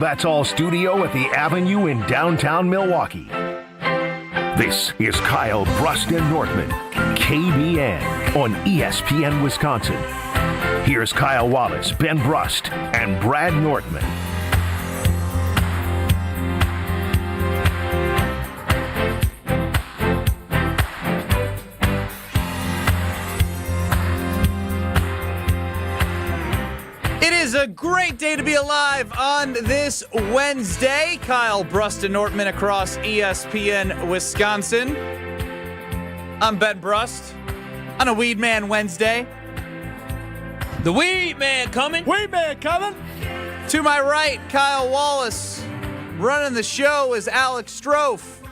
That's All Studio at the Avenue in downtown Milwaukee. This is Kyle Brust Nortman, KBN on ESPN Wisconsin. Here's Kyle Wallace, Ben Brust, and Brad Nortman. It is a great day to be alive on this Wednesday. Kyle Brust Nortman across ESPN Wisconsin. I'm Ben Brust on a Weed Man Wednesday. The Weed Man coming. Weed Man coming. To my right, Kyle Wallace. Running the show is Alex Strofe.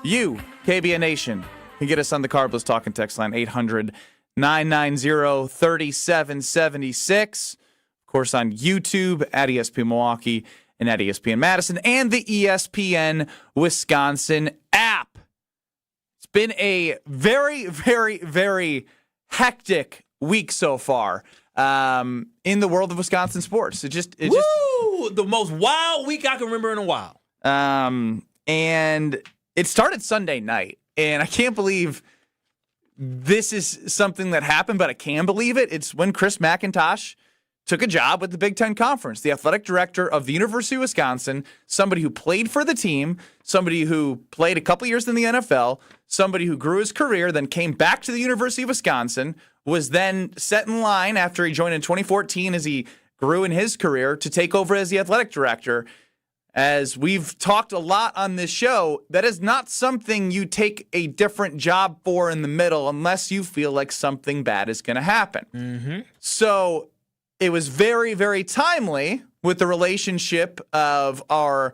You, KBN Nation, can get us on the Carbless Talking text line 800-990-3776. Of course, on YouTube at ESPN Milwaukee and at ESPN Madison and the ESPN Wisconsin app. It's been a very, very, very hectic week so far in the world of Wisconsin sports. The most wild week I can remember in a while. And it started Sunday night, and I can't believe this is something that happened, but I can believe it. It's when Chris McIntosh took a job with the Big Ten Conference, the athletic director of the University of Wisconsin, somebody who played for the team, somebody who played a couple years in the NFL, somebody who grew his career, then came back to the University of Wisconsin, was then set in line after he joined in 2014 as he grew in his career to take over as the athletic director. As we've talked a lot on this show, that is not something you take a different job for in the middle unless you feel like something bad is going to happen. Mm-hmm. So it was very, very timely with the relationship of our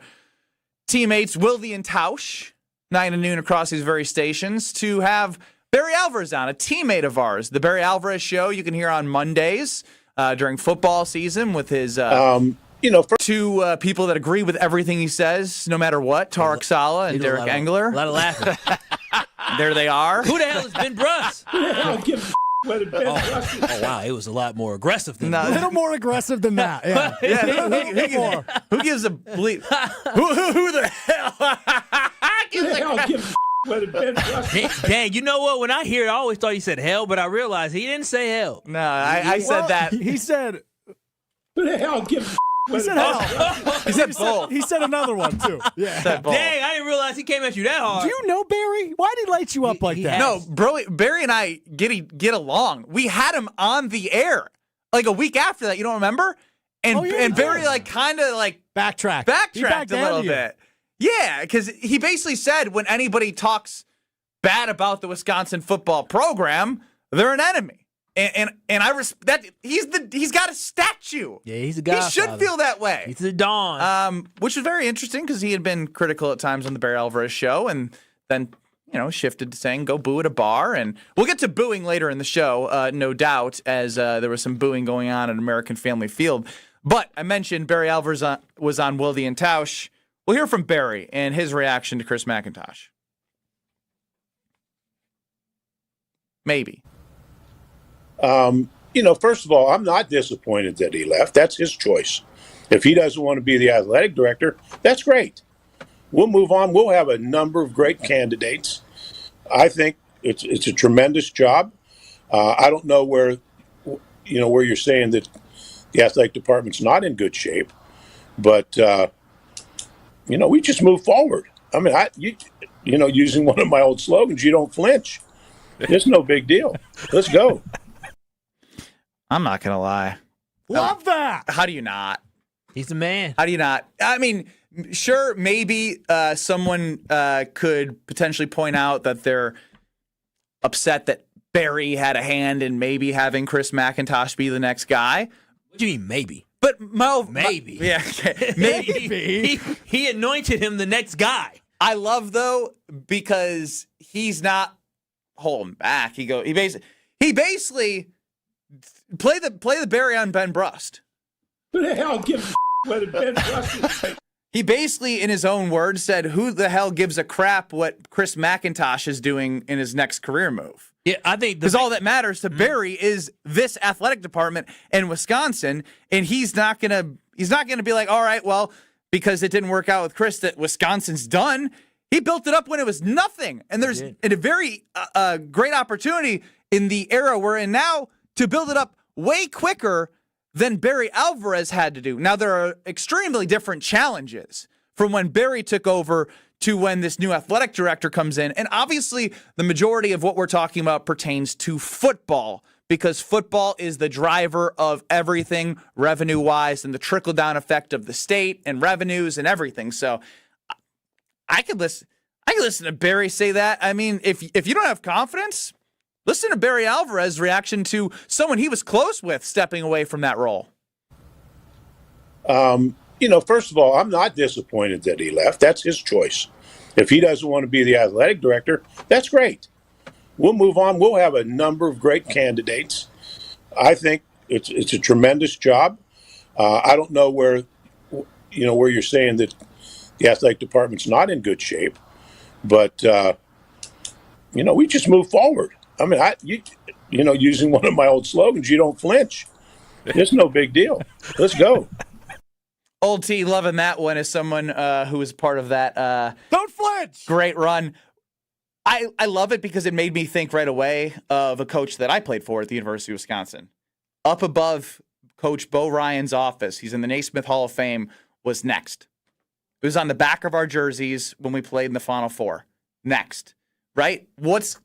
teammates Wilde and Tauscher, 9 to noon across these very stations, to have Barry Alvarez on, a teammate of ours. The Barry Alvarez Show you can hear on Mondays during football season with his two people that agree with everything he says, no matter what, Tarek Saleh and Derek Engler. A lot of laughing. There they are. Who the hell is Ben Brust? I'll give whether Ben Brust is. Oh, wow. It was a lot more aggressive than A that. little more aggressive than that. Yeah. Who gives a bleep? Who the hell? Who the hell gives whether Ben Brust is. Dang, you know what? When I hear it, I always thought he said hell, but I realized he didn't say hell. No, I said that. He said, who the hell gives He said both. He said another one, too. Yeah. Dang, I didn't realize he came at you that hard. Do you know Barry? Why did he light you up like that? No, bro, Barry and I get along. We had him on the air like a week after that. You don't remember? And Barry kind of backtracked a little bit. Yeah, because he basically said when anybody talks bad about the Wisconsin football program, they're an enemy. And I that he's got a statue. Yeah, he's a guy. He should feel that way. He's the Don. Which was very interesting because he had been critical at times on the Barry Alvarez Show, and then shifted to saying go boo at a bar. And we'll get to booing later in the show, no doubt, as there was some booing going on at American Family Field. But I mentioned Barry Alvarez was on Wilde and Tauscher. We'll hear from Barry and his reaction to Chris McIntosh. Maybe. First of all, I'm not disappointed that he left. That's his choice. If he doesn't want to be the athletic director, that's great. We'll move on. We'll have a number of great candidates. I think it's a tremendous job. I don't know where you're saying that the athletic department's not in good shape, but we just move forward. I mean, using one of my old slogans, you don't flinch. It's no big deal. Let's go. I'm not going to lie. Love that. How do you not? He's the man. How do you not? I mean, sure, maybe someone could potentially point out that they're upset that Barry had a hand in maybe having Chris McIntosh be the next guy. What do you mean maybe? But maybe. Yeah, okay. Maybe. He anointed him the next guy. I love, though, because he's not holding back. He basically play the Barry on Ben Brust. Who the hell gives whether Ben Brust is? He basically, in his own words, said, who the hell gives a crap what Chris McIntosh is doing in his next career move? Yeah, I think because all that matters to Barry is this athletic department in Wisconsin, and he's not going to He's not going to be like, all right, well, because it didn't work out with Chris, that Wisconsin's done. He built it up when it was nothing. And there's a very great opportunity in the era we're in now to build it up way quicker than Barry Alvarez had to do. Now, there are extremely different challenges from when Barry took over to when this new athletic director comes in. And obviously, the majority of what we're talking about pertains to football, because football is the driver of everything revenue-wise and the trickle-down effect of the state and revenues and everything. So I could listen to Barry say that. I mean, if you don't have confidence, listen to Barry Alvarez's reaction to someone he was close with stepping away from that role. First of all, I'm not disappointed that he left. That's his choice. If he doesn't want to be the athletic director, that's great. We'll move on. We'll have a number of great candidates. I think it's a tremendous job. I don't know where you're saying that the athletic department's not in good shape, but we just move forward. I mean, using one of my old slogans, you don't flinch. It's no big deal. Let's go. Old T, loving that one as someone who was part of that. Don't flinch. Great run. I love it because it made me think right away of a coach that I played for at the University of Wisconsin. Up above Coach Bo Ryan's office, he's in the Naismith Hall of Fame, was next. It was on the back of our jerseys when we played in the Final Four. Next, right? What's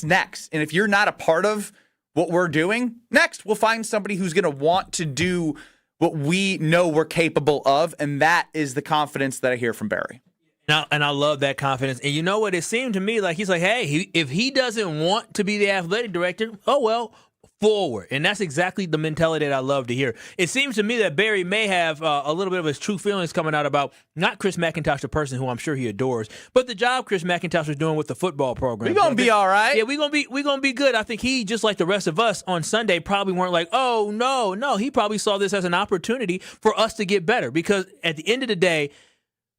next? And if you're not a part of what we're doing, next, we'll find somebody who's going to want to do what we know we're capable of, and that is the confidence that I hear from Barry. And I love that confidence. And you know what? It seemed to me like he's like, hey, if he doesn't want to be the athletic director, oh, well, forward. And that's exactly the mentality that I love to hear. It seems to me that Barry may have a little bit of his true feelings coming out about not Chris McIntosh, the person who I'm sure he adores, but the job Chris McIntosh was doing with the football program. We're going to be all right. Yeah, we're gonna be good. I think he, just like the rest of us on Sunday, probably weren't like, oh, no. He probably saw this as an opportunity for us to get better, because at the end of the day,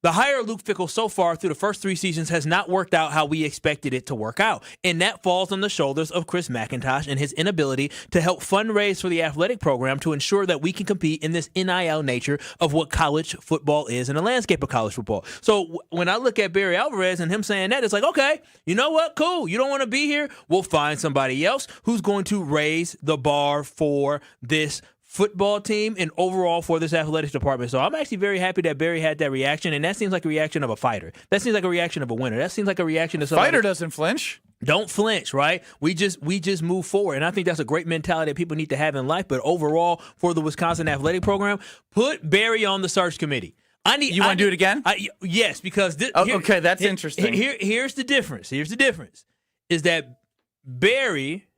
the hire Luke Fickell so far through the first 3 seasons has not worked out how we expected it to work out. And that falls on the shoulders of Chris McIntosh and his inability to help fundraise for the athletic program to ensure that we can compete in this NIL nature of what college football is and the landscape of college football. So when I look at Barry Alvarez and him saying that, it's like, okay, you know what? Cool. You don't want to be here? We'll find somebody else who's going to raise the bar for this football team and overall for this athletics department. So I'm actually very happy that Barry had that reaction, and that seems like a reaction of a fighter. That seems like a reaction of a winner. That seems like a reaction of somebody. Fighter doesn't flinch. Don't flinch, right? We just move forward, and I think that's a great mentality that people need to have in life. But overall, for the Wisconsin athletic program, put Barry on the search committee. You want to do it again? Yes, because okay, that's interesting. Here's the difference. Here's the difference: is that Barry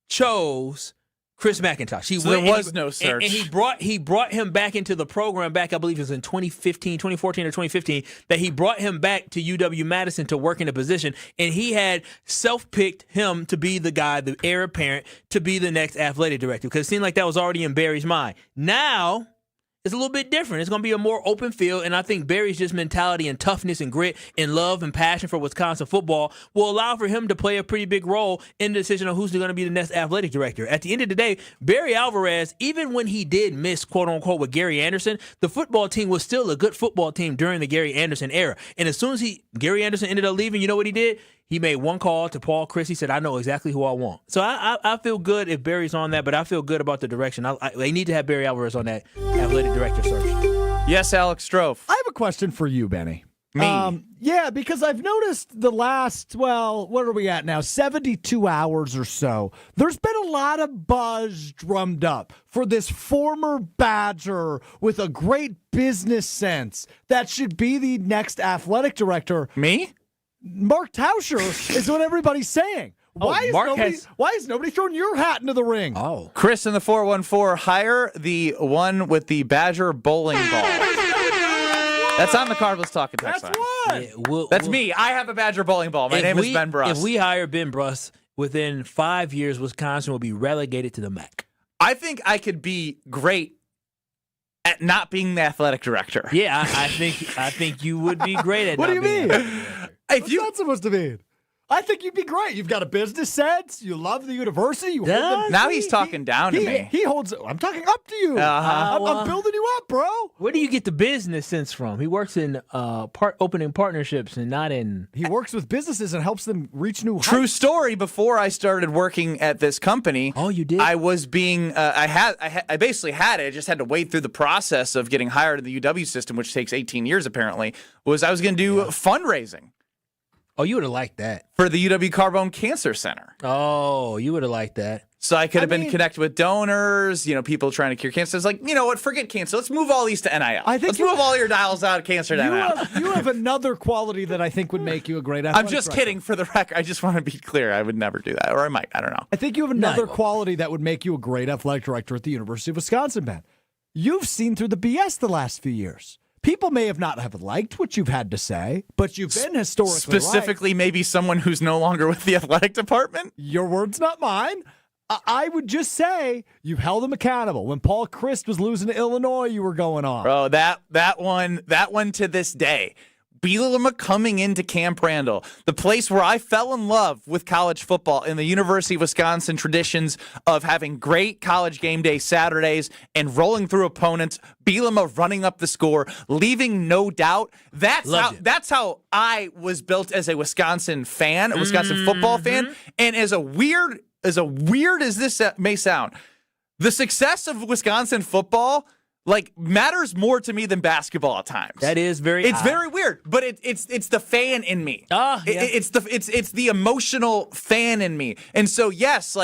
chose Chris McIntosh. There was no search. And he brought him back into the program back, I believe it was in 2014 or 2015, that he brought him back to UW-Madison to work in a position, and he had self-picked him to be the guy, the heir apparent, to be the next athletic director, because it seemed like that was already in Barry's mind. Now, it's a little bit different. It's going to be a more open field, and I think Barry's just mentality and toughness and grit and love and passion for Wisconsin football will allow for him to play a pretty big role in the decision of who's going to be the next athletic director. At the end of the day, Barry Alvarez, even when he did miss, quote-unquote, with Gary Anderson, the football team was still a good football team during the Gary Anderson era. And as soon as Gary Anderson ended up leaving, you know what he did? He made one call to Paul Chris. He said, I know exactly who I want. So I feel good if Barry's on that, but I feel good about the direction. They need to have Barry Alvarez on that athletic director search. Yes, Alex Strofe. I have a question for you, Benny. Me? Yeah, because I've noticed the last, what are we at now? 72 hours or so. There's been a lot of buzz drummed up for this former Badger with a great business sense that should be the next athletic director. Me? Mark Tauscher is what everybody's saying. Why is nobody throwing your hat into the ring? Oh, Chris in the 414, hire the one with the Badger bowling ball. That's on the card. Let's talk text line. Yeah, That's me. I have a Badger bowling ball. My name is Ben Brust. If we hire Ben Brust, within 5 years, Wisconsin will be relegated to the MAC. I think I could be great at not being the athletic director. Yeah, I think you would be great at. What do you mean? What's that supposed to mean? I think you'd be great. You've got a business sense. You love the university. You hold them. Now he's talking down to me. He holds. I'm talking up to you. I'm building you up, bro. Where do you get the business sense from? He works in opening partnerships and not in. He works with businesses and helps them reach new heights. True story. Before I started working at this company, Oh, you did? I was being. I basically had it. I just had to wade through the process of getting hired in the UW system, which takes 18 years apparently. I was going to do fundraising. Oh, you would have liked that. For the UW Carbone Cancer Center. Oh, you would have liked that. So I could have been connected with donors, people trying to cure cancer. It's like, you know what? Forget cancer. Let's move all these to NIL. Let's move all your dials out of cancer to NIL. You have another quality that I think would make you a great athletic I'm just director. kidding for the record. I just want to be clear. I would never do that. Or I might. I don't know. I think you have another quality that would make you a great athletic director at the University of Wisconsin, Ben. You've seen through the BS the last few years. People may not have liked what you've had to say, but you've been historically Specifically, right. maybe someone who's no longer with the athletic department? Your words, not mine. I would just say you've held them accountable. When Paul Christ was losing to Illinois, you were going on. Bro, that one to this day. Bielema coming into Camp Randall, the place where I fell in love with college football in the University of Wisconsin traditions of having great college game day Saturdays and rolling through opponents, Bielema running up the score, leaving no doubt. That's how I was built as a Wisconsin fan, a Wisconsin football fan. And as weird as this may sound, the success of Wisconsin football matters more to me than basketball at times. That is very odd. Very weird, but it's the fan in me. Yeah. It's the emotional fan in me. And so yes,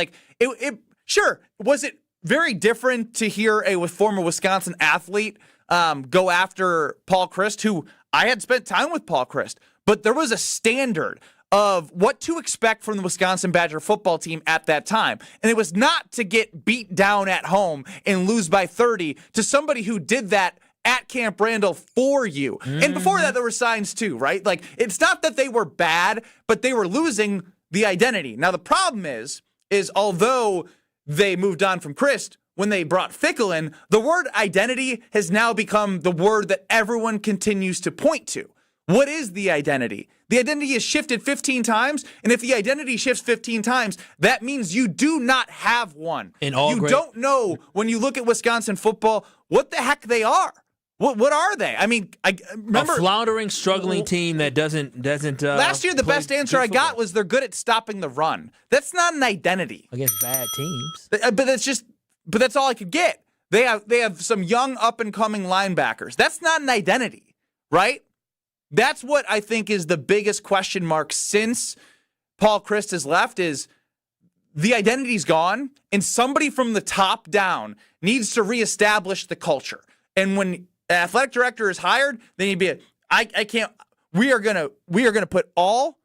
sure, was it very different to hear a former Wisconsin athlete go after Paul Christ, who I had spent time with Paul Christ, but there was a standard of what to expect from the Wisconsin Badger football team at that time. And it was not to get beat down at home and lose by 30 to somebody who did that at Camp Randall for you. And before that, there were signs too, right? It's not that they were bad, but they were losing the identity. Now, the problem is although they moved on from Christ, when they brought Fickle in, the word identity has now become the word that everyone continues to point to. What is the identity? The identity has shifted 15 times, and if the identity shifts 15 times, that means you do not have one. You don't know when you look at Wisconsin football what the heck they are. What are they? I mean, I remember a floundering, struggling team that doesn't. Last year, the best answer I got was they're good at stopping the run. That's not an identity against bad teams. But that's all I could get. They have some young up and coming linebackers. That's not an identity, right? That's what I think is the biggest question mark since Paul Christ has left is the identity's gone, and somebody from the top down needs to reestablish the culture. And when an athletic director is hired, they need to be we are gonna put all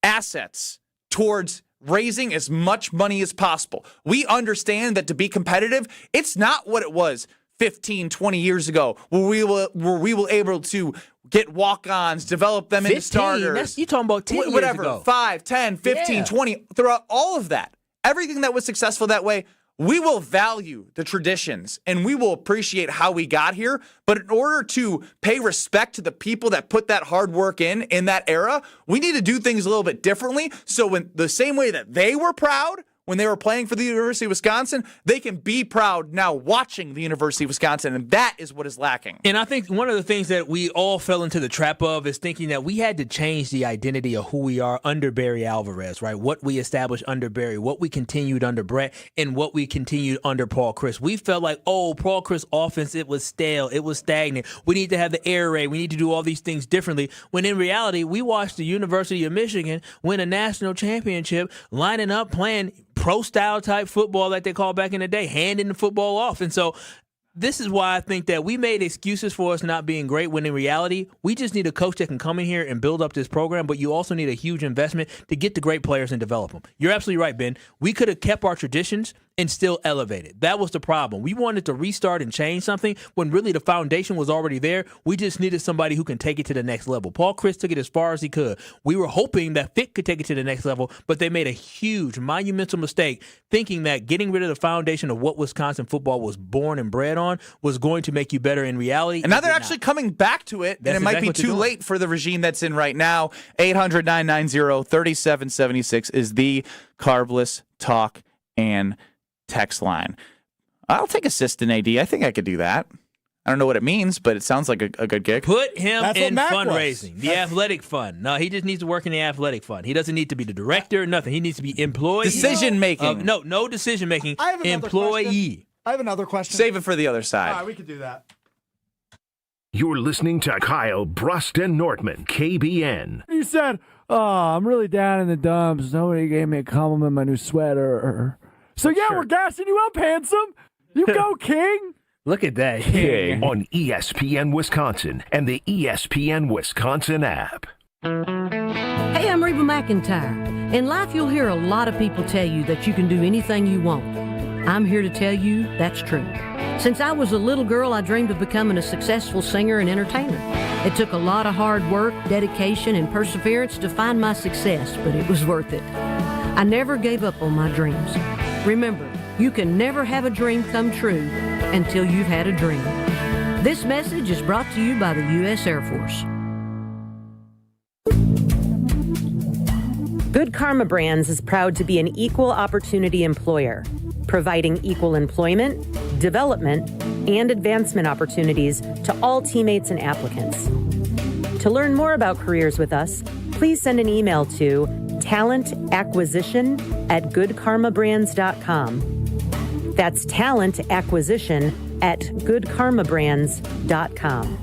assets towards raising as much money as possible. We understand that to be competitive, it's not what it was 15, 20 years ago, where we were able to get walk-ons, develop them into starters. You talking about 10 years ago. 5, 10, 15, 20, throughout all of that. Everything that was successful that way, we will value the traditions and we will appreciate how we got here. But in order to pay respect to the people that put that hard work in that era, we need to do things a little bit differently. So when the same way that they were proud when they were playing for the University of Wisconsin, they can be proud now watching the University of Wisconsin, and that is what is lacking. And I think one of the things that we all fell into the trap of is thinking that we had to change the identity of who we are under Barry Alvarez, right? What we established under Barry, what we continued under Brett, and what we continued under Paul Christ. We felt like, Paul Christ's offense, it was stale, it was stagnant. We need to have the air raid. We need to do all these things differently. When in reality, we watched the University of Michigan win a national championship, lining up, playing pro-style type football like they called back in the day, handing the football off. And so this is why I think that we made excuses for us not being great when in reality, we just need a coach that can come in here and build up this program, but you also need a huge investment to get the great players and develop them. You're absolutely right, Ben. We could have kept our traditions and still elevate it. That was the problem. We wanted to restart and change something when really the foundation was already there. We just needed somebody who can take it to the next level. Paul Chryst took it as far as he could. We were hoping that Fick could take it to the next level, but they made a huge, monumental mistake thinking that getting rid of the foundation of what Wisconsin football was born and bred on was going to make you better in reality. And now they're actually coming back to it, and it might be too late for the regime that's in right now. 800-990-3776 is the Carbless Talk and text line. I'll take assistant AD. I think I could do that. I don't know what it means, but it sounds like a good gig. Put him in fundraising, the athletic fund. No, he just needs to work in the athletic fund. He doesn't need to be the director, nothing. He needs to be employee. Decision making. No decision making. I have another employee. Question. I have another question. Save it for the other side. All right, we could do that. You're listening to Kyle, Brust, and Nortman, KBN. You said, I'm really down in the dumps. Nobody gave me a compliment on my new sweater. So, yeah, we're gassing you up, handsome. You go, King. Look at that. King. On ESPN Wisconsin and the ESPN Wisconsin app. Hey, I'm Reba McIntyre. In life, you'll hear a lot of people tell you that you can do anything you want. I'm here to tell you that's true. Since I was a little girl, I dreamed of becoming a successful singer and entertainer. It took a lot of hard work, dedication, and perseverance to find my success, but it was worth it. I never gave up on my dreams. Remember, you can never have a dream come true until you've had a dream. This message is brought to you by the U.S. Air Force. Good Karma Brands is proud to be an equal opportunity employer, providing equal employment, development, and advancement opportunities to all teammates and applicants. To learn more about careers with us, please send an email to talentacquisition@goodkarmabrands.com. That's talentacquisition@goodkarmabrands.com.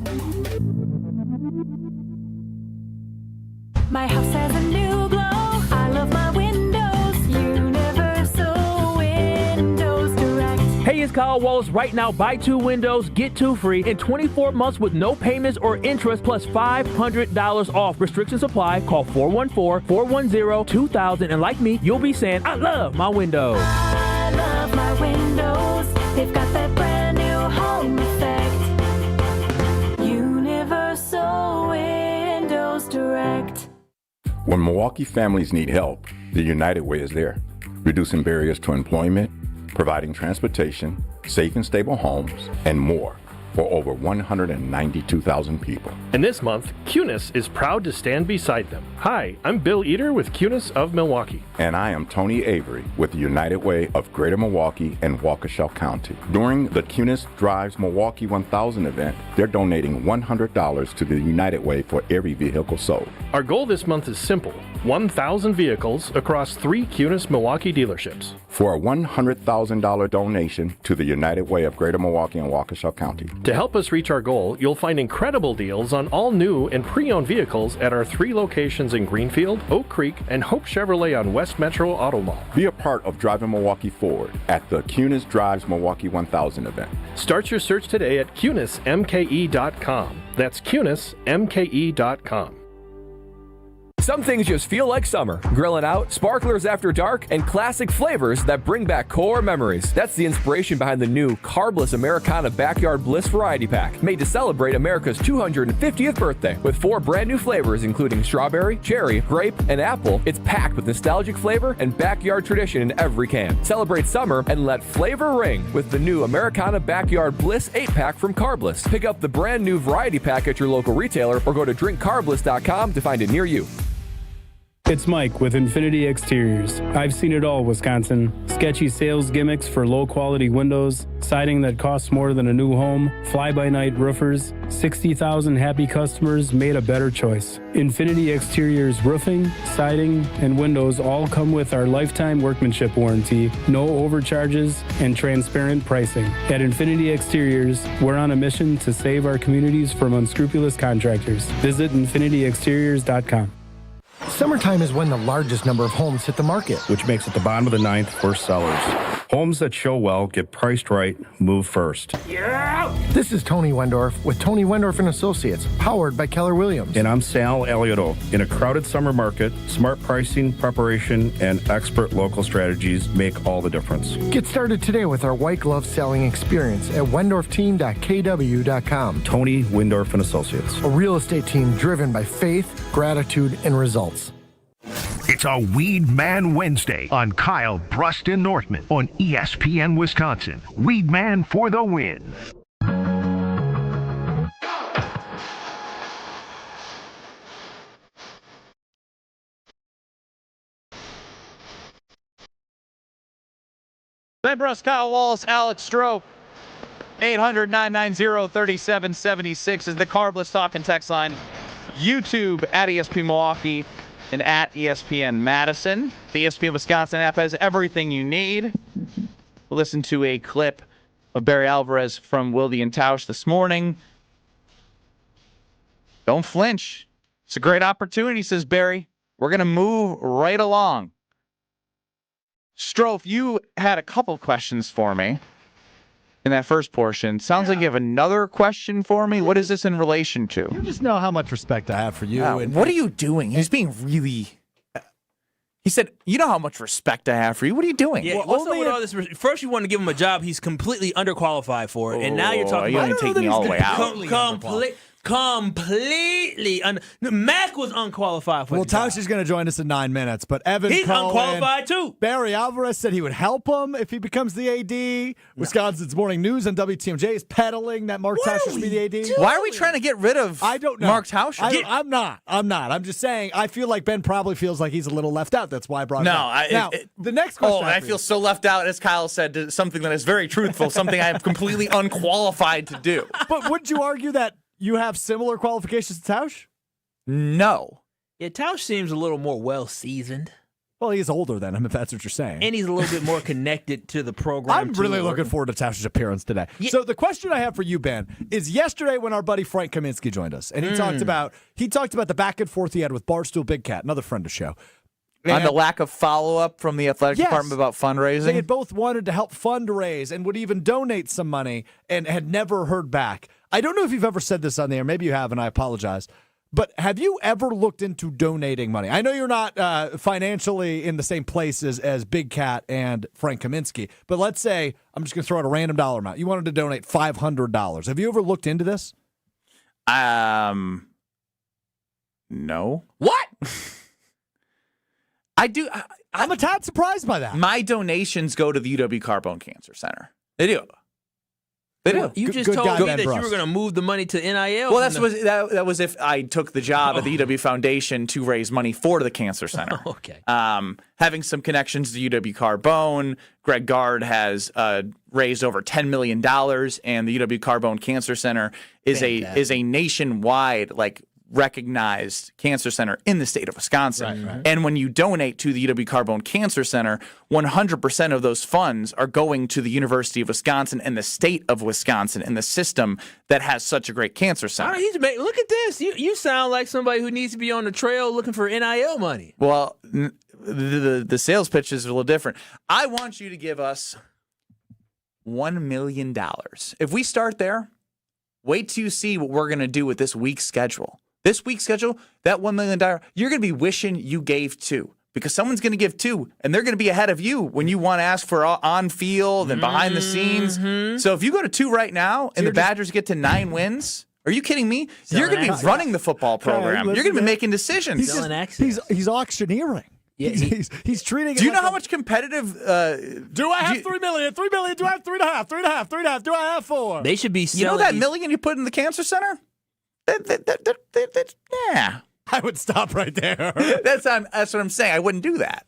My house has a new glow. I love my windows. Universal Windows Direct. Hey, it's Kyle Wallace. Right now, buy 2 windows, get 2 free in 24 months with no payments or interest plus $500 off. Restrictions apply. Call 414-410-2000. And like me, you'll be saying, I love my windows. I love my windows. They've got that brand new home effect. Universal Windows Direct. When Milwaukee families need help, the United Way is there, reducing barriers to employment, providing transportation, safe and stable homes, and more for over 192,000 people. And this month, Cunis is proud to stand beside them. Hi, I'm Bill Eater with Cunis of Milwaukee. And I am Tony Avery with the United Way of Greater Milwaukee and Waukesha County. During the Cunis Drives Milwaukee 1000 event, they're donating $100 to the United Way for every vehicle sold. Our goal this month is simple: 1,000 vehicles across 3 Cunis Milwaukee dealerships. For a $100,000 donation to the United Way of Greater Milwaukee and Waukesha County. To help us reach our goal, you'll find incredible deals on all new and pre-owned vehicles at our 3 locations in Greenfield, Oak Creek, and Hope Chevrolet on West Metro Auto Mall. Be a part of driving Milwaukee forward at the Cunis Drives Milwaukee 1000 event. Start your search today at CunisMKE.com. That's CunisMKE.com. Some things just feel like summer. Grilling out, sparklers after dark, and classic flavors that bring back core memories. That's the inspiration behind the new Carbless Americana Backyard Bliss Variety Pack, made to celebrate America's 250th birthday. With 4 brand new flavors, including strawberry, cherry, grape, and apple, it's packed with nostalgic flavor and backyard tradition in every can. Celebrate summer and let flavor ring with the new Americana Backyard Bliss 8-pack from Carbless. Pick up the brand new variety pack at your local retailer or go to drinkcarbless.com to find it near you. It's Mike with Infinity Exteriors. I've seen it all, Wisconsin. Sketchy sales gimmicks for low-quality windows, siding that costs more than a new home, fly-by-night roofers. 60,000 happy customers made a better choice. Infinity Exteriors roofing, siding, and windows all come with our lifetime workmanship warranty, no overcharges, and transparent pricing. At Infinity Exteriors, we're on a mission to save our communities from unscrupulous contractors. Visit infinityexteriors.com. Summertime is when the largest number of homes hit the market, which makes it the bottom of the ninth for sellers. Homes that show well get priced right, move first. This is Tony Wendorf with Tony Wendorf and Associates, powered by Keller Williams. And I'm Sal Alioto. In a crowded summer market, smart pricing, preparation, and expert local strategies make all the difference. Get started today with our white glove selling experience at wendorfteam.kw.com. Tony Wendorf and Associates. A real estate team driven by faith, gratitude, and results. It's a Weed Man Wednesday on Kyle, Brust, and Nortman on ESPN Wisconsin. Weed Man for the win. Ben Brust, Kyle Wallace, Alex Stroh. 800-990-3776 is the Carbless Talk and Text line. YouTube at ESPN Milwaukee and at ESPN Madison. The ESPN Wisconsin app has everything you need. We'll listen to a clip of Barry Alvarez from Wilde and Tauscher this morning. Don't flinch. It's a great opportunity, says Barry. We're going to move right along. Strofe, you had a couple questions for me in that first portion. Sounds like you have another question for me. What is this in relation to? You just know how much respect I have for you. And what are you doing? He's being really... He said, you know how much respect I have for you. What are you doing? Yeah, what's up with all this? First, you want to give him a job he's completely underqualified for, and now you're talking about... You're going to take me all the way out. Completely. Mac was unqualified for Well, Tauscher's going to join us in 9 minutes, but Evan He's Cohen, unqualified too. Barry Alvarez said he would help him if he becomes the AD. Wisconsin's Morning News on WTMJ is peddling that Mark Tauscher should be the AD. Why are we trying to get rid of Mark Tauscher? I'm not. I'm just saying, I feel like Ben probably feels like he's a little left out. That's why I brought it up. The next question. I feel so left out, as Kyle said, to something that is very truthful, something I am completely unqualified to do. But would you argue that you have similar qualifications to Tausch? No. Yeah, Tausch seems a little more well-seasoned. Well, he's older than him, if that's what you're saying. And he's a little bit more connected to the program. I'm really looking forward to Tauscher's appearance today. Yeah. So the question I have for you, Ben, is yesterday when our buddy Frank Kaminsky joined us, and he talked about the back and forth he had with Barstool Big Cat, another friend of the show. On the lack of follow-up from the athletic department about fundraising? They had both wanted to help fundraise and would even donate some money and had never heard back. I don't know if you've ever said this on the air. Maybe you have, and I apologize. But have you ever looked into donating money? I know you're not financially in the same place as Big Cat and Frank Kaminsky, but let's say, I'm just going to throw out a random dollar amount. You wanted to donate $500. Have you ever looked into this? No. What? I do. I'm a tad surprised by that. My donations go to the UW Carbone Cancer Center. They do. They do. You just told me that you were going to move the money to NIL. Well, that was if I took the job at the UW Foundation to raise money for the Cancer Center. Okay. Having some connections to UW Carbone, Greg Gard has raised over $10 million, and the UW Carbone Cancer Center is a nationwide recognized cancer center in the state of Wisconsin. Right. And when you donate to the UW Carbone Cancer Center, 100% of those funds are going to the University of Wisconsin and the state of Wisconsin and the system that has such a great cancer center. Look at this. You sound like somebody who needs to be on the trail looking for NIL money. Well, the sales pitch is a little different. I want you to give us $1 million. If we start there, wait till you see what we're going to do with this week's schedule. This week's schedule, that $1 million, you're going to be wishing you gave $2 because someone's going to give $2 and they're going to be ahead of you when you want to ask for on field and behind the scenes. So if you go to $2 right now and the Badgers get to 9 wins, are you kidding me? You're going to be running the football program. You're going to be making decisions. He's auctioneering. Yeah, he's treating it. Do you know how much competitive? Do I have $3 million? $3 million? Do I have 3.5? 3.5? 3.5? Do I have 4? They should be selling. You know that $1 million you put in the cancer center? Yeah. I would stop right there. That's what I'm saying. I wouldn't do that.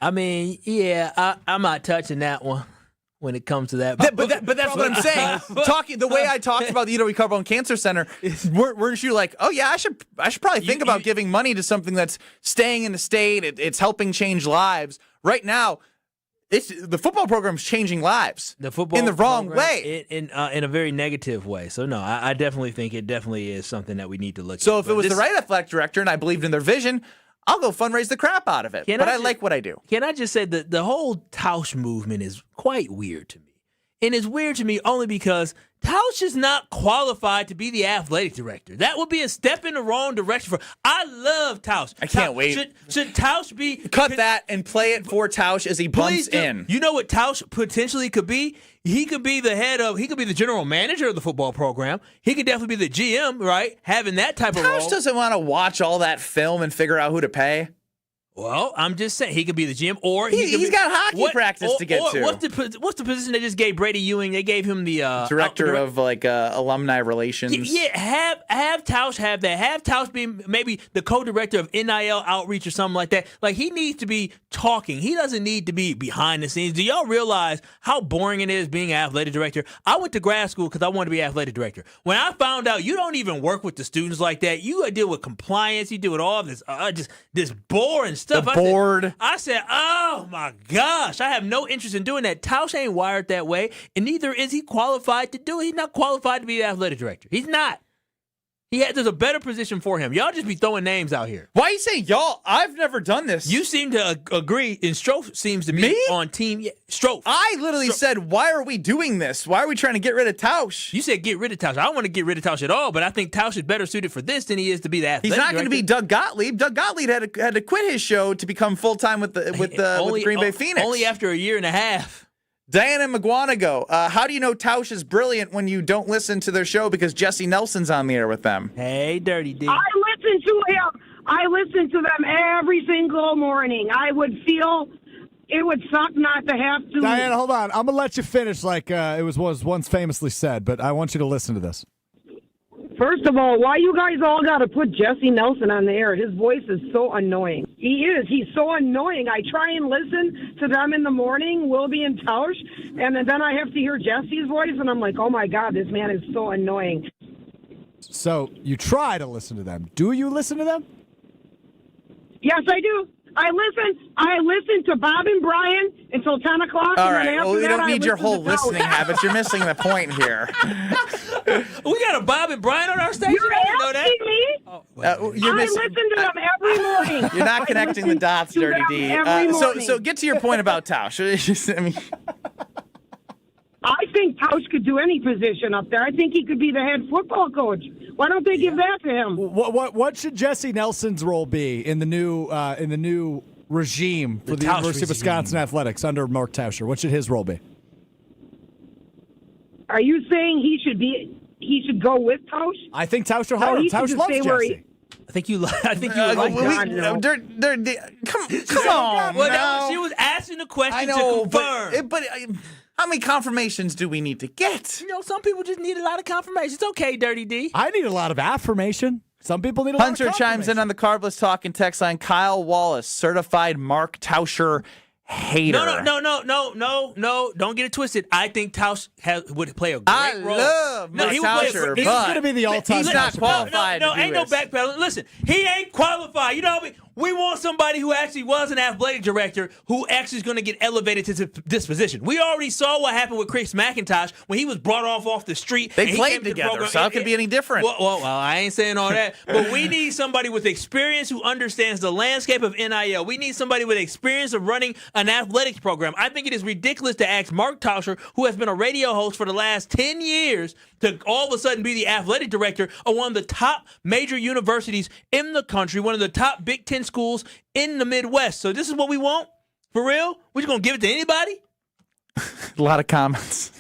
I mean, yeah, I'm not touching that one when it comes to that. But that's what I'm saying. The way I talked about the UW Carbone Cancer Center, weren't you like, oh yeah, I should probably think about giving money to something that's staying in the state. It's helping change lives. Right now, the football program's changing lives. The football in the wrong way, in a very negative way. So no, I definitely think it definitely is something that we need to look at. So if it was the right athletic director and I believed in their vision, I'll go fundraise the crap out of it. But I like what I do. Can I just say that the whole Tausch movement is quite weird to me. And it's weird to me only because Tausch is not qualified to be the athletic director. That would be a step in the wrong direction. I love Tausch. I can't wait. Should Tausch be... Cut that and play it for Tausch as he bumps in. You know what Tausch potentially could be? He could be he could be the general manager of the football program. He could definitely be the GM, right? Having that type of role. Tausch doesn't want to watch all that film and figure out who to pay. Well, I'm just saying he could be the GM, or he's got hockey practice to get to. What's the position they just gave Brady Ewing? They gave him the director of alumni relations. Yeah, have Tausch have that. Have Tausch be maybe the co-director of NIL outreach or something like that. Like, he needs to be talking. He doesn't need to be behind the scenes. Do y'all realize how boring it is being an athletic director? I went to grad school because I wanted to be an athletic director. When I found out you don't even work with the students like that, you deal with compliance, you deal with all this just this boring stuff. The board. I said, oh my gosh, I have no interest in doing that. Tausch ain't wired that way, and neither is he qualified to do it. He's not qualified to be the athletic director. He's not. There's a better position for him. Y'all just be throwing names out here. Why you say y'all? I've never done this. You seem to agree, and Strofe seems to be on team. Yeah, Strofe. I literally said, why are we doing this? Why are we trying to get rid of Tausch? You said get rid of Tausch. I don't want to get rid of Tausch at all, but I think Tausch is better suited for this than he is to be the athletic director. He's not going to be Doug Gottlieb. Doug Gottlieb had to quit his show to become full-time with the Green Bay Phoenix. Only after a year and a half. Diana McGuanago, how do you know Tausch is brilliant when you don't listen to their show because Jesse Nelson's on the air with them? Hey, Dirty D. I listen to him. I listen to them every single morning. I would feel it would suck not to have to. Diana, hold on. I'm going to let you finish like it was once famously said, but I want you to listen to this. First of all, why you guys all got to put Jesse Nelson on the air? His voice is so annoying. He is. He's so annoying. I try and listen to them in the morning, Wilby and Tausch, and then I have to hear Jesse's voice, and I'm like, oh, my God, this man is so annoying. So you try to listen to them. Do you listen to them? Yes, I do. I listen to Bob and Brian until 10 o'clock. All and right. then after Well, we that, don't I need your listen whole to Tausch. listening habits. You're missing the point here. We got a Bob and Brian on our station. You're I didn't know that. asking me? You're I listen to them every morning. You're not connecting the dots, Dirty them D. every morning. So get to your point about Tausch. I think Tausch could do any position up there. I think he could be the head football coach. Why don't they give that to him? What should Jesse Nelson's role be in the new regime for the University of Wisconsin athletics under Mark Tauscher? What should his role be? Are you saying he should go with Tausch? I think Tauscher hired him. Tausch loves Jesse. I think you like Come on. Well, she was asking the question to confirm. But how many confirmations do we need to get? You know, some people just need a lot of confirmation. It's okay, Dirty D. I need a lot of affirmation. Some people need a lot of Hunter chimes in on the Carbless Talking text line. Kyle Wallace, certified Mark Tauscher hater. No. Don't get it twisted. I think Tausch would play a great role. I love Mark Tauscher, He's going to be the all-time. He's not qualified. No, ain't no backpedaling. Listen, he ain't qualified. You know what I mean? We want somebody who actually was an athletic director who actually is going to get elevated to this position. We already saw what happened with Chris McIntosh when he was brought off the street. They played together, so how could it be any different? Well, I ain't saying all that. But we need somebody with experience who understands the landscape of NIL. We need somebody with experience of running an athletics program. I think it is ridiculous to ask Mark Tauscher, who has been a radio host for the last 10 years, to all of a sudden be the athletic director of one of the top major universities in the country, one of the top Big Ten schools in the Midwest. So this is what we want? For real? We're just going to give it to anybody? A lot of comments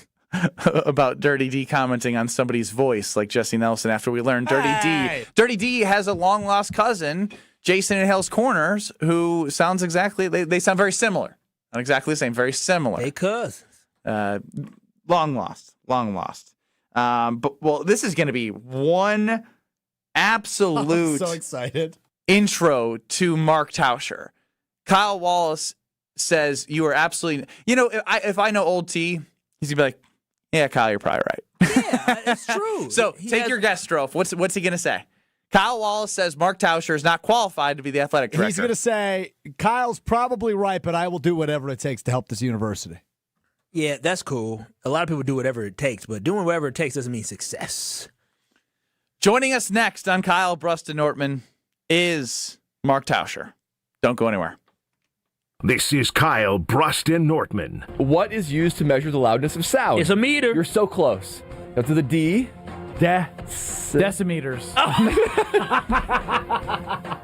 about Dirty D commenting on somebody's voice, like Jesse Nelson, after we learned Dirty D has a long-lost cousin, Jason in Hell's Corners, who sounds exactly, they sound very similar. Not exactly the same, very similar. They cousins. Long lost. But this is going to be one absolute I'm so excited. Intro to Mark Tauscher. Kyle Wallace says you are absolutely, if I know old T, he's going to be like, yeah, Kyle, you're probably right. Yeah, it's true. So take your guess, Strofe. What's he going to say? Kyle Wallace says Mark Tauscher is not qualified to be the athletic director. He's going to say, Kyle's probably right, but I will do whatever it takes to help this university. Yeah, that's cool. A lot of people do whatever it takes, but doing whatever it takes doesn't mean success. Joining us next on Kyle Brust Nortman is Mark Tauscher. Don't go anywhere. This is Kyle Brust Nortman. What is used to measure the loudness of sound? It's a meter. You're so close. Up to the D. Decimeters.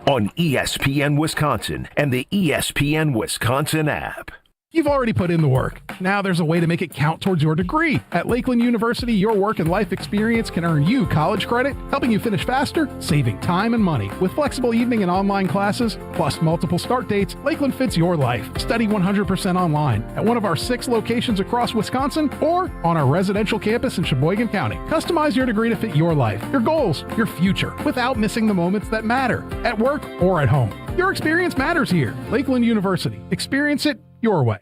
On ESPN Wisconsin and the ESPN Wisconsin app. You've already put in the work. Now there's a way to make it count towards your degree. At Lakeland University, your work and life experience can earn you college credit, helping you finish faster, saving time and money. With flexible evening and online classes, plus multiple start dates, Lakeland fits your life. Study 100% online at one of our 6 locations across Wisconsin or on our residential campus in Sheboygan County. Customize your degree to fit your life, your goals, your future, without missing the moments that matter, at work or at home. Your experience matters here. Lakeland University. Experience it your way.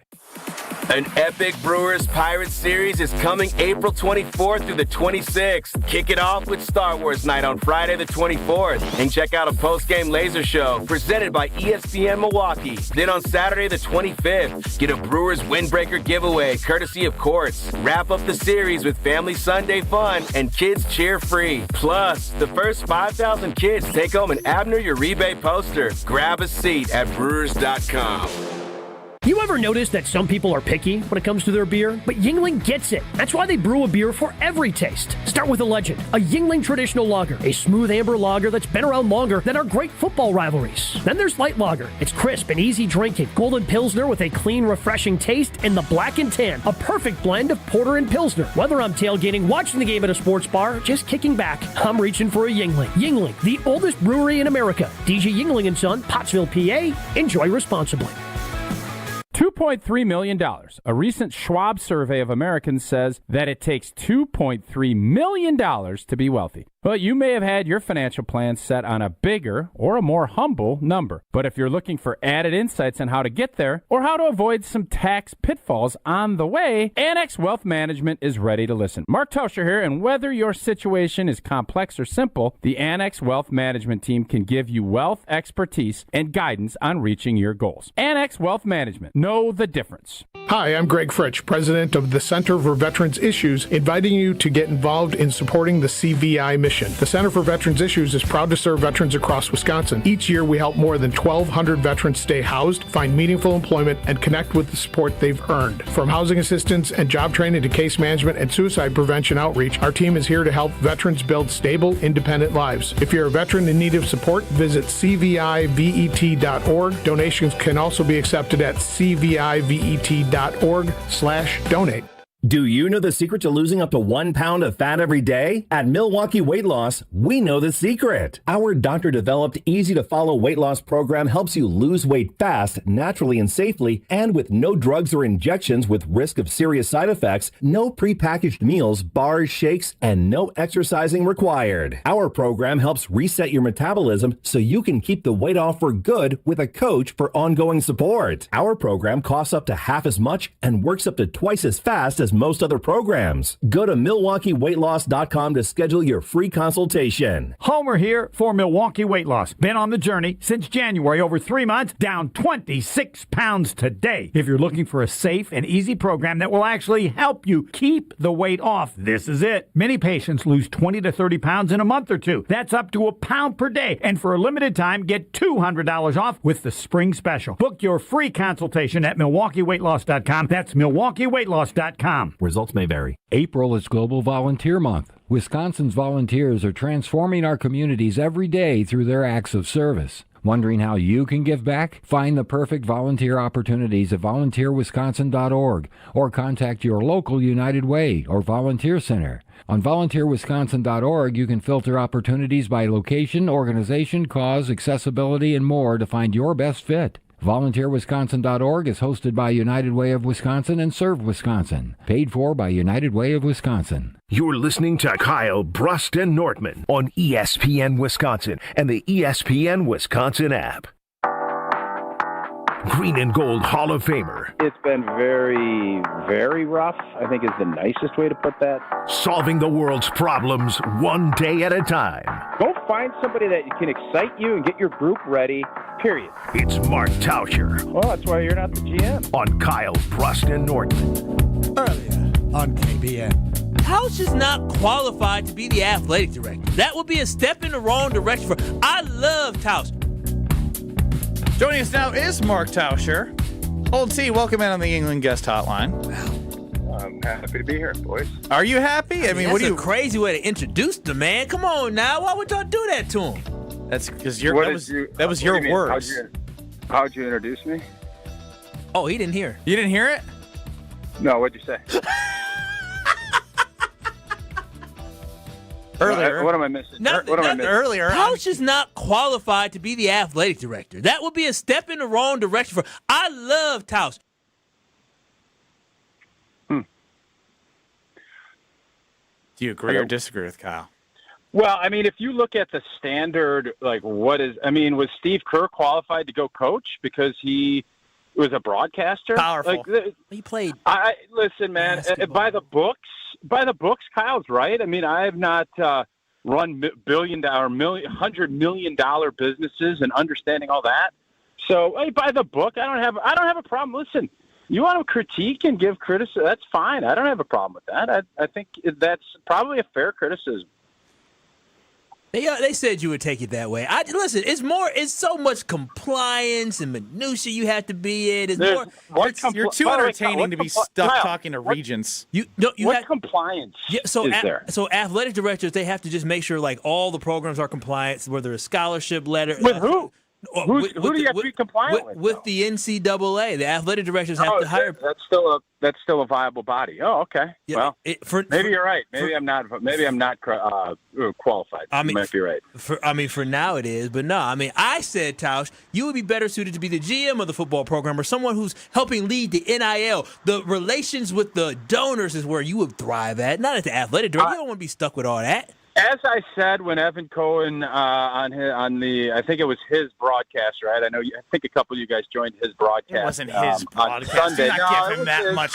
An epic Brewers Pirates series is coming April 24th through the 26th. Kick it off with Star Wars Night on Friday the 24th. And check out a post-game laser show presented by ESPN Milwaukee. Then on Saturday the 25th, get a Brewers Windbreaker giveaway courtesy of Courts. Wrap up the series with Family Sunday fun and kids cheer free. Plus, the first 5,000 kids take home an Abner Uribe poster. Grab a seat at Brewers.com. You ever notice that some people are picky when it comes to their beer? But Yuengling gets it. That's why they brew a beer for every taste. Start with a legend, a Yuengling traditional lager, a smooth amber lager that's been around longer than our great football rivalries. Then there's light lager. It's crisp and easy drinking. Golden Pilsner with a clean, refreshing taste, and the Black and Tan, a perfect blend of porter and Pilsner. Whether I'm tailgating, watching the game at a sports bar, just kicking back, I'm reaching for a Yuengling. Yuengling, the oldest brewery in America. DJ Yuengling & Son, Pottsville, PA. Enjoy responsibly. $2.3 million. A recent Schwab survey of Americans says that it takes $2.3 million to be wealthy. Well, you may have had your financial plan set on a bigger or a more humble number. But if you're looking for added insights on how to get there or how to avoid some tax pitfalls on the way, Annex Wealth Management is ready to listen. Mark Tauscher here, and whether your situation is complex or simple, the Annex Wealth Management team can give you wealth expertise and guidance on reaching your goals. Annex Wealth Management. Know the difference. Hi, I'm Greg Fritsch, president of the Center for Veterans Issues, inviting you to get involved in supporting the CVI mission. The Center for Veterans Issues is proud to serve veterans across Wisconsin. Each year, we help more than 1,200 veterans stay housed, find meaningful employment, and connect with the support they've earned. From housing assistance and job training to case management and suicide prevention outreach, our team is here to help veterans build stable, independent lives. If you're a veteran in need of support, visit cvivet.org. Donations can also be accepted at cvivet.org/donate. Do you know the secret to losing up to 1 pound of fat every day? At Milwaukee Weight Loss, we know the secret. Our doctor-developed, easy-to-follow weight loss program helps you lose weight fast, naturally and safely, and with no drugs or injections with risk of serious side effects, no prepackaged meals, bars, shakes, and no exercising required. Our program helps reset your metabolism so you can keep the weight off for good with a coach for ongoing support. Our program costs up to half as much and works up to twice as fast as most other programs. Go to MilwaukeeWeightLoss.com to schedule your free consultation. Homer here for Milwaukee Weight Loss. Been on the journey since January, over 3 months, down 26 pounds today. If you're looking for a safe and easy program that will actually help you keep the weight off, this is it. Many patients lose 20 to 30 pounds in a month or two. That's up to £1 pound per day. And for a limited time, get $200 off with the spring special. Book your free consultation at MilwaukeeWeightLoss.com. That's MilwaukeeWeightLoss.com. Results may vary. April is Global Volunteer Month. Wisconsin's volunteers are transforming our communities every day through their acts of service. Wondering how you can give back? Find the perfect volunteer opportunities at volunteerwisconsin.org or contact your local United Way or volunteer center. On volunteerwisconsin.org, you can filter opportunities by location, organization, cause, accessibility, and more to find your best fit. VolunteerWisconsin.org is hosted by United Way of Wisconsin and Serve Wisconsin. Paid for by United Way of Wisconsin. You're listening to Kyle Brust Nortman on ESPN Wisconsin and the ESPN Wisconsin app. Green and Gold Hall of Famer. It's been very, very rough, I think is the nicest way to put that. Solving the world's problems one day at a time. Go find somebody that can excite you and get your group ready, period. It's Mark Tauscher. Well, that's why you're not the GM. On Kyle Brust Nortman. Earlier on KBN. Tausch is not qualified to be the athletic director. That would be a step in the wrong direction for. I love Tausch. Joining us now is Mark Tauscher. Old T, welcome in on the Yuengling guest hotline. I'm happy to be here, boys. Are you happy? I mean, what do you? That's a crazy way to introduce the man. Come on now. Why would y'all do that to him? That's because that was your words. How'd you introduce me? Oh, he didn't hear. You didn't hear it? No, what'd you say? Earlier. What am I missing? Nothing, What am I missing? Earlier. Tausch is not qualified to be the athletic director. That would be a step in the wrong direction for. I love Tausch. Do you agree or disagree with Kyle? Well, I mean, if you look at the standard, was Steve Kerr qualified to go coach because he was a broadcaster? Powerful. He played. Listen, man. By the books, Kyle's right. I mean, I have not run $100 million businesses and understanding all that. So, hey, by the book, I don't have a problem. Listen, you want to critique and give criticism? That's fine. I don't have a problem with that. I think that's probably a fair criticism. They said you would take it that way. Listen, it's so much compliance and minutia you have to be in. You're too entertaining to be stuck talking to regents. What compliance is there? So athletic directors, they have to just make sure like all the programs are compliant, whether it's scholarship letter. With who? Who do you have to be compliant with? With the NCAA, the athletic directors have to hire. That's still a viable body. Oh, okay. Yeah, well, maybe you're right. Maybe I'm not qualified. You might be right. For now it is, but no. I mean, I said, Tausch, you would be better suited to be the GM of the football program or someone who's helping lead the NIL. The relations with the donors is where you would thrive at, not at the athletic director. You don't want to be stuck with all that. As I said when Evan Cohen I think it was his broadcast, right? I think a couple of you guys joined his broadcast. It wasn't his broadcast. On Sunday. Do not give him that much.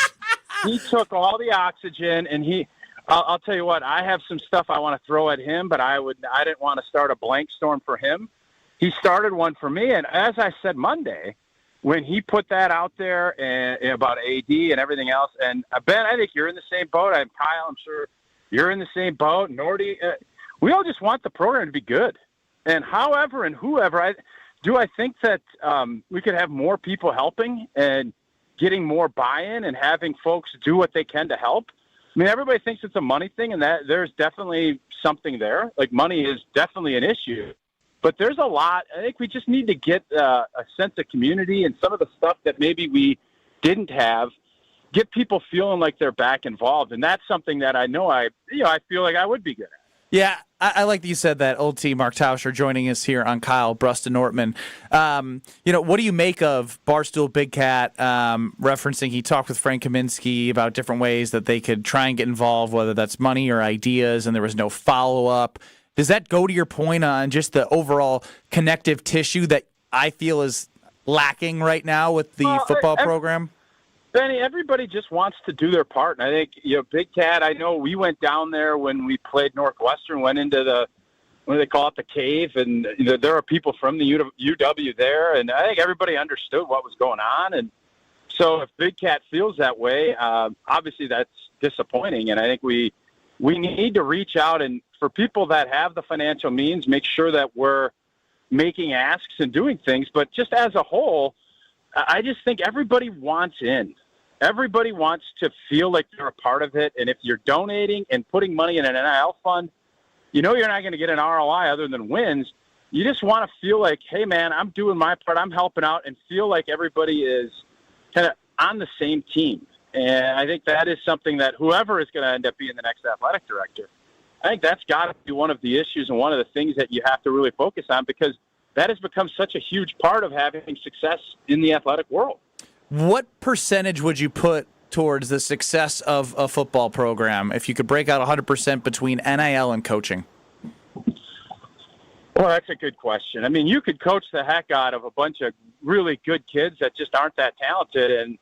He took all the oxygen, and I'll tell you what, I have some stuff I want to throw at him, but I didn't want to start a blank storm for him. He started one for me, and as I said Monday, when he put that out there and about AD and everything else, and Ben, I think you're in the same boat. I'm Kyle, I'm sure. You're in the same boat. Nordy, we all just want the program to be good. And however and whoever, I think that we could have more people helping and getting more buy-in and having folks do what they can to help. I mean, everybody thinks it's a money thing, and that there's definitely something there. Like, money is definitely an issue. But there's a lot. I think we just need to get a sense of community and some of the stuff that maybe we didn't have. Get people feeling like they're back involved, and that's something that I know I feel like I would be good at. Yeah, I like that you said that. Old T, Mark Tauscher joining us here on Kyle, Brust Nortman. What do you make of Barstool Big Cat referencing he talked with Frank Kaminsky about different ways that they could try and get involved, whether that's money or ideas, and there was no follow-up. Does that go to your point on just the overall connective tissue that I feel is lacking right now with the football program? Benny, everybody just wants to do their part. And I think, Big Cat, I know we went down there when we played Northwestern, went into what do they call it, the cave, and there are people from the UW there, and I think everybody understood what was going on. And so if Big Cat feels that way, obviously that's disappointing, and I think we need to reach out, and for people that have the financial means, make sure that we're making asks and doing things. But just as a whole, I just think everybody wants in. Everybody wants to feel like they're a part of it. And if you're donating and putting money in an NIL fund, you're not going to get an ROI other than wins. You just want to feel like, hey, man, I'm doing my part. I'm helping out, and feel like everybody is kind of on the same team. And I think that is something that whoever is going to end up being the next athletic director, I think that's got to be one of the issues and one of the things that you have to really focus on, because that has become such a huge part of having success in the athletic world. What percentage would you put towards the success of a football program if you could break out 100% between NIL and coaching? Well, that's a good question. I mean, you could coach the heck out of a bunch of really good kids that just aren't that talented, and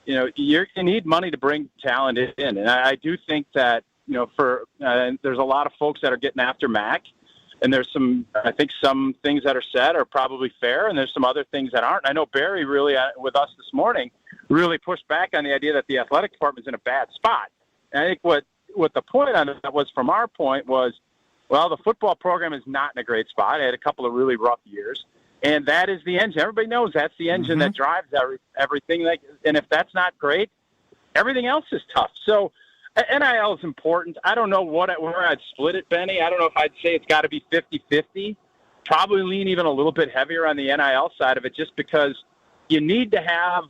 you need money to bring talent in. And I do think that there's a lot of folks that are getting after Mac. And there's some things that are said are probably fair, and there's some other things that aren't. I know Barry really, with us this morning, really pushed back on the idea that the athletic department is in a bad spot. And I think what the point on that was, from our point, was, well, the football program is not in a great spot. It had a couple of really rough years. And that is the engine. Everybody knows that's the engine that drives everything. And if that's not great, everything else is tough. So NIL is important. I don't know where I'd split it, Benny. I don't know if I'd say it's got to be 50-50. Probably lean even a little bit heavier on the NIL side of it, just because you need to have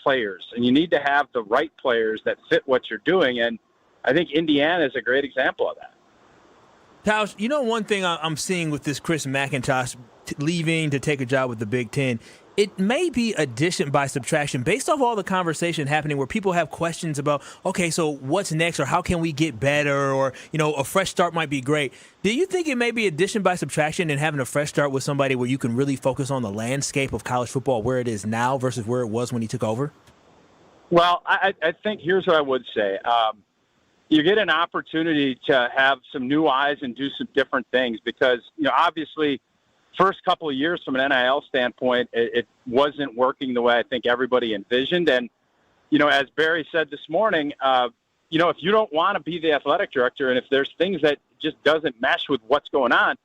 players, and you need to have the right players that fit what you're doing. And I think Indiana is a great example of that. Tausch, one thing I'm seeing with this Chris McIntosh leaving to take a job with the Big Ten, it may be addition by subtraction based off all the conversation happening where people have questions about, okay, so what's next, or how can we get better, or, a fresh start might be great. Do you think it may be addition by subtraction and having a fresh start with somebody where you can really focus on the landscape of college football, where it is now versus where it was when he took over? Well, I think here's what I would say. You get an opportunity to have some new eyes and do some different things because, obviously – first couple of years from an NIL standpoint, it wasn't working the way I think everybody envisioned. And, as Barry said this morning, if you don't want to be the athletic director and if there's things that just doesn't mesh with what's going on,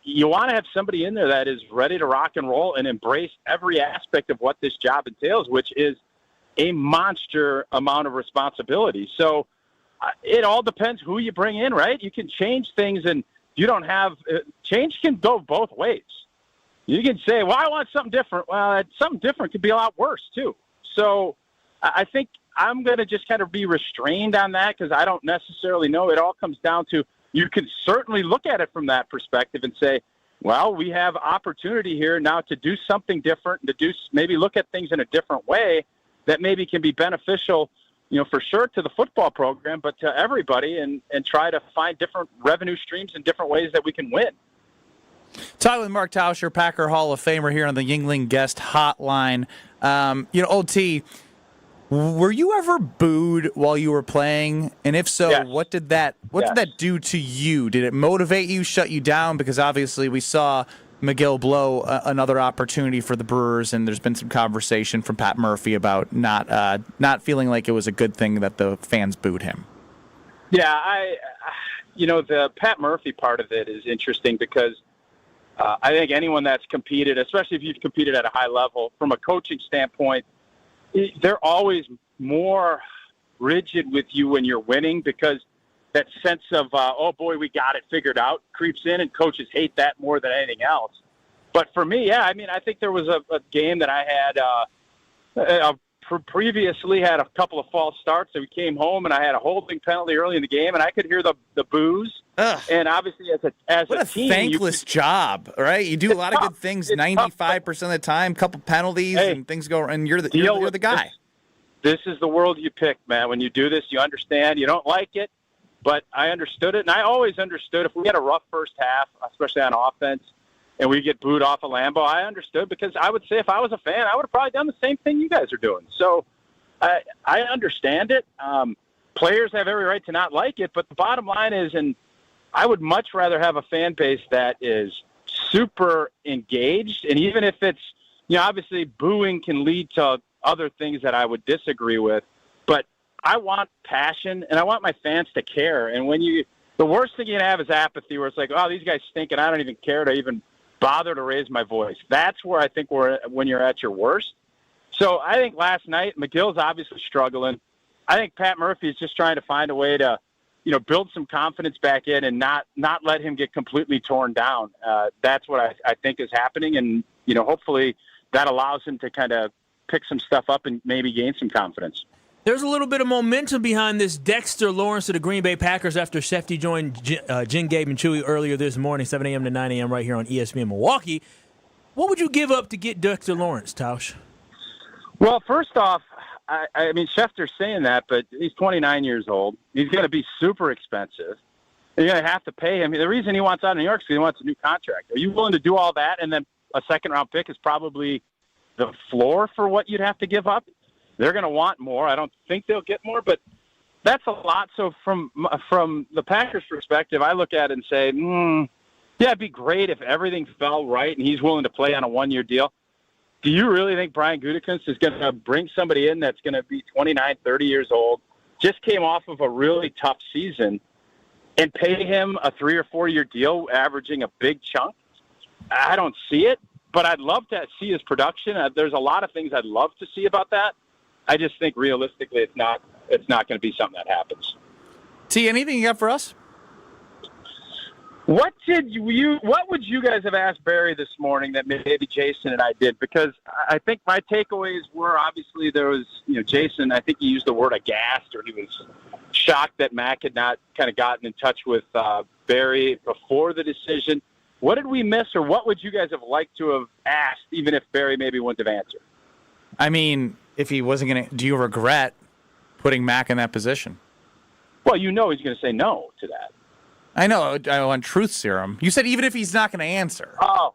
you want to have somebody in there that is ready to rock and roll and embrace every aspect of what this job entails, which is a monster amount of responsibility. So it all depends who you bring in, right? You can change things, and you don't have change can go both ways. You can say, well, I want something different. Well, something different could be a lot worse too. So I think I'm going to just kind of be restrained on that because I don't necessarily know. It all comes down to, you can certainly look at it from that perspective and say, well, we have opportunity here now to do something different, and maybe look at things in a different way that maybe can be beneficial, for sure to the football program, but to everybody, and try to find different revenue streams and different ways that we can win. Talking with Mark Tauscher, Packer Hall of Famer, here on the Yuengling Guest Hotline. Old T, were you ever booed while you were playing? And if so, yes. What did that do to you? Did it motivate you, shut you down? Because obviously we saw Megill blow another opportunity for the Brewers, and there's been some conversation from Pat Murphy about not feeling like it was a good thing that the fans booed him. Yeah, the Pat Murphy part of it is interesting because I think anyone that's competed, especially if you've competed at a high level, from a coaching standpoint, they're always more rigid with you when you're winning because that sense of, oh, boy, we got it figured out, creeps in, and coaches hate that more than anything else. But for me, I think there was a game that I had previously had a couple of false starts, and we came home, and I had a holding penalty early in the game, and I could hear the boos. Ugh. And obviously, as a team, thankless job, right? You do a lot of good things 95% of the time, couple penalties, and things go, and you're the guy. This is the world you pick, man. When you do this, you understand. You don't like it. But I understood it, and I always understood if we had a rough first half, especially on offense, and we get booed off of Lambeau, I understood because I would say if I was a fan, I would have probably done the same thing you guys are doing. So I understand it. Players have every right to not like it, but the bottom line is, and I would much rather have a fan base that is super engaged, and even if it's, obviously booing can lead to other things that I would disagree with, but I want passion, and I want my fans to care. And the worst thing you can have is apathy, where it's like, oh, these guys stink, and I don't even care to even bother to raise my voice. That's where I think when you're at your worst. So I think last night, McGill's obviously struggling. I think Pat Murphy is just trying to find a way to, build some confidence back in and not let him get completely torn down. That's what I think is happening, and, hopefully that allows him to kind of pick some stuff up and maybe gain some confidence. There's a little bit of momentum behind this Dexter Lawrence of the Green Bay Packers after Schefter joined Jen, Gabe, and Chewy earlier this morning, 7 a.m. to 9 a.m. right here on ESPN Milwaukee. What would you give up to get Dexter Lawrence, Tausch? Well, first off, I mean, Schefter's saying that, but he's 29 years old. He's going to be super expensive. You're going to have to pay him. The reason he wants out of New York is because he wants a new contract. Are you willing to do all that, and then a second-round pick is probably the floor for what you'd have to give up? They're going to want more. I don't think they'll get more, but that's a lot. So from the Packers' perspective, I look at it and say, yeah, it'd be great if everything fell right and he's willing to play on a one-year deal. Do you really think Brian Gutekunst is going to bring somebody in that's going to be 29, 30 years old, just came off of a really tough season, and pay him a 3 or 4 year deal, averaging a big chunk? I don't see it, but I'd love to see his production. There's a lot of things I'd love to see about that. I just think realistically it's not going to be something that happens. T, anything you got for us? What would you guys have asked Barry this morning that maybe Jason and I did? Because I think my takeaways were, obviously there was, Jason, I think he used the word aghast, or he was shocked that Mac had not kind of gotten in touch with Barry before the decision. What did we miss, or what would you guys have liked to have asked, even if Barry maybe wouldn't have answered? I mean, if he wasn't going to, do you regret putting Mac in that position? Well, he's going to say no to that. I know, on Truth Serum. You said even if he's not going to answer. Oh,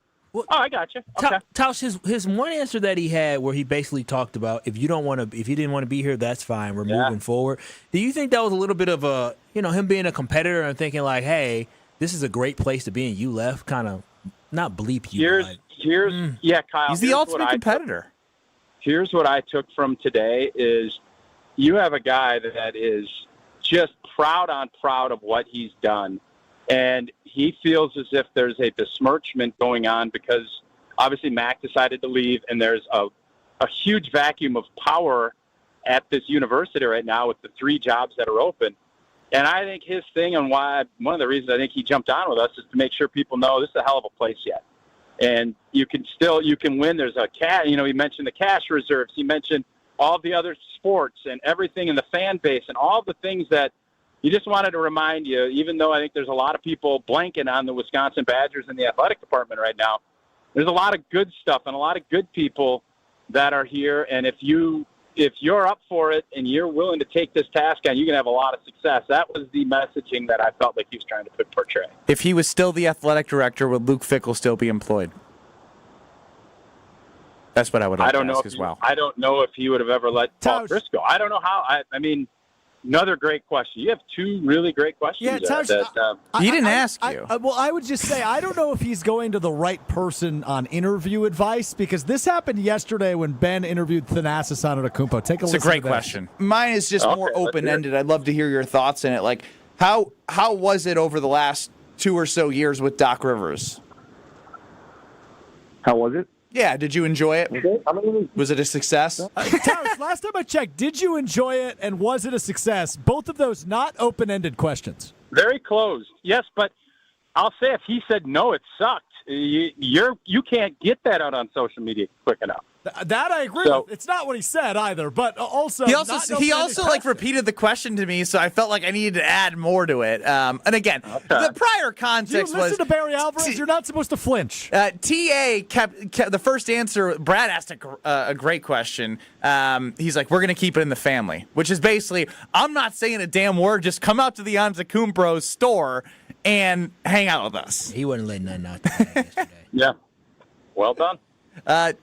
I got you. Okay. Tausch, his one answer that he had, where he basically talked about if you didn't want to be here, that's fine. We're moving forward. Do you think that was a little bit of a, him being a competitor and thinking like, hey, this is a great place to be, and you left, kind of not bleep you. Kyle. He's the ultimate competitor. Here's what I took from today is you have a guy that is just proud of what he's done. And he feels as if there's a besmirchment going on because obviously Mac decided to leave, and there's a huge vacuum of power at this university right now with the 3 jobs that are open. And I think his thing, and one of the reasons I think he jumped on with us, is to make sure people know this is a hell of a place yet. And you can win. There's a he mentioned the cash reserves. He mentioned all the other sports and everything in the fan base and all the things that you just wanted to remind you, even though I think there's a lot of people blanking on the Wisconsin Badgers in the athletic department right now, there's a lot of good stuff and a lot of good people that are here. And if you're up for it and you're willing to take this task on, you can have a lot of success. That was the messaging that I felt like he was trying to portray. If he was still the athletic director, would Luke Fickell still be employed? That's what I would like to ask as well. I don't know if he would have ever let Paul Briscoe. I don't know how. I mean, another great question. You have 2 really great questions. Yeah, Tauscher, he didn't ask you. I would just say I don't know if he's going to the right person on interview advice, because this happened yesterday when Ben interviewed Thanasis Antetokounmpo. Take a listen. It's a great question. Mine is just more open-ended. I'd love to hear your thoughts in it. Like, how was it over the last 2 or so years with Doc Rivers? How was it? Yeah, did you enjoy it? Was it a success? Tauscher, last time I checked, did you enjoy it, and was it a success? Both of those not open-ended questions. Very closed. Yes, but I'll say if he said no, it sucked. You can't get that out on social media quick enough. That I agree with. It's not what he said either, but also he also repeated the question to me, so I felt like I needed to add more to it. And again, the prior context was. Listen to Barry Alvarez. You're not supposed to flinch. TA kept the first answer. Brad asked a great question. He's like, "We're going to keep it in the family," which is basically, I'm not saying a damn word. Just come out to the Antetokounmpo store and hang out with us. He wasn't letting nothing out there yesterday. Yeah, well done.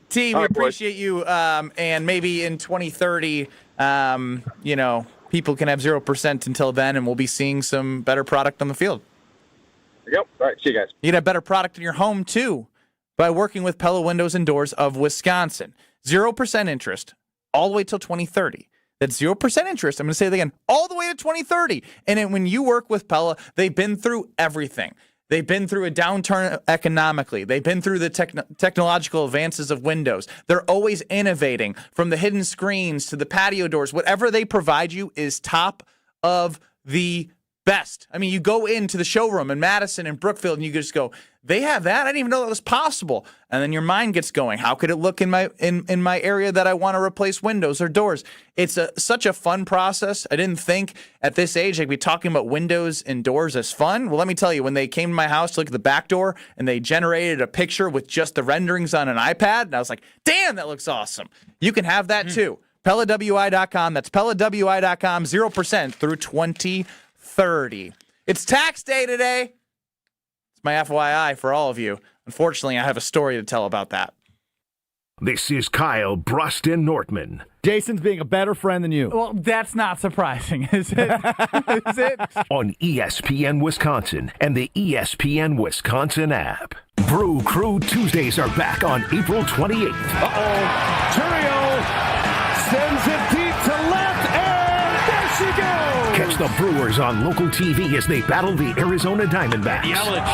T, we appreciate you, and maybe in 2030, people can have 0% until then, and we'll be seeing some better product on the field. There you go. All right, see you guys. You can have better product in your home, too, by working with Pella Windows and Doors of Wisconsin. 0% interest all the way till 2030. That's 0% interest. I'm going to say it again, all the way to 2030. And when you work with Pella, they've been through everything. They've been through a downturn economically. They've been through the technological advances of Windows. They're always innovating, from the hidden screens to the patio doors. Whatever they provide you is top of the best. I mean, you go into the showroom in Madison and Brookfield and you just go, they have that? I didn't even know that was possible. And then your mind gets going. How could it look in my area that I want to replace windows or doors? It's such a fun process. I didn't think at this age I'd be talking about windows and doors as fun. Well, let me tell you, when they came to my house to look at the back door and they generated a picture with just the renderings on an iPad, and I was like, damn, that looks awesome. You can have that too. PellaWI.com. That's PellaWI.com. 0% through 2030. It's tax day today. It's my FYI for all of you. Unfortunately, I have a story to tell about that. This is Kyle Brust Nortman. Jason's being a better friend than you. Well, that's not surprising, is it? Is it? On ESPN Wisconsin and the ESPN Wisconsin app. Brew Crew Tuesdays are back on April 28th. Turio sends it deep to left, and there she goes. Catch the Brewers on local TV as they battle the Arizona Diamondbacks. Yelich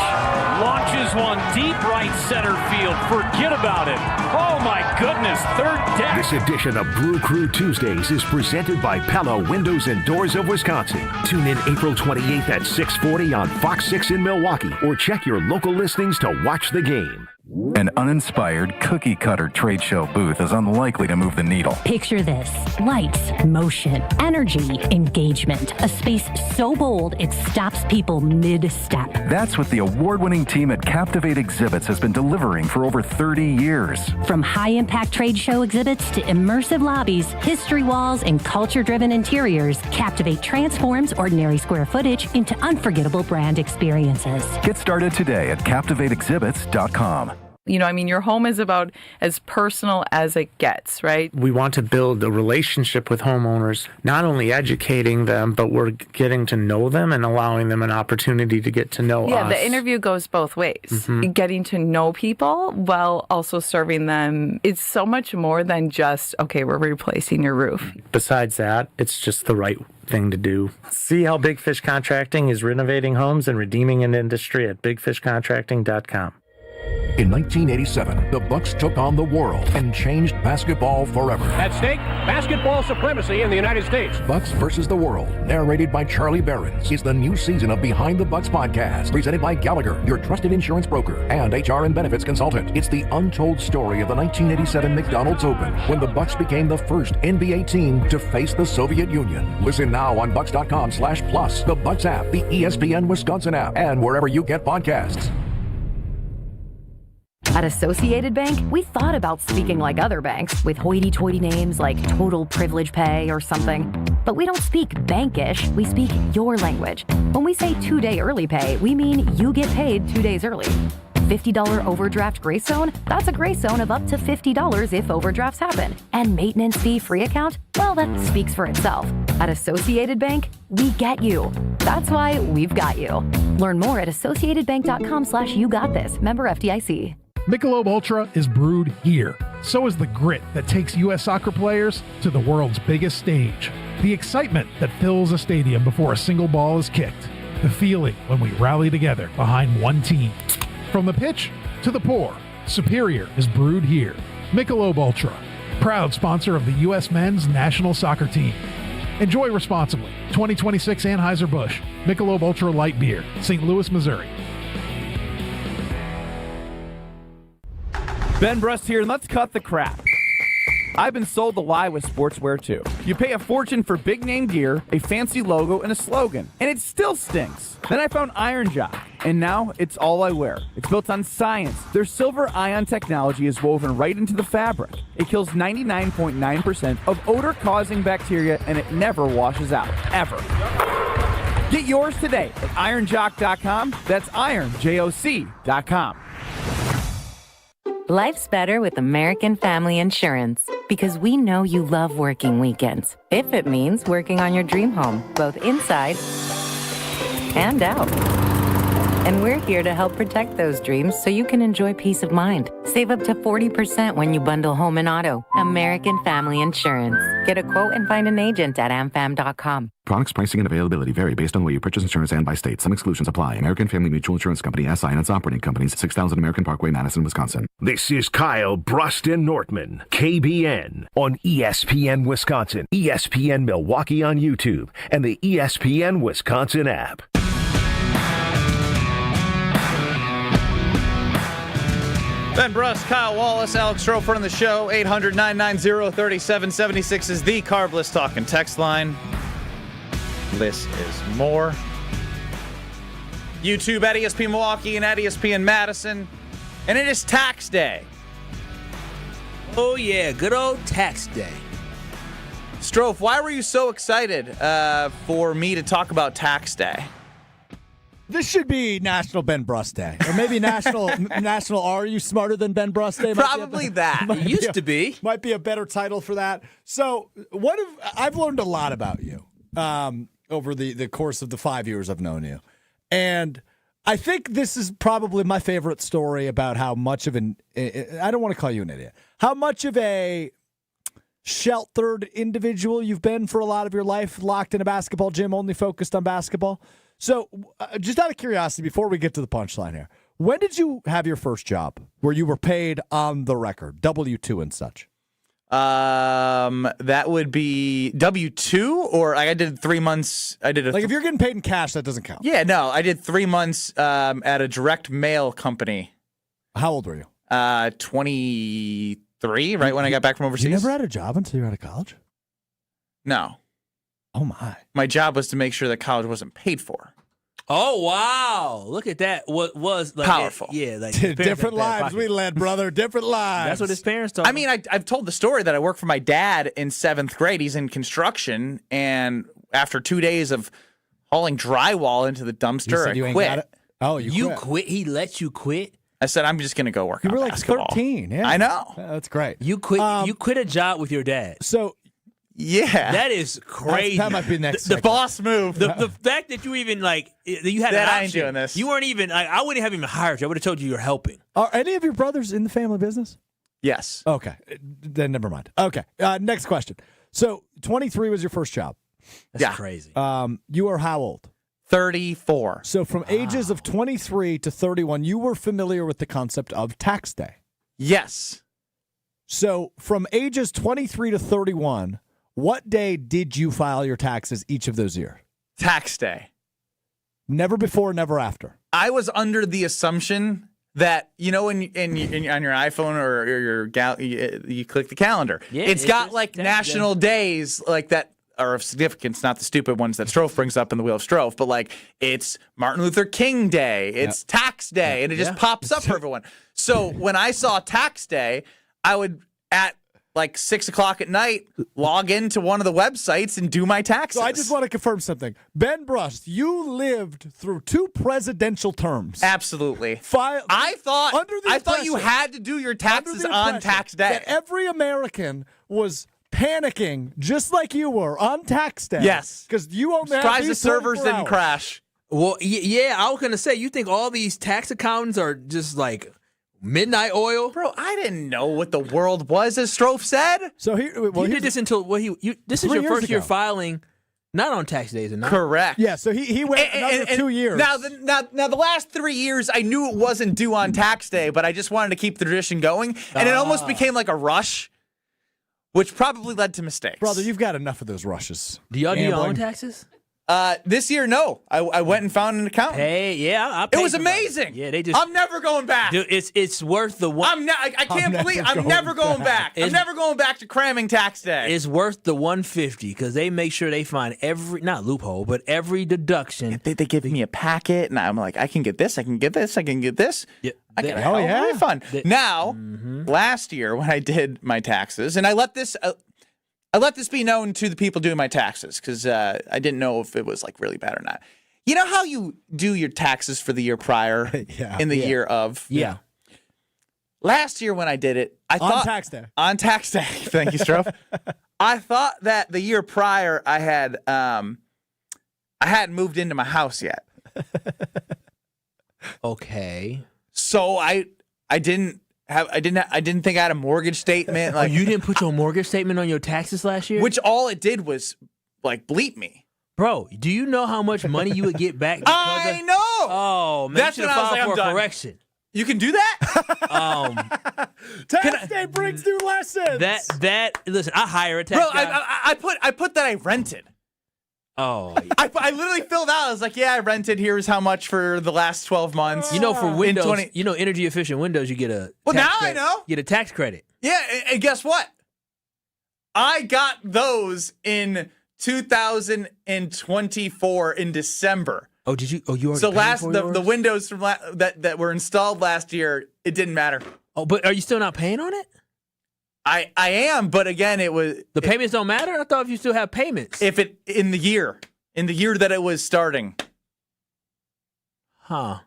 launches one deep right center field. Forget about it. Oh, my goodness. Third deck. This edition of Brew Crew Tuesdays is presented by Pella Windows and Doors of Wisconsin. Tune in April 28th at 6:40 on Fox 6 in Milwaukee, or check your local listings to watch the game. An uninspired, cookie-cutter trade show booth is unlikely to move the needle. Picture this. Lights, motion, energy, engagement. A space so bold it stops people mid-step. That's what the award-winning team at Captivate Exhibits has been delivering for over 30 years. From high-impact trade show exhibits to immersive lobbies, history walls, and culture-driven interiors, Captivate transforms ordinary square footage into unforgettable brand experiences. Get started today at CaptivateExhibits.com. You know, I mean, your home is about as personal as it gets, right? We want to build a relationship with homeowners, not only educating them, but we're getting to know them and allowing them an opportunity to get to know us. Yeah, the interview goes both ways. Mm-hmm. Getting to know people while also serving them. It's so much more than just, okay, we're replacing your roof. Besides that, it's just the right thing to do. See how Big Fish Contracting is renovating homes and redeeming an industry at bigfishcontracting.com. In 1987, the Bucks took on the world and changed basketball forever. At stake, basketball supremacy in the United States. Bucks versus the World, narrated by Charlie Behrens, is the new season of Behind the Bucks podcast, presented by Gallagher, your trusted insurance broker and HR and benefits consultant. It's the untold story of the 1987 McDonald's Open, when the Bucks became the first NBA team to face the Soviet Union. Listen now on Bucks.com/plus, the Bucks app, the ESPN Wisconsin app, and wherever you get podcasts. At Associated Bank, we thought about speaking like other banks with hoity-toity names like Total Privilege Pay or something. But we don't speak bankish, we speak your language. When we say 2-day early pay, we mean you get paid 2 days early. $50 overdraft grace zone? That's a grace zone of up to $50 if overdrafts happen. And maintenance fee free account? Well, that speaks for itself. At Associated Bank, we get you. That's why we've got you. Learn more at associatedbank.com/YouGotThis. Member FDIC. Michelob Ultra is brewed here. So is the grit that takes U.S. soccer players to the world's biggest stage. The excitement that fills a stadium before a single ball is kicked. The feeling when we rally together behind one team. From the pitch to the pour, Superior is brewed here. Michelob Ultra, proud sponsor of the U.S. men's national soccer team. Enjoy responsibly. 2026 Anheuser-Busch, Michelob Ultra Light Beer, St. Louis, Missouri. Ben Brust here, and let's cut the crap. I've been sold the lie with sportswear too. You pay a fortune for big name gear, a fancy logo, and a slogan, and it still stinks. Then I found Iron Jock, and now it's all I wear. It's built on science. Their silver ion technology is woven right into the fabric. It kills 99.9% of odor-causing bacteria, and it never washes out, ever. Get yours today at ironjock.com. That's ironjoc.com. Life's better with American Family Insurance because we know you love working weekends. If it means working on your dream home, both inside and out. And we're here to help protect those dreams so you can enjoy peace of mind. Save up to 40% when you bundle home and auto. American Family Insurance. Get a quote and find an agent at amfam.com. Products, pricing, and availability vary based on where you purchase insurance and by state. Some exclusions apply. American Family Mutual Insurance Company, SI, and its operating companies, 6000 American Parkway, Madison, Wisconsin. This is Kyle Brust Nortman, KBN, on ESPN Wisconsin, ESPN Milwaukee on YouTube, and the ESPN Wisconsin app. Ben Brust, Kyle Wallace, Alex Strofer on the show. 800-990-3776 is the Carbless Talking text line. This is more. YouTube at ESPN Milwaukee and at ESPN Madison. And it is tax day. Oh, yeah. Good old tax day. Strofe, why were you so excited for me to talk about tax day? This should be National Ben Brust Day, or maybe National Are You Smarter Than Ben Brust Day? Probably that. It used to be. Might be a better title for that. So, I've learned a lot about you over the course of the 5 years I've known you, and I think this is probably my favorite story about how much of I don't want to call you an idiot. How much of a sheltered individual you've been for a lot of your life, locked in a basketball gym, only focused on basketball. So just out of curiosity, before we get to the punchline here, when did you have your first job where you were paid on the record, W-2 and such? That would be W-2, or I did 3 months. I did if you're getting paid in cash, that doesn't count. Yeah, no, I did 3 months at a direct mail company. How old were you? 23, right when I got back from overseas. You never had a job until you were out of college? No. Oh, my. My job was to make sure that college wasn't paid for. Oh, wow. Look at that. What was like powerful. Different lives we led, brother. Different lives. That's what his parents told I mean, I've told the story that I worked for my dad in 7th grade. He's in construction, and after 2 days of hauling drywall into the dumpster, I quit. Oh, you quit? He let you quit? I said, I'm just going to go work on basketball. You were like 13. Yeah. I know. That's great. You quit You quit a job with your dad. So, yeah. That is crazy. That might be next. The boss move. The fact that you even, you had that an option. I ain't doing this. You weren't even, I wouldn't have even hired you. I would have told you you're helping. Are any of your brothers in the family business? Yes. Okay. Then never mind. Okay. Next question. So, 23 was your first job. That's crazy. You are how old? 34. So from ages of 23 to 31, you were familiar with the concept of tax day. Yes. So from ages 23 to 31, what day did you file your taxes each of those years? Tax day. Never before, never after. I was under the assumption that, when on your iPhone or your you click the calendar. Yeah, it's got like national days like that are of significance, not the stupid ones that Strofe brings up in the Wheel of Strofe, but like it's Martin Luther King Day, it's tax day, and it just pops up for everyone. So when I saw tax day, I would at like 6 o'clock at night log into one of the websites and do my taxes. So I just want to confirm something. Ben Brust, you lived through 2 presidential terms. Absolutely. I thought you had to do your taxes on tax day. That every American was panicking just like you were on tax day. Yes. Because you only surprised the servers didn't crash. Well, yeah, I was going to say, you think all these tax accountants are just like midnight oil? Bro, I didn't know what the world was, as Strofe said. So you did this until this is your first year filing, not on tax days, and not correct. Yeah, so he went another 2 years. Now the last 3 years, I knew it wasn't due on tax day, but I just wanted to keep the tradition going, and it almost became like a rush, which probably led to mistakes. Brother, you've got enough of those rushes. Do y'all do your own taxes? This year, no. I went and found an accountant. Hey, yeah, it was amazing. Yeah, they just. I'm never going back. Dude, it's worth the one. I can't believe I'm never going back. I'm never going back to cramming tax day. It's worth the $150 because they make sure they find every not loophole, but every deduction. They give me a packet, and I'm like, I can get this, I can get this, I can get this. Yeah. I get a refund. Now, last year when I did my taxes, and I let this be known to the people doing my taxes because I didn't know if it was like really bad or not. You know how you do your taxes for the year prior in the year of? Yeah. Last year when I did it, I thought on tax day. On tax day. Thank you, Strofe. I thought that the year prior I hadn't moved into my house yet. Okay. So I didn't think I had a mortgage statement. Like you didn't put your mortgage statement on your taxes last year? Which all it did was like bleep me. Bro, do you know how much money you would get back? I know. Oh, man. That's when I was like, I'm done. Correction. You can do that? Tax day brings new lessons. Listen, I hire a tax guy. I put that I rented. Oh. I literally filled out. I was like, yeah, I rented. Here's how much for the last 12 months. You know, for Windows, energy efficient Windows, you get a tax credit. I know. You get a tax credit. Yeah, and guess what? I got those in 2024 in December. Oh, did you? Oh, you already. So the Windows from that were installed last year, it didn't matter. Oh, but are you still not paying on it? I am, but again, the payments don't matter. I thought if you still have payments, if it in the year that it was starting. Huh?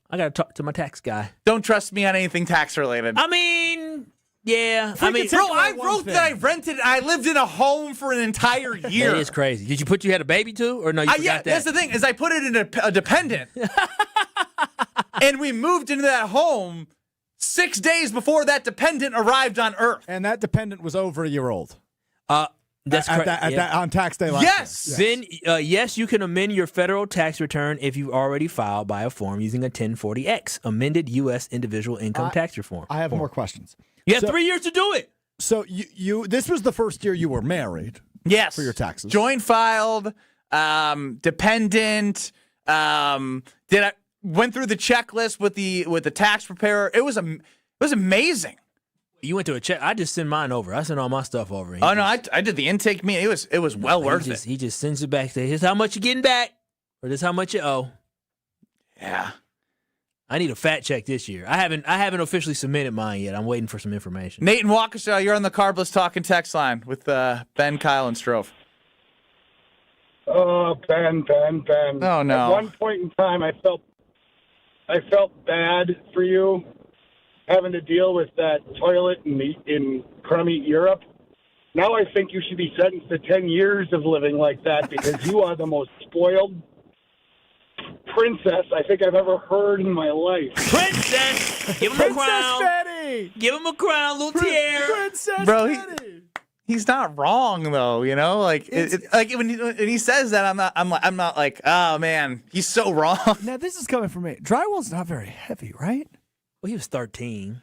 I gotta talk to my tax guy. Don't trust me on anything tax related. I mean, yeah. Bro, I wrote that I rented. I lived in a home for an entire year. That is crazy. Did you put you had a baby too, or no? You forgot that? That's the thing is I put it in a dependent, and we moved into that home 6 days before that dependent arrived on Earth. And that dependent was over a year old. That's correct. On tax day last year. Then, yes, you can amend your federal tax return if you've already filed by a form using a 1040X, amended U.S. individual income tax reform. I have more questions. You have 3 years to do it. So this was the first year you were married. Yes. For your taxes. Joint filed, dependent. Went through the checklist with the tax preparer. It was amazing. You went to a check. I just send mine over. I send all my stuff over. I did the intake meeting. It was well worth it. He just sends it back. Say, here's how much you're getting back, or this is how much you owe. Yeah. I need a fat check this year. I haven't officially submitted mine yet. I'm waiting for some information. Nate and Waukesha, you're on the Carbless Talking text line with Ben, Kyle, and Strove. Oh, Ben. Oh no. At one point in time, I felt bad for you, having to deal with that toilet in crummy Europe. Now I think you should be sentenced to 10 years of living like that because you are the most spoiled princess I think I've ever heard in my life. Princess! Give him a crown. Betty! Give him a crown, little tiara. Princess Bro, Betty! He's not wrong though, you know. Like, like when he says that, I'm not like, oh man, he's so wrong. Now this is coming from me. Drywall's not very heavy, right? Well, he was 13.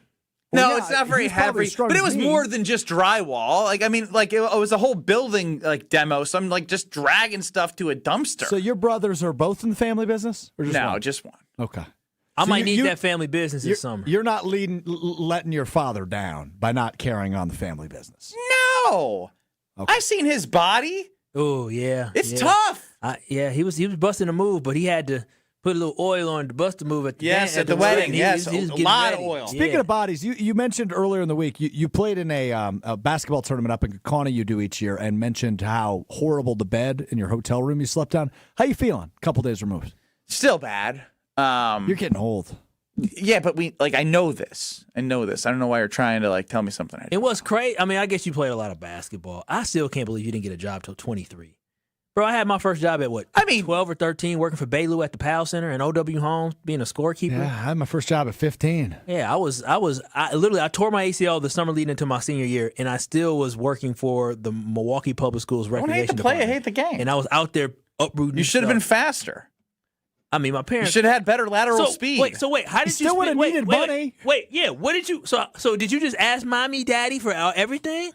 No, Well, it's not very he's probably heavy, strong but it as was me. more than just drywall. Like, I mean, like it was a whole building like demo. So I'm like just dragging stuff to a dumpster. So your brothers are both in the family business, or just no, one? just one. Okay. I So might need that family business this summer. You're not letting your father down by not carrying on the family business. No, I've seen his body. Oh yeah, It's tough. He was busting a move, but he had to put a little oil on to bust the move at the at the wedding. He Yes, was a getting lot ready. of oil. Speaking of bodies, you mentioned earlier in the week you played in a basketball tournament up in Kaukauna you do each year, and mentioned how horrible the bed in your hotel room you slept on. How you feeling? A couple days removed. Still bad. You're getting old. Yeah, but I know this. I don't know why you're trying to tell me something. It was crazy. I mean, I guess you played a lot of basketball. I still can't believe you didn't get a job till 23. Bro, I had my first job at 12 or 13, working for Baylor at the Powell Center and O.W. Holmes, being a scorekeeper. Yeah, I had my first job at 15. Yeah, I tore my ACL the summer leading into my senior year, and I still was working for the Milwaukee Public Schools I don't hate recreation the play. department. I hate the game. And I was out there uprooting. You should have stuff. been faster. I mean, my parents. You should have had better lateral speed. Wait, how did you still would have needed money. Wait, yeah. What did you? So did you just ask mommy, daddy for everything?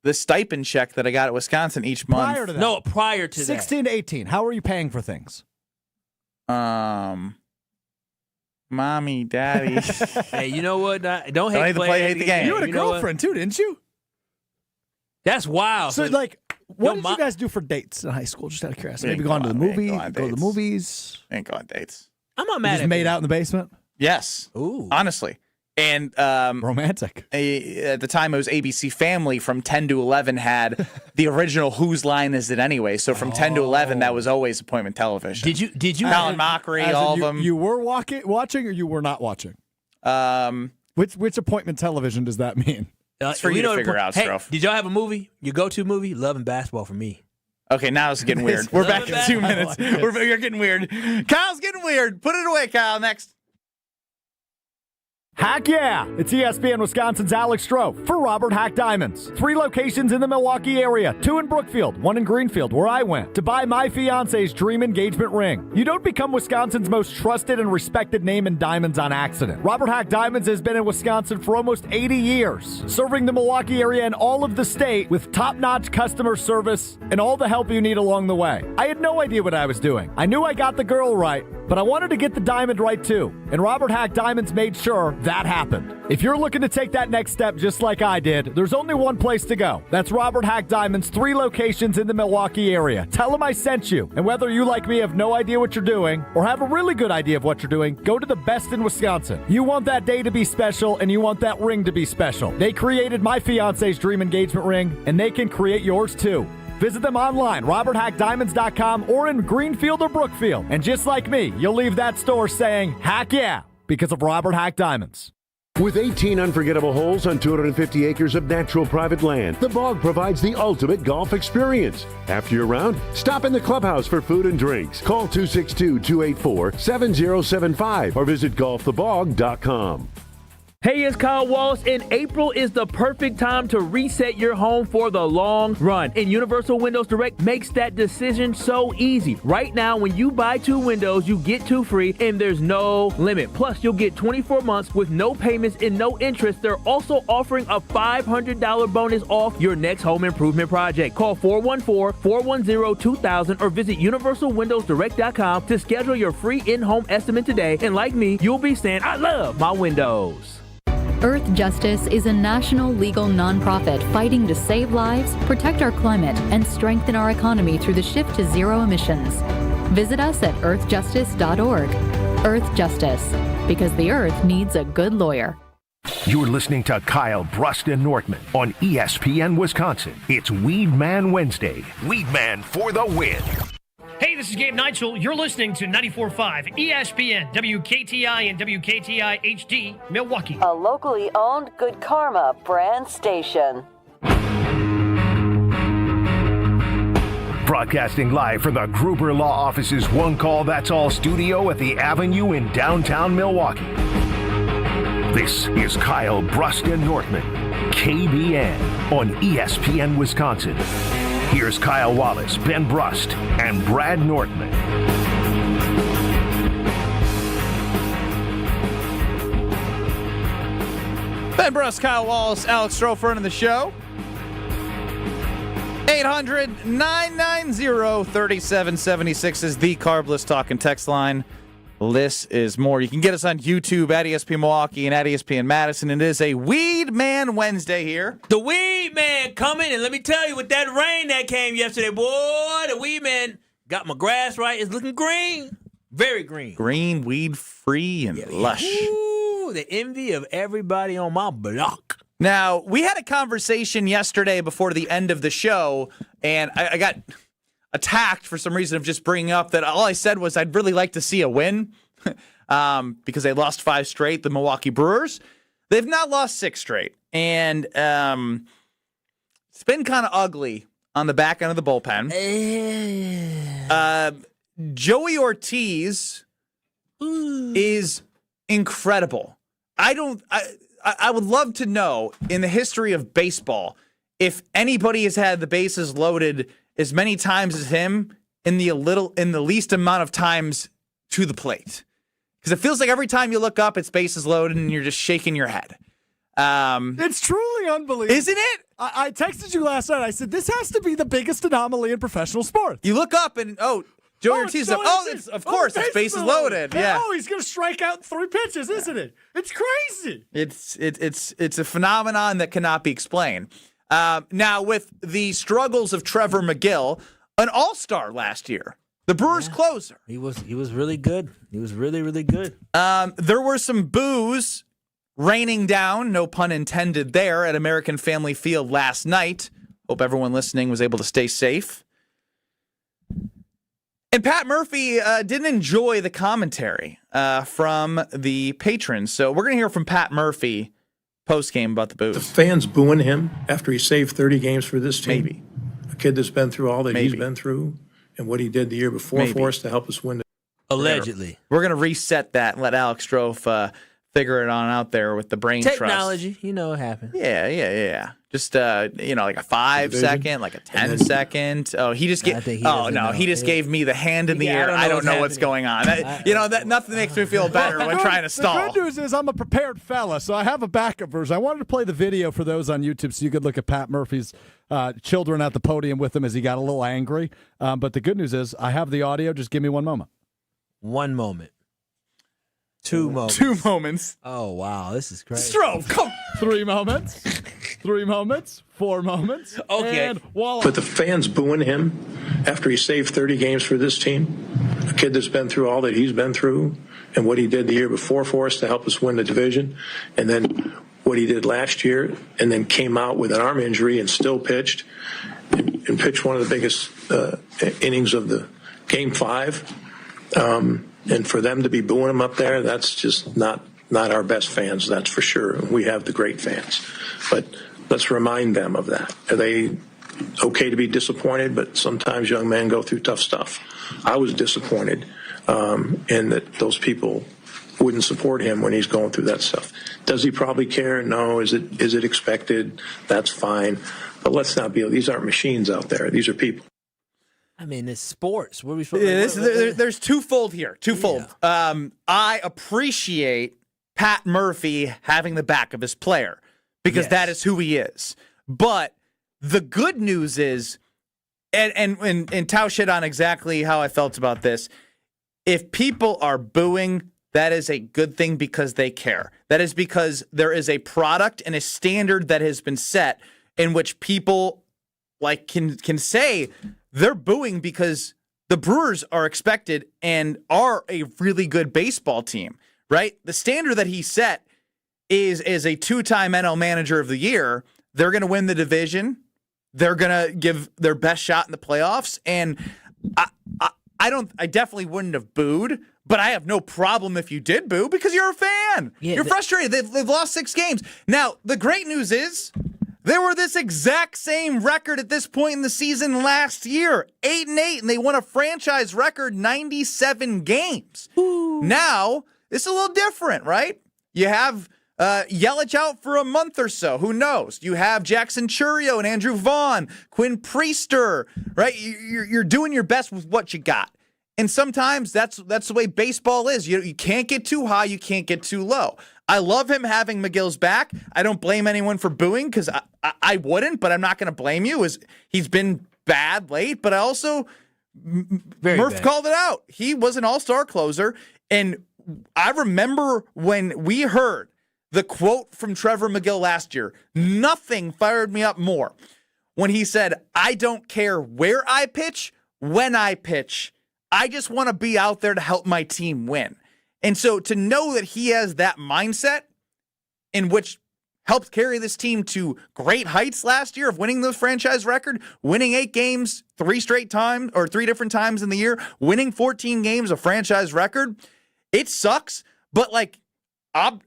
The stipend check that I got at Wisconsin each month. Prior to that. No, prior to 16 to 18. How were you paying for things? Mommy, daddy. Hey, you know what? Don't hate hate the play, hate the game. You had a girlfriend too, didn't you? That's wild. So, what did you guys do for dates in high school? Just out of curiosity. Maybe going to the movie, go to the movies. Ain't go on dates. I'm not mad Just at made you. out in the basement? Yes. Ooh. Honestly. And romantic. At the time, it was ABC Family from 10 to 11 had the original Whose Line Is It Anyway? So from 10 to 11, that was always appointment television. Did you Alan Mockery, all of them. You were watching or you were not watching? Which appointment television does that mean? It's for you to figure out, Strofe. Did y'all have a movie? Your go-to movie? Love and Basketball for me. Okay, now it's getting weird. We're back in 2 minutes. You're getting weird. Kyle's getting weird. Put it away, Kyle. Next. Hack yeah! It's ESPN Wisconsin's Alex Stroh for Robert Hack Diamonds. 3 locations in the Milwaukee area, 2 in Brookfield, 1 in Greenfield, where I went, to buy my fiance's dream engagement ring. You don't become Wisconsin's most trusted and respected name in diamonds on accident. Robert Hack Diamonds has been in Wisconsin for almost 80 years, serving the Milwaukee area and all of the state with top-notch customer service and all the help you need along the way. I had no idea what I was doing. I knew I got the girl right, but I wanted to get the diamond right too, and Robert Hack Diamonds made sure that happened. If you're looking to take that next step just like I did, there's only one place to go. That's Robert Hack Diamonds, 3 locations in the Milwaukee area. Tell them I sent you, and whether you like me have no idea what you're doing or have a really good idea of what you're doing, go to the best in Wisconsin. You want that day to be special, and you want that ring to be special. They created my fiance's dream engagement ring, and they can create yours too. Visit them online, roberthackdiamonds.com, or in Greenfield or Brookfield. And just like me, you'll leave that store saying, heck yeah, because of Robert Hack Diamonds. With 18 unforgettable holes on 250 acres of natural private land, the Bog provides the ultimate golf experience. After your round, stop in the clubhouse for food and drinks. Call 262-284-7075 or visit golfthebog.com. Hey, it's Kyle Wallace, and April is the perfect time to reset your home for the long run. And Universal Windows Direct makes that decision so easy. Right now, when you buy 2 windows, you get 2 free, and there's no limit. Plus, you'll get 24 months with no payments and no interest. They're also offering a $500 bonus off your next home improvement project. Call 414-410-2000 or visit universalwindowsdirect.com to schedule your free in-home estimate today. And like me, you'll be saying, I love my windows. Earth Justice is a national legal nonprofit fighting to save lives, protect our climate, and strengthen our economy through the shift to zero emissions. Visit us at earthjustice.org. Earth Justice, because the earth needs a good lawyer. You're listening to Kyle Brust Nortman on ESPN Wisconsin. It's Weed Man Wednesday. Weed Man for the win. Hey, this is Gabe Neitzel. You're listening to 94.5 ESPN, WKTI and WKTI HD, Milwaukee. A locally owned Good Karma brand station. Broadcasting live from the Gruber Law Office's One Call That's All studio at the Avenue in downtown Milwaukee. This is Kyle Brust Nortman, KBN on ESPN Wisconsin. Here's Kyle Wallace, Ben Brust, and Brad Nortman. Ben Brust, Kyle Wallace, Alex Strofer into the show. 800-990-3776 is the Carbless Talk and Text line. Less is more. You can get us on YouTube at ESPN Milwaukee and at ESPN Madison. It is a Weed Man Wednesday here. The Weed Man coming, and let me tell you, with that rain that came yesterday, boy, the Weed Man got my grass right. It's looking green. Very green. Green, weed-free, and lush. Ooh, the envy of everybody on my block. Now, we had a conversation yesterday before the end of the show, and I got attacked for some reason of just bringing up that all I said was I'd really like to see a win because they lost 5 straight, the Milwaukee Brewers. They've now lost 6 straight, and it's been kind of ugly on the back end of the bullpen. Joey Ortiz is incredible. I would love to know in the history of baseball if anybody has had the bases loaded as many times as him in the least amount of times to the plate. Because it feels like every time you look up, it's bases loaded and you're just shaking your head. It's truly unbelievable. Isn't it? I texted you last night. I said, this has to be the biggest anomaly in professional sports. You look up and, Joey Ortiz. Of course, it's bases loaded. Yeah. Oh, he's going to strike out in 3 pitches, isn't it? It's crazy. It's a phenomenon that cannot be explained. Now, with the struggles of Trevor Megill, an all-star last year, the Brewers closer. He was really good. He was really, really good. There were some boos raining down, no pun intended there, at American Family Field last night. Hope everyone listening was able to stay safe. And Pat Murphy didn't enjoy the commentary from the patrons. So we're going to hear from Pat Murphy post-game about the boos. The fans booing him after he saved 30 games for this team. Maybe. A kid that's been through all that he's been through and what he did the year before for us to help us win. Allegedly. We're going to reset that and let Alex Strofe figure it on out there with the brain trust. Technology, you know what happened. Yeah. Just like a 5 second, like a 10 second. Oh, he just gave. He just gave me the hand in the air. I don't know what's going on. That nothing makes me feel better when trying to stall. The good news is I'm a prepared fella, so I have a backup version. I wanted to play the video for those on YouTube so you could look at Pat Murphy's children at the podium with him as he got a little angry. But the good news is I have the audio. Just give me 1 moment. 1 moment. 2 moments. 2 moments. Oh, wow. This is crazy. Stroke, come. 3 moments. 3 moments. 4 moments. Okay. And Wallace. But the fans booing him after he saved 30 games for this team, a kid that's been through all that he's been through and what he did the year before for us to help us win the division, and then what he did last year, and then came out with an arm injury and still pitched and pitched one of the biggest innings of the Game 5. And for them to be booing him up there, that's just not our best fans, that's for sure. We have the great fans. But let's remind them of that. Are they okay to be disappointed? But sometimes young men go through tough stuff. I was disappointed in that those people wouldn't support him when he's going through that stuff. Does he probably care? No. Is it expected? That's fine. But let's not be. These aren't machines out there. These are people. I mean, it's sports. What are we supposed to There's twofold here. Twofold. Yeah. I appreciate Pat Murphy having the back of his player because that is who he is. But the good news is, and Tauscher hit on exactly how I felt about this. If people are booing, that is a good thing because they care. That is because there is a product and a standard that has been set in which people can say they're booing because the Brewers are expected and are a really good baseball team, right? The standard that he set is a 2-time NL Manager of the Year. They're going to win the division. They're going to give their best shot in the playoffs. And I definitely wouldn't have booed, but I have no problem if you did boo because you're a fan. Yeah, you're frustrated. They've lost 6 games. Now, the great news is they were this exact same record at this point in the season last year, 8-8, and they won a franchise record 97 games. Ooh. Now, it's a little different, right? You have Yelich out for a month or so. Who knows? You have Jackson Churio and Andrew Vaughn, Quinn Priester, right? You're doing your best with what you got. And sometimes that's the way baseball is. You can't get too high, you can't get too low. I love him having Megill's back. I don't blame anyone for booing because I wouldn't, but I'm not going to blame you. He's been bad late, but I also, Murph called it out. He was an all-star closer, and I remember when we heard the quote from Trevor Megill last year, nothing fired me up more. When he said, I don't care where I pitch, when I pitch, I just want to be out there to help my team win. And so to know that he has that mindset in which helped carry this team to great heights last year of winning the franchise record, winning 8 games 3 different times in the year, winning 14 games, a franchise record, it sucks. But like Abner.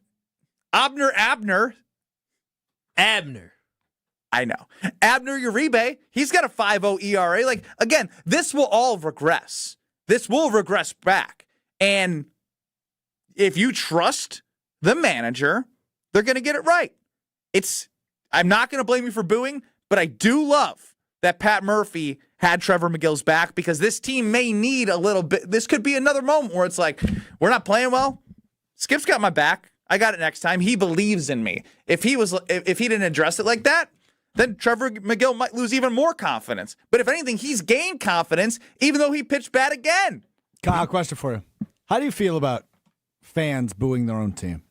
I know. Abner Uribe, he's got a 5.0 ERA. Like, again, this will all regress. This will regress back. And if you trust the manager, they're going to get it right. I'm not going to blame you for booing, but I do love that Pat Murphy had Trevor Megill's back because this team may need a little bit. This could be another moment where it's like, we're not playing well. Skip's got my back. I got it next time. He believes in me. If he didn't address it like that, then Trevor Megill might lose even more confidence. But if anything, he's gained confidence, even though he pitched bad again. Kyle, question for you. How do you feel about fans booing their own team?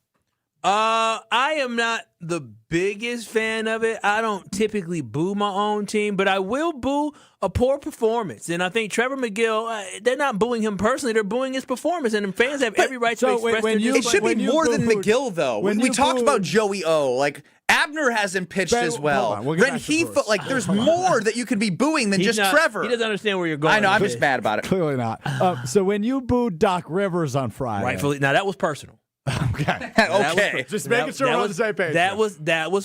I am not the biggest fan of it. I don't typically boo my own team, but I will boo a poor performance. And I think Trevor Megill, they're not booing him personally. They're booing his performance, and fans have every right to express their It should be more than Megill, though. We talked about Joey O. Like, Abner hasn't pitched as well. Ren Heath, like, there's more that you could be booing than Trevor. He doesn't understand where you're going. I know. I'm just mad about it. Clearly not. So when you booed Doc Rivers on Friday. Rightfully. Now, that was personal. Okay. Okay. Just making sure we're on the same page. That was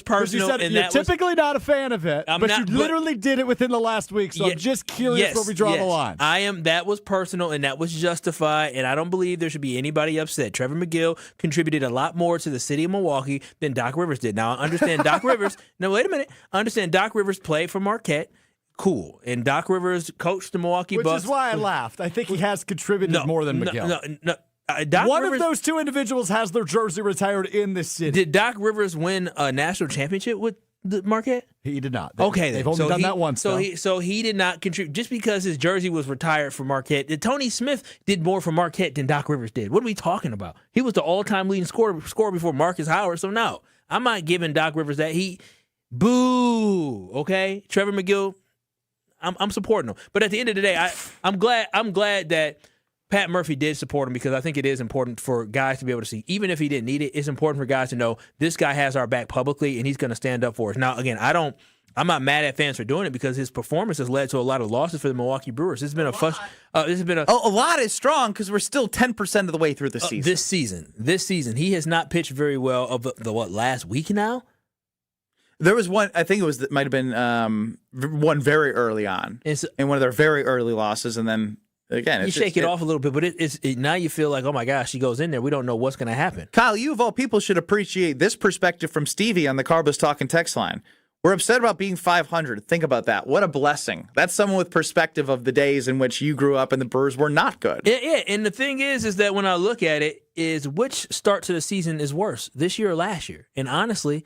personal. You said you're typically not a fan of it, but you literally did it within the last week, so I'm just curious where we draw the line. That was personal, and that was justified, and I don't believe there should be anybody upset. Trevor Megill contributed a lot more to the city of Milwaukee than Doc Rivers did. Now, I understand Doc Rivers. No, wait a minute. I understand Doc Rivers played for Marquette. Cool. And Doc Rivers coached the Milwaukee Bucks. Which is why I laughed. I think he has contributed more than Megill. No. One of those two individuals has their jersey retired in this city. Did Doc Rivers win a national championship with the Marquette? He did not. They've only done that once. So he did not contribute just because his jersey was retired for Marquette. Tony Smith did more for Marquette than Doc Rivers did. What are we talking about? He was the all-time leading scorer before Marcus Howard. So no, I'm not giving Doc Rivers that. Boo. Okay, Trevor Megill, I'm supporting him. But at the end of the day, I'm glad that Pat Murphy did support him because I think it is important for guys to be able to see. Even if he didn't need it, it's important for guys to know this guy has our back publicly and he's going to stand up for us. Now, again, I'm not mad at fans for doing it because his performance has led to a lot of losses for the Milwaukee Brewers. This has been a lot is strong because we're still 10% of the way through the season. This season, he has not pitched very well of the last week now? There was one, I think it might have been one very early on in one of their very early losses, and then again, you shake it off a little bit, but now you feel like, oh my gosh, she goes in there. We don't know what's going to happen. Kyle, you of all people should appreciate this perspective from Stevie on the Carbos Talking text line. We're upset about being 500. Think about that. What a blessing. That's someone with perspective of the days in which you grew up and the Brewers were not good. Yeah, and the thing is that when I look at it, is which start to the season is worse, this year or last year? And honestly,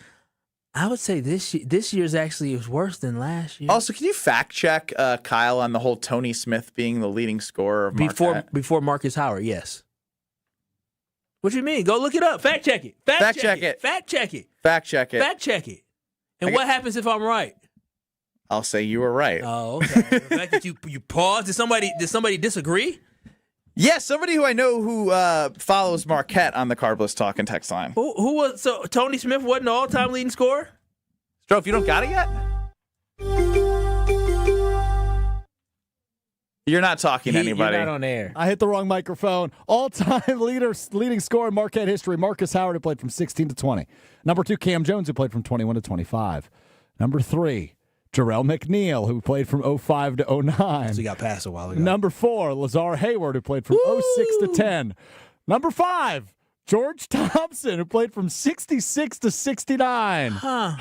I would say this year's actually is worse than last year. Also, can you fact check Kyle on the whole Tony Smith being the leading scorer of Marquette? Before Marcus Howard? Yes. What you mean? Go look it up. Fact check it. Fact check it. Fact check it. Fact check it. Fact check it. And what happens if I'm right? I'll say you were right. Oh, okay. The fact that you paused. Did somebody disagree? Yes, somebody who I know who follows Marquette on the Carbos Talking text line. Who was so Tony Smith wasn't the all-time leading scorer? Strofe, you don't got it yet? You're not talking to anybody. You're not on air. I hit the wrong microphone. All-time leading scorer in Marquette history, Marcus Howard, who played from 16 to 20. Number 2, Cam Jones, who played from 21 to 25. Number 3, Jarrell McNeil, who played from 05 to 09. So he got passed a while ago. Number 4, Lazar Hayward, who played from 06 to 10. Number 5, George Thompson, who played from 66 to 69. Huh.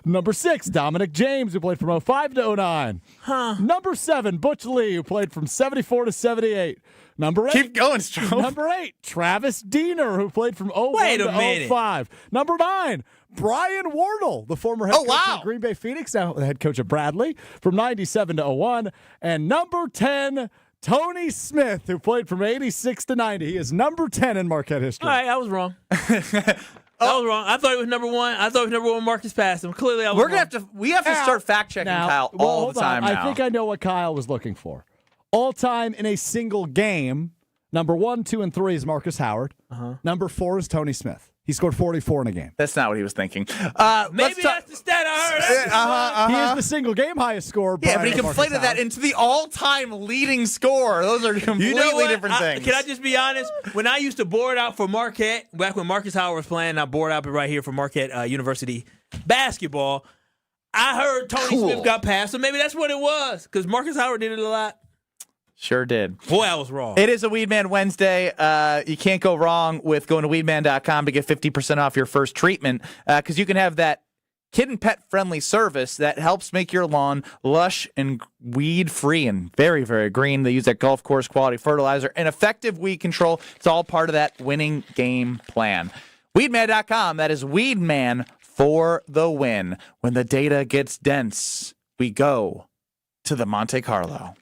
Number 6, Dominic James, who played from 05 to 09. Huh. Number 7, Butch Lee, who played from 74 to 78. Number 8. Keep going, Strofe. Number 8, Travis Diener, who played from 01 to 05. Number 9, Brian Wardle, the former head coach of Green Bay Phoenix, now the head coach of Bradley, from 97 to 01. And number 10, Tony Smith, who played from 86 to 90. He is number 10 in Marquette history. All right, I was wrong. I was wrong. I thought it was number 1. I thought it was number 1. Marcus passed him. Clearly, I was wrong. We have to start fact checking Kyle all the time now. I think I know what Kyle was looking for. All time in a single game. Number 1, 2, and 3 is Marcus Howard. Number 4 is Tony Smith. He scored 44 in a game. That's not what he was thinking. Maybe that's the stat I heard. He is the single game highest scorer. Yeah, but he conflated that into the all-time leading scorer. Those are completely different things. Can I just be honest? When I used to board out for Marquette, back when Marcus Howard was playing, I board out right here for Marquette University basketball. I heard Tony Smith got passed, so maybe that's what it was, because Marcus Howard did it a lot. Sure did. Boy, I was wrong. It is a Weedman Wednesday. You can't go wrong with going to weedman.com to get 50% off your first treatment, because you can have that kid and pet friendly service that helps make your lawn lush and weed free and very, very green. They use that golf course quality fertilizer and effective weed control. It's all part of that winning game plan. Weedman.com. That is Weedman for the win. When the data gets dense, we go to the Monte Carlo.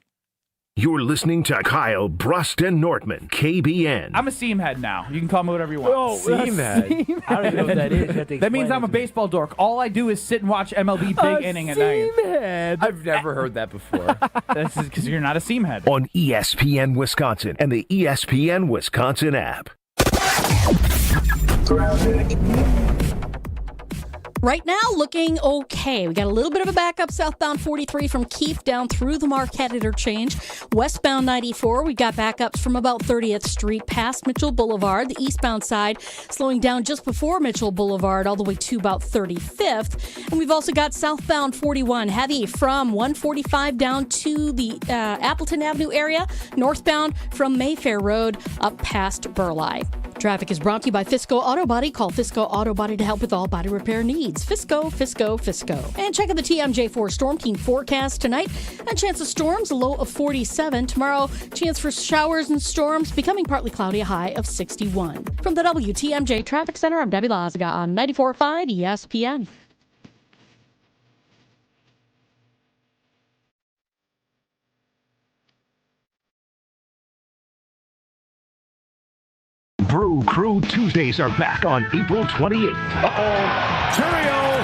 You're listening to Kyle, Brust, and Nortman, KBN. I'm a seam head now. You can call me whatever you want. Oh, seam head. I don't even know what that is. That means I'm a baseball dork. All I do is sit and watch MLB big inning at night. Seam head. I've never heard that before. This is because you're not a seam head. On ESPN Wisconsin and the ESPN Wisconsin app. Right now, looking okay. We got a little bit of a backup southbound 43 from Keefe down through the Marquette interchange. Westbound 94, we got backups from about 30th Street past Mitchell Boulevard. The eastbound side slowing down just before Mitchell Boulevard all the way to about 35th. And we've also got southbound 41 heavy from 145 down to the Appleton Avenue area. Northbound from Mayfair Road up past Burleigh. Traffic is brought to you by Fisco Auto Body. Call Fisco Auto Body to help with all body repair needs. Fisco, Fisco, Fisco. And check out the TMJ4 Storm Team forecast tonight. A chance of storms, a low of 47. Tomorrow, chance for showers and storms, becoming partly cloudy, a high of 61. From the WTMJ Traffic Center, I'm Debbie Lazaga on 94.5 ESPN. Brew Crew Tuesdays are back on April 28th. Uh-oh. Turiel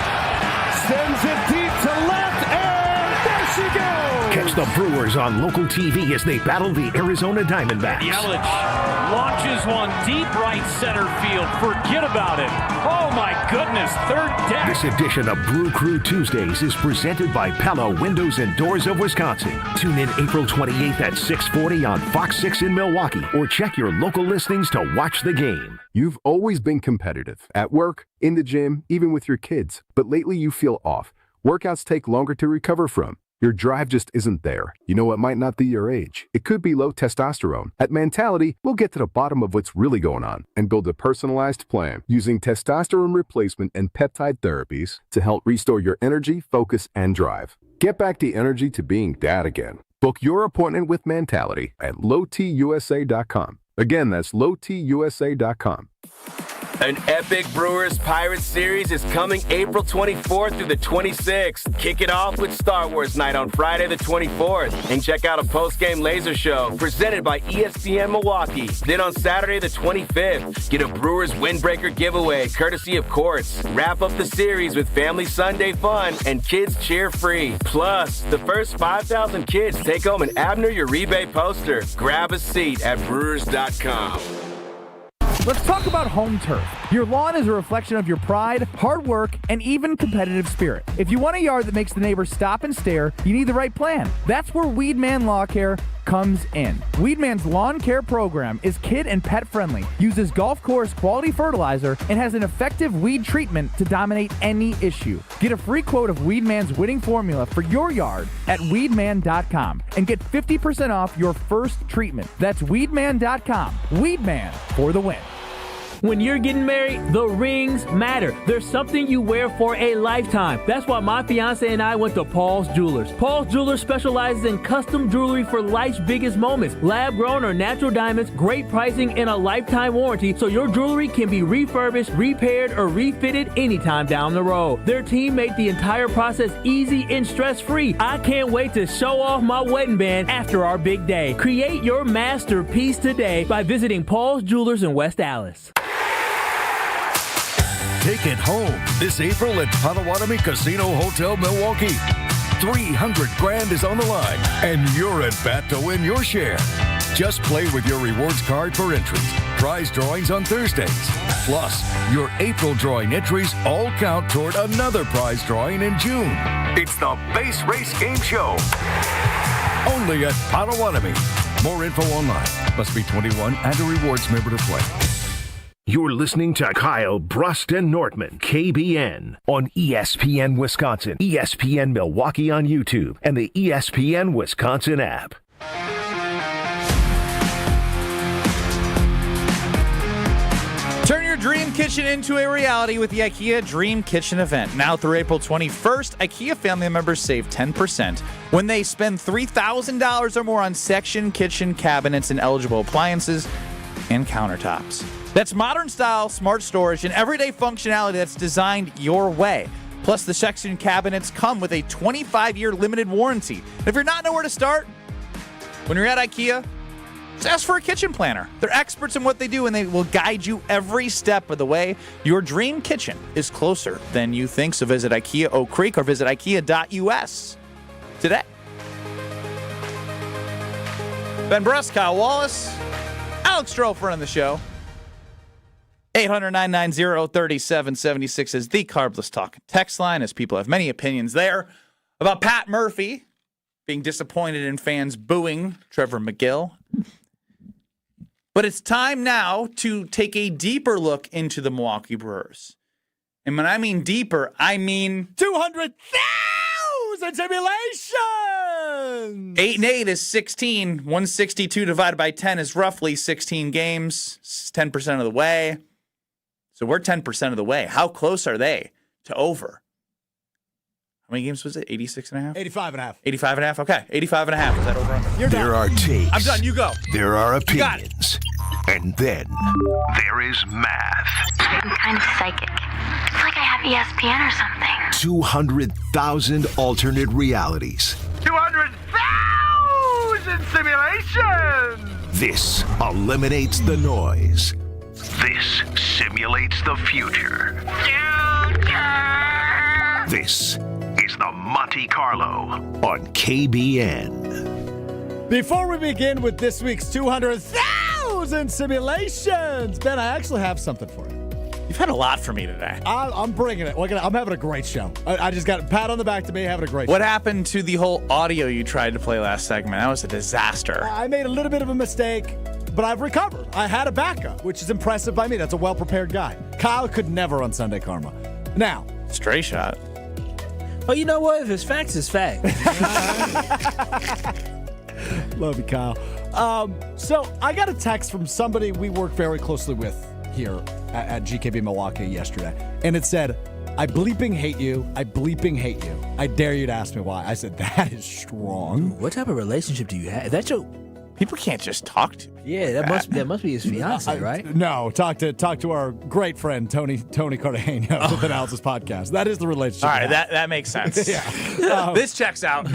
sends it deep to left, and there she goes. Catch the Brewers on local TV as they battle the Arizona Diamondbacks. Yelich launches one deep right center field. Forget about it. Oh, my goodness. Third deck. This edition of Brew Crew Tuesdays is presented by Pella Windows and Doors of Wisconsin. Tune in April 28th at 6:40 on Fox 6 in Milwaukee, or check your local listings to watch the game. You've always been competitive. At work, in the gym, even with your kids. But lately you feel off. Workouts take longer to recover from. Your drive just isn't there. You know, it might not be your age. It could be low testosterone. At Mentality, we'll get to the bottom of what's really going on and build a personalized plan using testosterone replacement and peptide therapies to help restore your energy, focus, and drive. Get back the energy to being dad again. Book your appointment with Mentality at lowtusa.com. Again, that's lowtusa.com. An epic Brewers Pirates series is coming April 24th through the 26th. Kick it off with Star Wars Night on Friday the 24th. And check out a post-game laser show presented by ESPN Milwaukee. Then on Saturday the 25th, get a Brewers Windbreaker giveaway courtesy of Quartz. Wrap up the series with Family Sunday fun and kids cheer free. Plus, the first 5,000 kids take home an Abner Uribe poster. Grab a seat at brewers.com. Let's talk about home turf. Your lawn is a reflection of your pride, hard work, and even competitive spirit. If you want a yard that makes the neighbors stop and stare, you need the right plan. That's where Weedman Lawn Care comes in. Weedman's lawn care program is kid and pet friendly, uses golf course quality fertilizer, and has an effective weed treatment to dominate any issue. Get a free quote of Weedman's winning formula for your yard at weedman.com and get 50% off your first treatment. That's weedman.com. Weedman for the win. When you're getting married, the rings matter. There's something you wear for a lifetime. That's why my fiance and I went to Paul's Jewelers. Paul's Jewelers specializes in custom jewelry for life's biggest moments. Lab-grown or natural diamonds, great pricing, and a lifetime warranty, so your jewelry can be refurbished, repaired, or refitted anytime down the road. Their team made the entire process easy and stress-free. I can't wait to show off my wedding band after our big day. Create your masterpiece today by visiting Paul's Jewelers in West Allis. Take it home this April at Potawatomi Casino Hotel Milwaukee. $300,000 is on the line, and you're at bat to win your share. Just play with your rewards card for entries. Prize drawings on Thursdays. Plus, your April drawing entries all count toward another prize drawing in June. It's the Base Race Game Show. Only at Potawatomi. More info online. Must be 21 and a rewards member to play. You're listening to Kyle, Brust, and Nortman, KBN, on ESPN Wisconsin, ESPN Milwaukee on YouTube, and the ESPN Wisconsin app. Turn your dream kitchen into a reality with the IKEA Dream Kitchen event. Now through April 21st, IKEA family members save 10% when they spend $3,000 or more on section kitchen cabinets and eligible appliances and countertops. That's modern-style, smart storage, and everyday functionality that's designed your way. Plus, the section cabinets come with a 25-year limited warranty. And if you're not know where to start, when you're at IKEA, just ask for a kitchen planner. They're experts in what they do, and they will guide you every step of the way. Your dream kitchen is closer than you think, so visit IKEA Oak Creek or visit IKEA.us today. Ben Brust, Kyle Wallace, Alex Strofer on the show. 800-990-3776 is the Carbless Talk text line, as people have many opinions there about Pat Murphy being disappointed in fans booing Trevor Megill. But it's time now to take a deeper look into the Milwaukee Brewers. And when I mean deeper, I mean 200,000 simulations! 8-8 is 16. 162 divided by 10 is roughly 16 games. 10% of the way. So we're 10% of the way. How close are they to over? How many games was it? 86.5? 85.5. 85.5? Okay. 85.5. Is that over? You're done. There are takes. I'm done. You go. There are You got it. opinions. And then there is math. I'm kind of psychic. It's like I have ESPN or something. 200,000 alternate realities. 200,000 simulations! This eliminates the noise. This simulates the future. This is the Monte Carlo on KBN. Before we begin with this week's 200,000 simulations, Ben, I actually have something for you. You've had a lot for me today. I'm bringing it. I'm having a great show. I just got a pat on the back to me, having a great show. What happened to the whole audio you tried to play last segment? That was a disaster. I made a little bit of a mistake, but I've recovered. I had a backup, which is impressive by me. That's a well-prepared guy. Kyle could never on Sunday Karma. Now. Stray shot. Well, you know what? If it's facts, it's facts. Love you, Kyle. So I got a text from somebody we work very closely with here at GKB Milwaukee yesterday, and it said, I bleeping hate you. I bleeping hate you. I dare you to ask me why. I said, that is strong. What type of relationship do you have? That's your... People can't just talk to me. Yeah, that must be his fiance, right? No, talk to our great friend Tony Cartagena of the Analysis Podcast. That is the relationship. All right, that makes sense. Yeah. This checks out.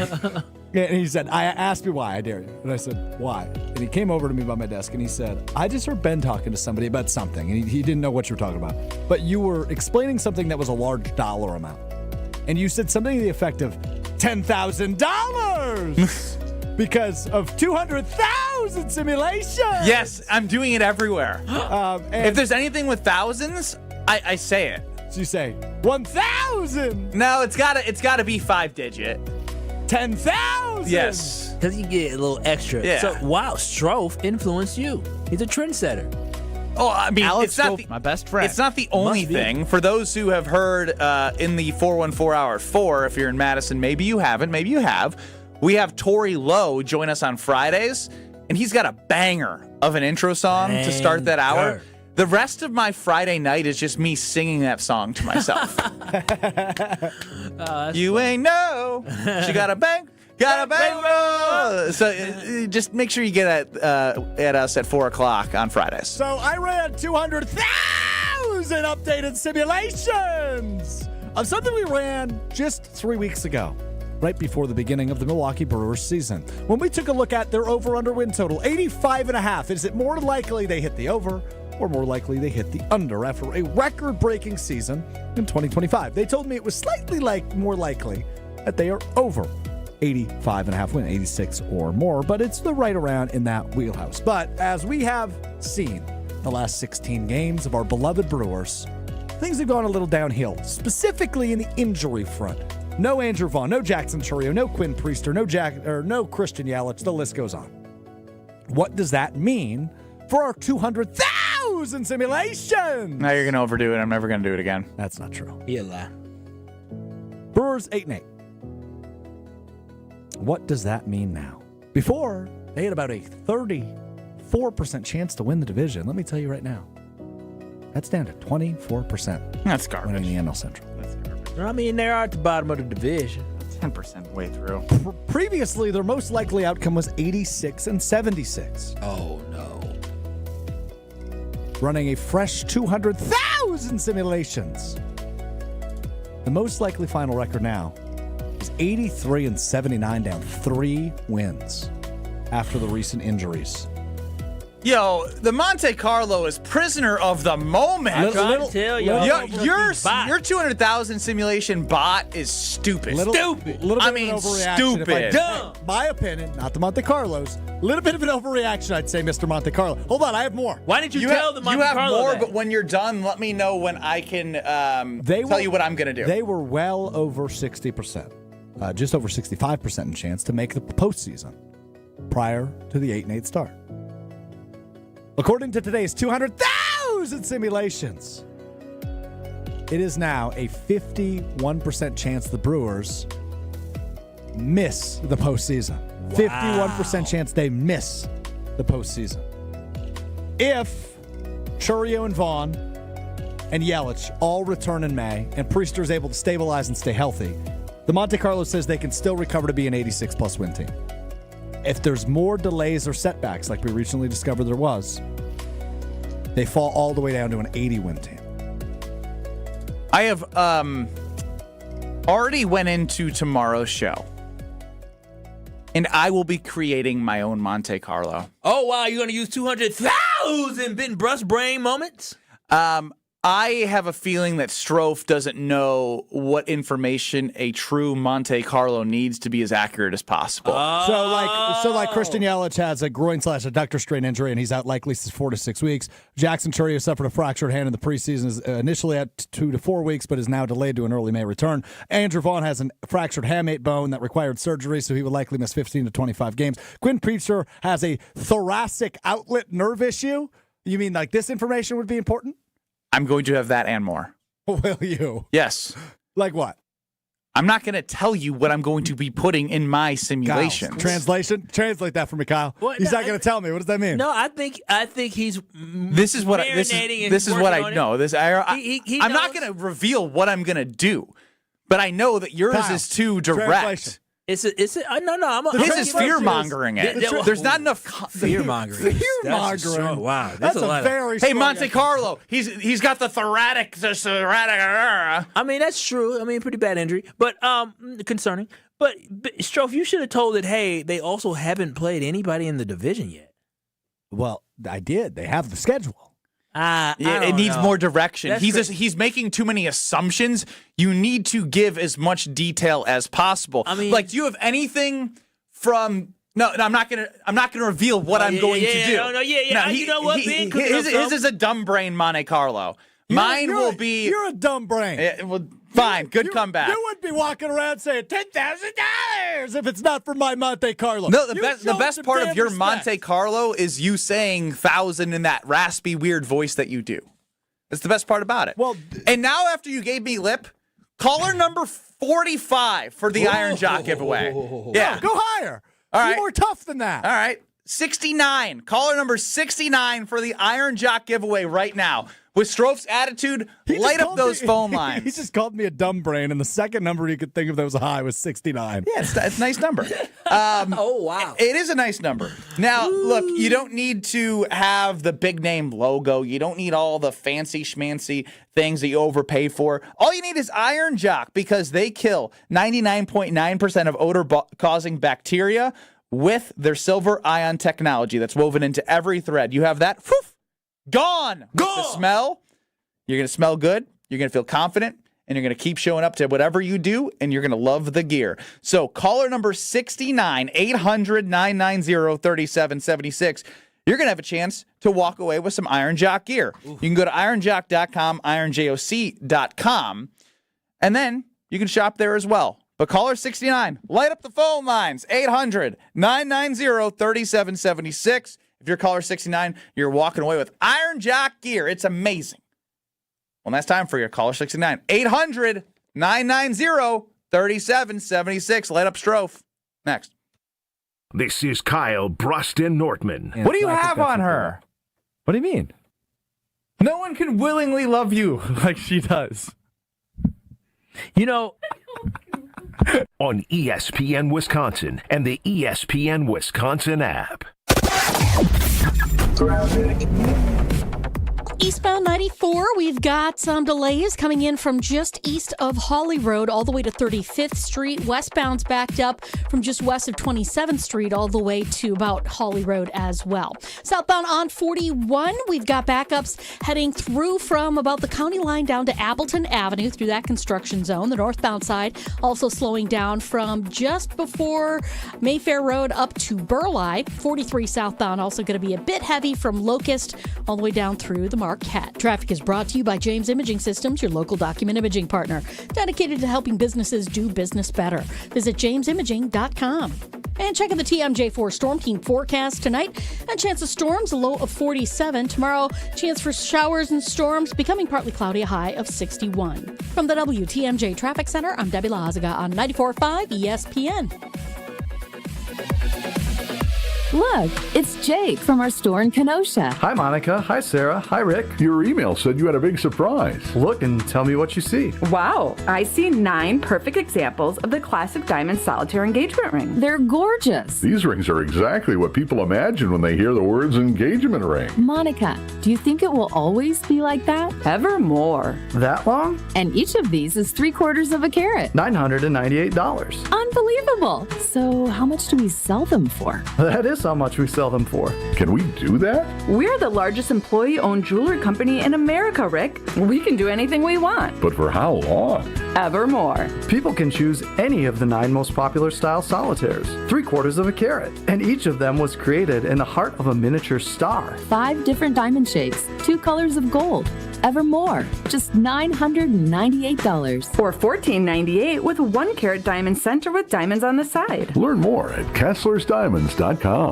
And he said, I asked me why, I dare you. And I said, why? And he came over to me by my desk and he said, I just heard Ben talking to somebody about something. And he didn't know what you were talking about. But you were explaining something that was a large dollar amount. And you said something to the effect of $10,000 because of 200,000 simulations. Yes, I'm doing it everywhere. If there's anything with thousands, I say it. So you say 1,000. No, it's gotta be 5-digit. 10,000. Yes, because you get a little extra. Yeah. So wow, Strofe influenced you. He's a trendsetter. Oh, I mean, Alex it's not Strofe, my best friend. It's not the only thing. For those who have heard in the 414 Hour 4, if you're in Madison, maybe you haven't, maybe you have. We have Tori Lowe join us on Fridays, and he's got a banger of an intro song to start that hour. The rest of my Friday night is just me singing that song to myself. You ain't know. She got a bang. Got a bang. So just make sure you get at us at 4 o'clock on Fridays. So I ran 200,000 updated simulations of something we ran just 3 weeks ago, right before the beginning of the Milwaukee Brewers season. When we took a look at their over-under win total, 85.5. Is it more likely they hit the over or more likely they hit the under after a record-breaking season in 2025? They told me it was slightly more likely that they are over 85.5 win, 86 or more, but it's the right around in that wheelhouse. But as we have seen the last 16 games of our beloved Brewers, things have gone a little downhill, specifically in the injury front. No Andrew Vaughn, no Jackson Chourio, no Quinn Priester, no Christian Yelich. The list goes on. What does that mean for our 200,000 simulations? Now you're going to overdo it. I'm never going to do it again. That's not true. You lie. Brewers 8-8. What does that mean now? Before, they had about a 34% chance to win the division. Let me tell you right now. That's down to 24%. That's garbage. Winning the NL Central. That's garbage. I mean, they're at the bottom of the division. 10% way through. Previously, their most likely outcome was 86 and 76. Oh, no. Running a fresh 200,000 simulations. The most likely final record now is 83 and 79, down 3 wins after the recent injuries. Yo, the Monte Carlo is prisoner of the moment. I'm trying to tell you. Your 200,000 simulation bot is stupid. Little bit of an overreaction. Stupid. Dumb. My opinion, not the Monte Carlos. A little bit of an overreaction, I'd say, Mr. Monte Carlo. Hold on, I have more. Why didn't you tell the Monte Carlo You have more, that? but when you're done, let me know when I can tell you what I'm going to do. They were well over 60%, just over 65% in chance to make the postseason prior to the 8-8 start. According to today's 200,000 simulations, it is now a 51% chance the Brewers miss the postseason. Wow. 51% chance they miss the postseason. If Chourio and Vaughn and Yelich all return in May and Priester is able to stabilize and stay healthy, the Monte Carlo says they can still recover to be an 86-plus win team. If there's more delays or setbacks, like we recently discovered there was, they fall all the way down to an 80-win team. I have already went into tomorrow's show, and I will be creating my own Monte Carlo. Oh, wow. You're going to use 200,000 Ben Brust brain moments? I have a feeling that Strofe doesn't know what information a true Monte Carlo needs to be as accurate as possible. So like Christian Yelich has a groin/adductor strain injury, and he's out likely 4 to 6 weeks. Jackson Chourio suffered a fractured hand in the preseason, is initially at 2 to 4 weeks, but is now delayed to an early May return. Andrew Vaughn has a fractured hamate bone that required surgery, so he would likely miss 15 to 25 games. Quinn Priester has a thoracic outlet nerve issue. You mean like this information would be important? I'm going to have that and more. Will you? Yes. Like what? I'm not going to tell you what I'm going to be putting in my simulations. Kyle, translation? Translate that for me, Kyle. He's not going to tell me. What does that mean? No, I think he's. This is what this is what I know. I'm not going to reveal what I'm going to do, but I know that yours Kyle, is too direct. His is fear mongering it. There's not enough fear mongering. Wow, that's a very. Hey, Monte Carlo, he's got the thoracic. I mean, that's true. I mean, pretty bad injury, but concerning. But Strofe, you should have told it. Hey, they also haven't played anybody in the division yet. Well, I did. They have the schedule. It needs more direction. He's making too many assumptions. You need to give as much detail as possible. I mean, do you have anything from? No, I'm not gonna reveal what I'm going to do. You know what? His is a dumb brain Monte Carlo. Mine will be. You're a dumb brain. Well, fine, good comeback. You wouldn't be walking around saying $10,000 if it's not for my Monte Carlo. No, the best part of your Monte Carlo is you saying 1,000 in that raspy, weird voice that you do. That's the best part about it. Well, and now after you gave me lip, caller number 45 for the Iron Jock giveaway. Yeah, go higher. All right, be more tough than that. All right, 69. Caller number 69 for the Iron Jock giveaway right now. With Strofe's attitude, light up those phone lines. He just called me a dumb brain, and the second number he could think of that was high was 69. Yeah, it's a nice number. Oh, wow. It is a nice number. Now, look, you don't need to have the big name logo. You don't need all the fancy schmancy things that you overpay for. All you need is Iron Jock because they kill 99.9% of odor-causing bacteria with their silver ion technology that's woven into every thread. You have that, gone. The smell. You're going to smell good. You're going to feel confident. And you're going to keep showing up to whatever you do. And you're going to love the gear. So caller number 69, 800-990-3776. You're going to have a chance to walk away with some Iron Jock gear. Ooh. You can go to ironjock.com, ironjoc.com. And then you can shop there as well. But caller 69, light up the phone lines. 800-990-3776. If you're caller 69, you're walking away with Iron Jock gear. It's amazing. Well, that's time for your caller 69. 800-990-3776. Light up Strofe. Next. This is Kyle Brust Nortman. What do you have on her? What do you mean? No one can willingly love you like she does. You know... on ESPN Wisconsin and the ESPN Wisconsin app. Eastbound 94, we've got some delays coming in from just east of Holly Road all the way to 35th Street. Westbound's backed up from just west of 27th Street all the way to about Holly Road as well. Southbound on 41, we've got backups heading through from about the county line down to Appleton Avenue through that construction zone. The northbound side also slowing down from just before Mayfair Road up to Burleigh. 43 southbound also going to be a bit heavy from Locust all the way down through the Marquette. Traffic is brought to you by James Imaging Systems, your local document imaging partner, dedicated to helping businesses do business better. Visit jamesimaging.com. And check out the TMJ4 Storm Team forecast tonight. A chance of storms, a low of 47. Tomorrow, chance for showers and storms, becoming partly cloudy, a high of 61. From the WTMJ Traffic Center, I'm Debbie Lazaga on 94.5 ESPN. Look, it's Jake from our store in Kenosha. Hi, Monica. Hi, Sarah. Hi, Rick. Your email said you had a big surprise. Look and tell me what you see. Wow, I see 9 perfect examples of the classic diamond solitaire engagement ring. They're gorgeous. These rings are exactly what people imagine when they hear the words engagement ring. Monica, do you think it will always be like that? Evermore. That long? And each of these is 3/4 of a carat. $998. Unbelievable. So how much do we sell them for? That is how much we sell them for. Can we do that? We're the largest employee-owned jewelry company in America, Rick. We can do anything we want. But for how long? Evermore. People can choose any of the 9 most popular style solitaires, 3/4 of a carat, and each of them was created in the heart of a miniature star. 5 different diamond shapes, 2 colors of gold. Evermore, just $998. Or $1498 with 1 carat diamond center with diamonds on the side. Learn more at KesslersDiamonds.com.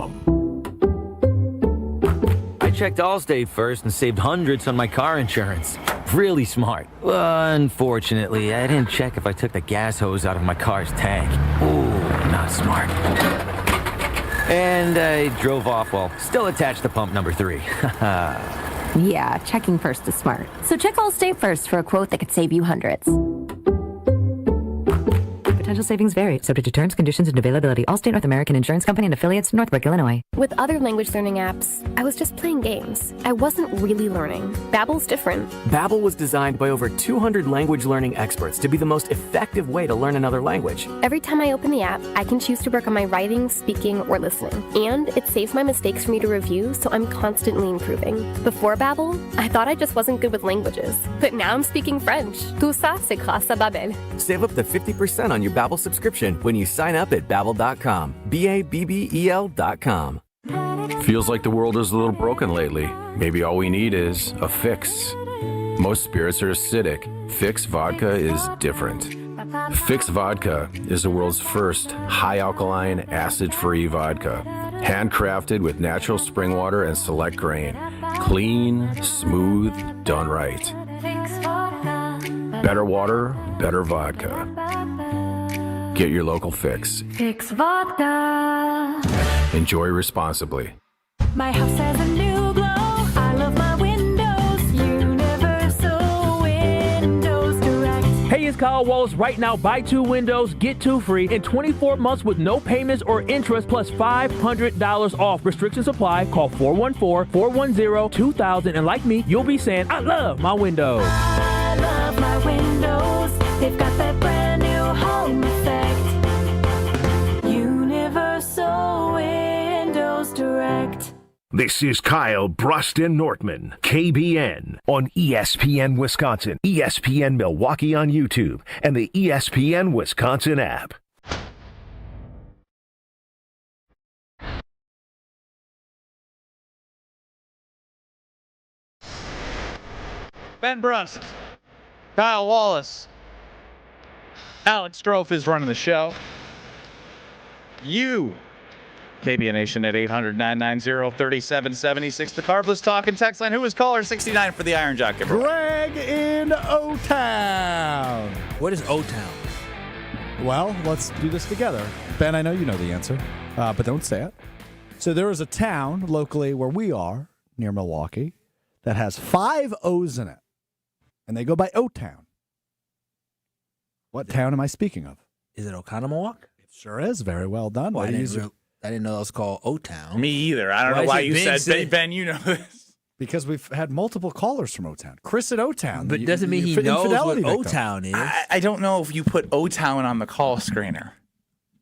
I checked Allstate first and saved hundreds on my car insurance. Really smart. Unfortunately, I didn't check if I took the gas hose out of my car's tank. Ooh, not smart. And I drove off while still attached to pump number 3. Yeah, checking first is smart. So check Allstate first for a quote that could save you hundreds. Potential savings vary, subject to terms, conditions, and availability. Allstate North American Insurance Company and affiliates, Northbrook, Illinois. With other language learning apps, I was just playing games. I wasn't really learning. Babbel's different. Babbel was designed by over 200 language learning experts to be the most effective way to learn another language. Every time I open the app, I can choose to work on my writing, speaking, or listening. And it saves my mistakes for me to review, so I'm constantly improving. Before Babbel, I thought I just wasn't good with languages. But now I'm speaking French. Tout ça, c'est grâce à Babbel. Save up to 50% on your Babbel subscription when you sign up at Babbel.com. Babbel.com. Feels like the world is a little broken lately. Maybe all we need is a fix. Most spirits are acidic. Fix Vodka is different. Fix Vodka is the world's first high alkaline, acid-free vodka. Handcrafted with natural spring water and select grain. Clean, smooth, done right. Better water, better vodka. Get your local fix. Fix Vodka. Enjoy responsibly. My house has a new glow. I love my windows. Universal Windows Direct. Hey, it's Kyle Wallace. Right now, buy 2 windows, get 2 free in 24 months with no payments or interest plus $500 off. Restrictions apply. Call 414-410-2000. And like me, you'll be saying, I love my windows. I love my windows. They've got that brand new home effect. Universal Windows Direct. This is Kyle Brust Nortman, KBN, on ESPN Wisconsin, ESPN Milwaukee on YouTube, and the ESPN Wisconsin app. Ben Brust, Kyle Wallace, Alex Strofe is running the show. You, KBN Nation at 800-990-3776. The Carbless Talk and text line. Who is caller 69 for the Iron Jockey? Greg in O-Town. What is O-Town? Well, let's do this together. Ben, I know you know the answer, but don't say it. So there is a town locally where we are, near Milwaukee, that has 5 O's in it, and they go by O-Town. What town am I speaking of? Is it Oconomowoc? It sure is. Very well done. Well, I didn't know that was called O-Town. Me either. I don't know why you said Ben, you know this. Because we've had multiple callers from O-Town. Chris at O-Town. But doesn't mean he knows what O-Town is. I don't know if you put O-Town on the call screener.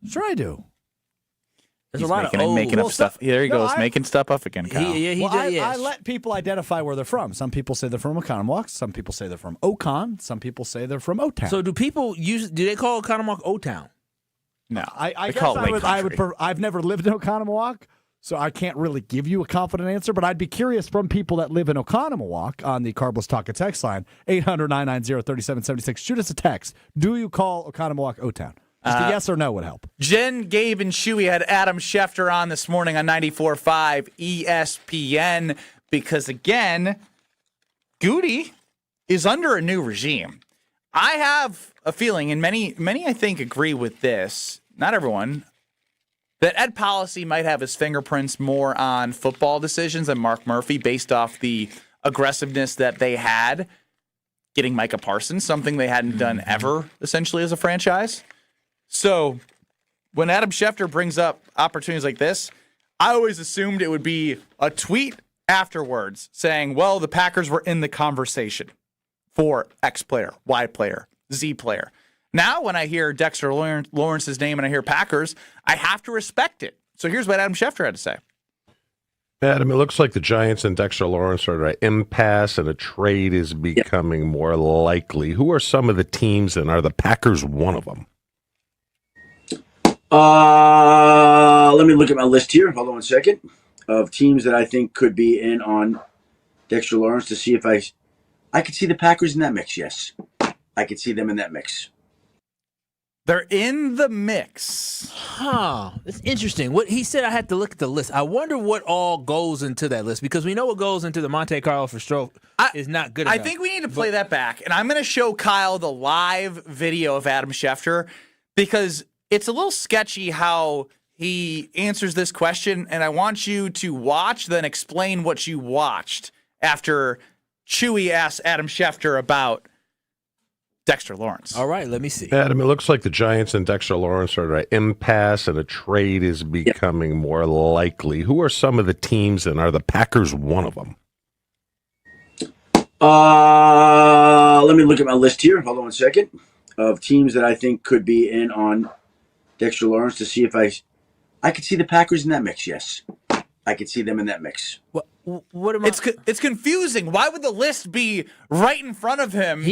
Sure I do. There's a lot of O's. Making up stuff. There he goes, making stuff up again, Kyle. I let people identify where they're from. Some people say they're from Oconomowoc. Some people say they're from Ocon. Some people say they're from O-Town. So do they call Oconomowoc O-Town? No, I guess I've never lived in Oconomowoc, so I can't really give you a confident answer, but I'd be curious from people that live in Oconomowoc on the Carbless Talk and text line, 800-990-3776. Shoot us a text. Do you call Oconomowoc O-Town? Just a yes or no would help. Jen, Gabe, and Shuey had Adam Schefter on this morning on 94.5 ESPN because, again, Goody is under a new regime. I have a feeling, and many I think agree with this, not everyone, that Ed Policy might have his fingerprints more on football decisions than Mark Murphy based off the aggressiveness that they had getting Micah Parsons, something they hadn't done ever, essentially, as a franchise. So when Adam Schefter brings up opportunities like this, I always assumed it would be a tweet afterwards saying, well, the Packers were in the conversation for X player, Y player, Z player. Now, when I hear Dexter Lawrence's name and I hear Packers, I have to respect it. So here's what Adam Schefter had to say. Adam, it looks like the Giants and Dexter Lawrence are at an impasse and a trade is becoming more likely. Who are some of the teams, and are the Packers one of them? Let me look at my list here. Hold on 1 second. Of teams that I think could be in on Dexter Lawrence to see if I could see the Packers in that mix. Yes, I could see them in that mix. They're in the mix. It's interesting. What he said, I had to look at the list. I wonder what all goes into that list because we know what goes into the Monte Carlo for stroke is not good enough. I think we need to play that back, and I'm going to show Kyle the live video of Adam Schefter because it's a little sketchy how he answers this question, and I want you to watch, then explain what you watched after Chewy asks Adam Schefter about Dexter Lawrence. All right, let me see. Adam, it looks like the Giants and Dexter Lawrence are at an impasse and a trade is becoming more likely. Who are some of the teams, and are the Packers one of them? Let me look at my list here. Hold on 1 second. Of teams that I think could be in on Dexter Lawrence to see if I could see the Packers in that mix, yes. I could see them in that mix. What am I? It's confusing. Why would the list be right in front of him?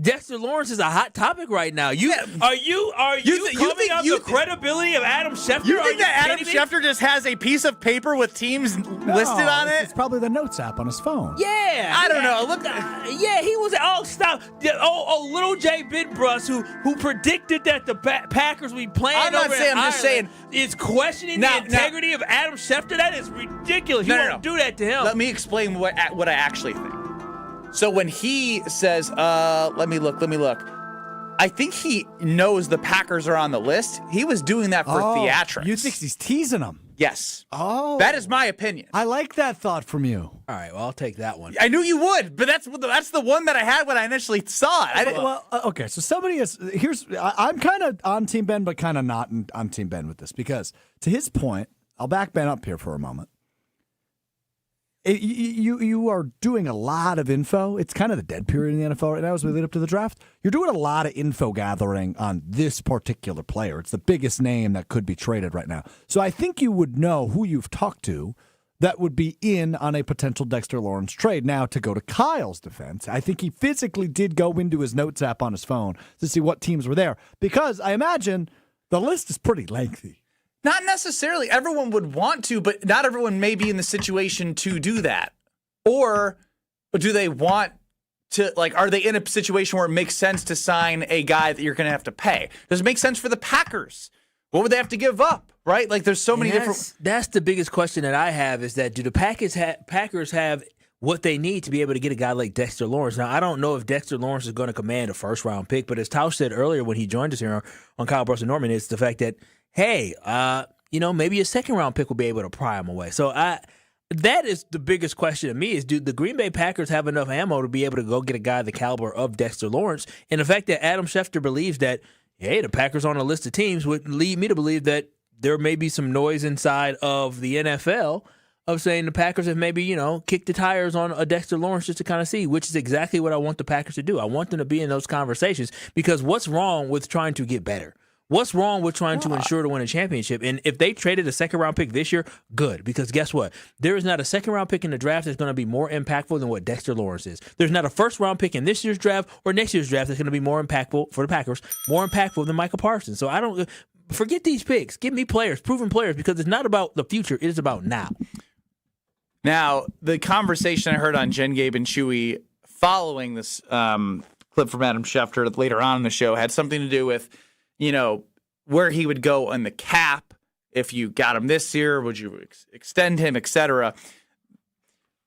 Dexter Lawrence is a hot topic right now. Are you coming up the credibility of Adam Schefter? You think that Adam Schefter just has a piece of paper with teams listed on it? It's probably the notes app on his phone. Yeah, I don't know. Look, he was. Oh, stop! Little J. Brust, who predicted that the Packers would be playing. I'm not saying. I'm just saying. Is questioning the integrity of Adam Schefter. That is ridiculous. You won't do that to him. Let me explain what I actually think. So when he says, let me look, I think he knows the Packers are on the list. He was doing that for theatrics. You think he's teasing them? Yes. Oh. That is my opinion. I like that thought from you. All right, well, I'll take that one. I knew you would, but that's the one that I had when I initially saw it. Okay, so somebody is, I'm kind of on Team Ben, but kind of not on Team Ben with this, because to his point, I'll back Ben up here for a moment. You are doing a lot of info. It's kind of the dead period in the NFL right now as we lead up to the draft. You're doing a lot of info gathering on this particular player. It's the biggest name that could be traded right now. So I think you would know who you've talked to that would be in on a potential Dexter Lawrence trade. Now, to go to Kyle's defense, I think he physically did go into his notes app on his phone to see what teams were there, because I imagine the list is pretty lengthy. Not necessarily. Everyone would want to, but not everyone may be in the situation to do that. Or do they want to, are they in a situation where it makes sense to sign a guy that you're going to have to pay? Does it make sense for the Packers? What would they have to give up, right? There's so many different... That's the biggest question that I have is that do the Packers have what they need to be able to get a guy like Dexter Lawrence? Now, I don't know if Dexter Lawrence is going to command a first-round pick, but as Tauscher said earlier when he joined us here on Kyle Brust Nortman, it's the fact that, hey, maybe a second-round pick will be able to pry him away. So that is the biggest question to me is, do the Green Bay Packers have enough ammo to be able to go get a guy the caliber of Dexter Lawrence? And the fact that Adam Schefter believes that, hey, the Packers on a list of teams would lead me to believe that there may be some noise inside of the NFL of saying the Packers have maybe, kicked the tires on a Dexter Lawrence just to kind of see, which is exactly what I want the Packers to do. I want them to be in those conversations, because what's wrong with trying to get better? What's wrong with trying to ensure to win a championship? And if they traded a second-round pick this year, good. Because guess what? There is not a second-round pick in the draft that's going to be more impactful than what Dexter Lawrence is. There's not a first-round pick in this year's draft or next year's draft that's going to be more impactful for the Packers, more impactful than Michael Parsons. So I don't forget these picks. Give me players, proven players, because it's not about the future. It is about now. Now, the conversation I heard on Jen, Gabe, and Chewy following this clip from Adam Schefter later on in the show had something to do with, where he would go on the cap if you got him this year, would you extend him, etc.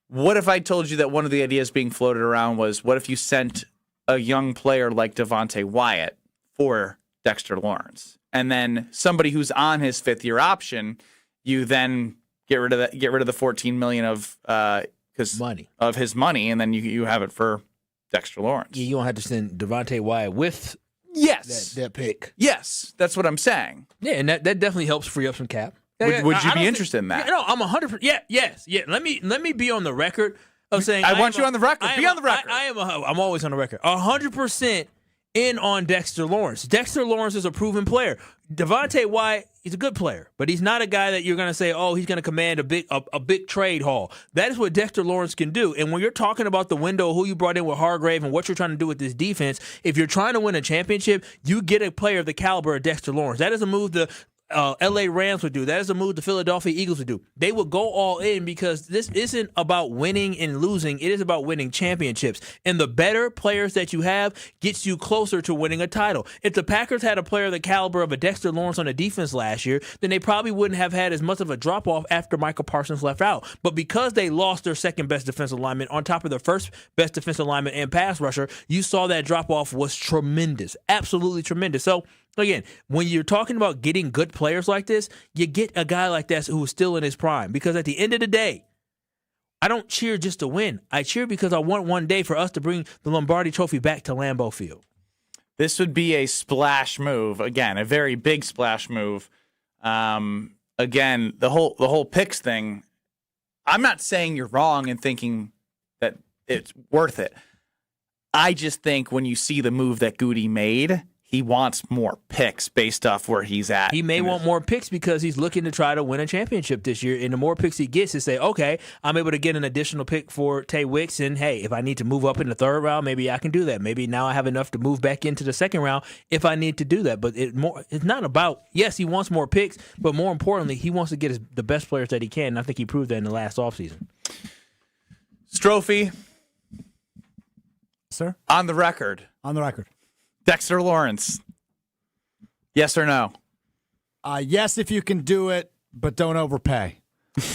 What if I told you that one of the ideas being floated around was, what if you sent a young player like Devontae Wyatt for Dexter Lawrence, and then somebody who's on his fifth-year option, you then get rid of the $14 million of his money, and then you have it for Dexter Lawrence. You don't have to send Devontae Wyatt with. Yes. That pick. Yes, that's what I'm saying. Yeah, and that definitely helps free up some cap. Would you be interested in that? No, I'm 100%. Yeah, yes. Yeah, let me be on the record of saying I want you on the record. Be on the record. I'm always on the record. 100% in on Dexter Lawrence. Dexter Lawrence is a proven player. Devontae Wyatt, he's a good player, but he's not a guy that you're going to say, oh, he's going to command a big trade haul. That is what Dexter Lawrence can do. And when you're talking about the window, who you brought in with Hargrave and what you're trying to do with this defense, if you're trying to win a championship, you get a player of the caliber of Dexter Lawrence. That is a move L.A. Rams would do. That is a move the Philadelphia Eagles would do. They would go all in because this isn't about winning and losing. It is about winning championships. And the better players that you have gets you closer to winning a title. If the Packers had a player the caliber of a Dexter Lawrence on the defense last year, then they probably wouldn't have had as much of a drop-off after Michael Parsons left out. But because they lost their second-best defensive lineman on top of their first-best defensive lineman and pass rusher, you saw that drop-off was tremendous, absolutely tremendous. So, again, when you're talking about getting good players like this, you get a guy like that who is still in his prime. Because at the end of the day, I don't cheer just to win. I cheer because I want one day for us to bring the Lombardi Trophy back to Lambeau Field. This would be a splash move. Again, a very big splash move. Again, the whole picks thing, I'm not saying you're wrong in thinking that it's worth it. I just think when you see the move that Goody made, he wants more picks based off where he's at. He may want more picks because he's looking to try to win a championship this year. And the more picks he gets, he say, okay, I'm able to get an additional pick for Tay Wicks. And, hey, if I need to move up in the third round, maybe I can do that. Maybe now I have enough to move back into the second round if I need to do that. But it's not about, yes, he wants more picks, but more importantly, he wants to get the best players that he can. And I think he proved that in the last offseason. Strophy. Sir? On the record. Dexter Lawrence. Yes or no? Yes, if you can do it, but don't overpay.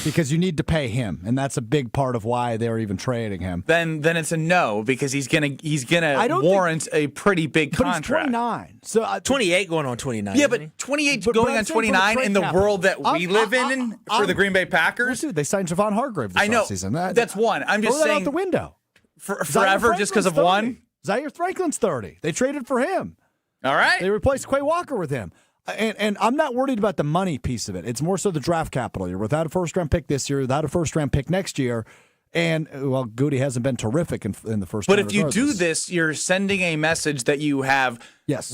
Because you need to pay him, and that's a big part of why they're even trading him. Then it's a no, because he's gonna warrant a pretty big contract. But he's 29. So 28 going on 29. Yeah, but 28 going on 29 in the world that we live in for the Green Bay Packers. Well, dude, they signed Javon Hargrave this offseason. That's one. I'm just saying out the window. Forever just because of one? Zaire Franklin's 30. They traded for him. All right. They replaced Quay Walker with him. And I'm not worried about the money piece of it. It's more so the draft capital. You're without a first-round pick this year, without a first-round pick next year. And, well, Goody hasn't been terrific in the first round. But if you do this, you're sending a message that you have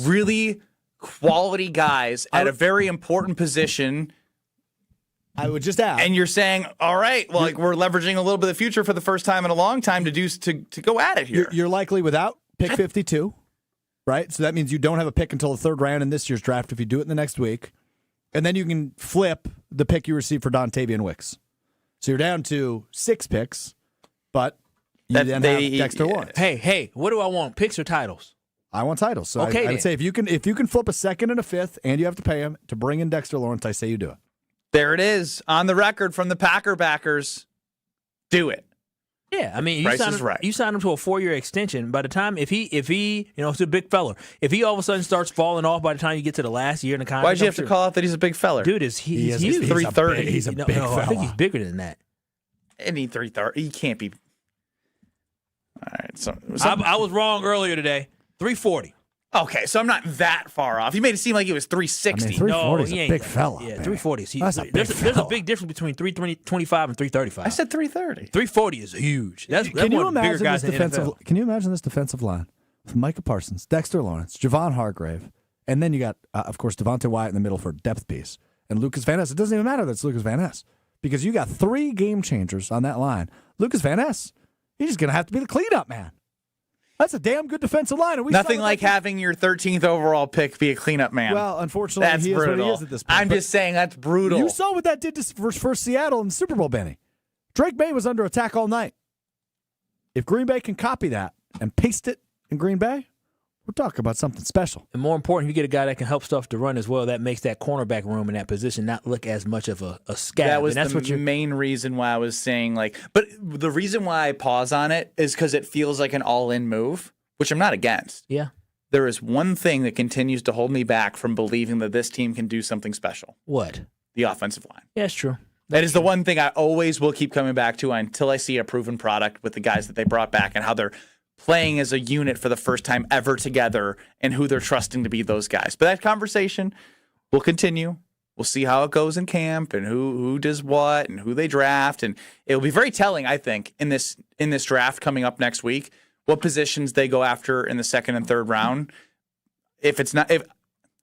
really quality guys at a very important position. I would just add. And you're saying, all right, well, we're leveraging a little bit of the future for the first time in a long time to go at it here. You're likely without pick 52, right? So that means you don't have a pick until the third round in this year's draft if you do it in the next week. And then you can flip the pick you received for Dontavian Wicks. So you're down to 6 picks, but you then have Dexter Lawrence. Hey, what do I want, picks or titles? I want titles. So okay, I would say if you can flip a second and a fifth and you have to pay him to bring in Dexter Lawrence, I say you do it. There it is on the record from the Packer backers. Do it. Yeah, I mean, Price is right. You signed him to a 4-year extension. By the time, if he, it's a big fella. If he all of a sudden starts falling off by the time you get to the last year in the contract, why'd you have to call out that he's a big fella? Dude, he's huge. 330. He's a big fella. I think he's bigger than that. And he 330. He can't be. All right, so I was wrong earlier today. 340. Okay, so I'm not that far off. You made it seem like he was 360. I mean, 340 is he a ain't big fella. Yeah, man. 340. There's a big difference between 325 and 335. I said 330. 340 is huge. That's Can you one of the bigger imagine guys this in the defensive? NFL. Can you imagine this defensive line with Micah Parsons, Dexter Lawrence, Javon Hargrave, and then you got, of course, Devontae Wyatt in the middle for a depth piece, and Lucas Van Ness. It doesn't even matter that it's Lucas Van Ness because you got 3 game changers on that line. Lucas Van Ness, he's just gonna have to be the cleanup man. That's a damn good defensive line. And Nothing like having your 13th overall pick be a cleanup man. Well, unfortunately, that's he brutal. is what he is at this point. I'm just saying that's brutal. You saw what that did for Seattle in the Super Bowl, Benny. Drake May was under attack all night. If Green Bay can copy that and paste it in Green Bay, we're talking about something special. And more important, if you get a guy that can help stuff to run as well, that makes that cornerback room in that position not look as much of a scab. That was the main reason why I was saying, but the reason why I pause on it is because it feels like an all-in move, which I'm not against. Yeah. There is one thing that continues to hold me back from believing that this team can do something special. What? The offensive line. Yeah, it's true. That is the one thing I always will keep coming back to until I see a proven product with the guys that they brought back and how they're playing as a unit for the first time ever together and who they're trusting to be those guys. But that conversation will continue. We'll see how it goes in camp and who does what and who they draft. And it'll be very telling, I think, in this draft coming up next week, what positions they go after in the second and third round.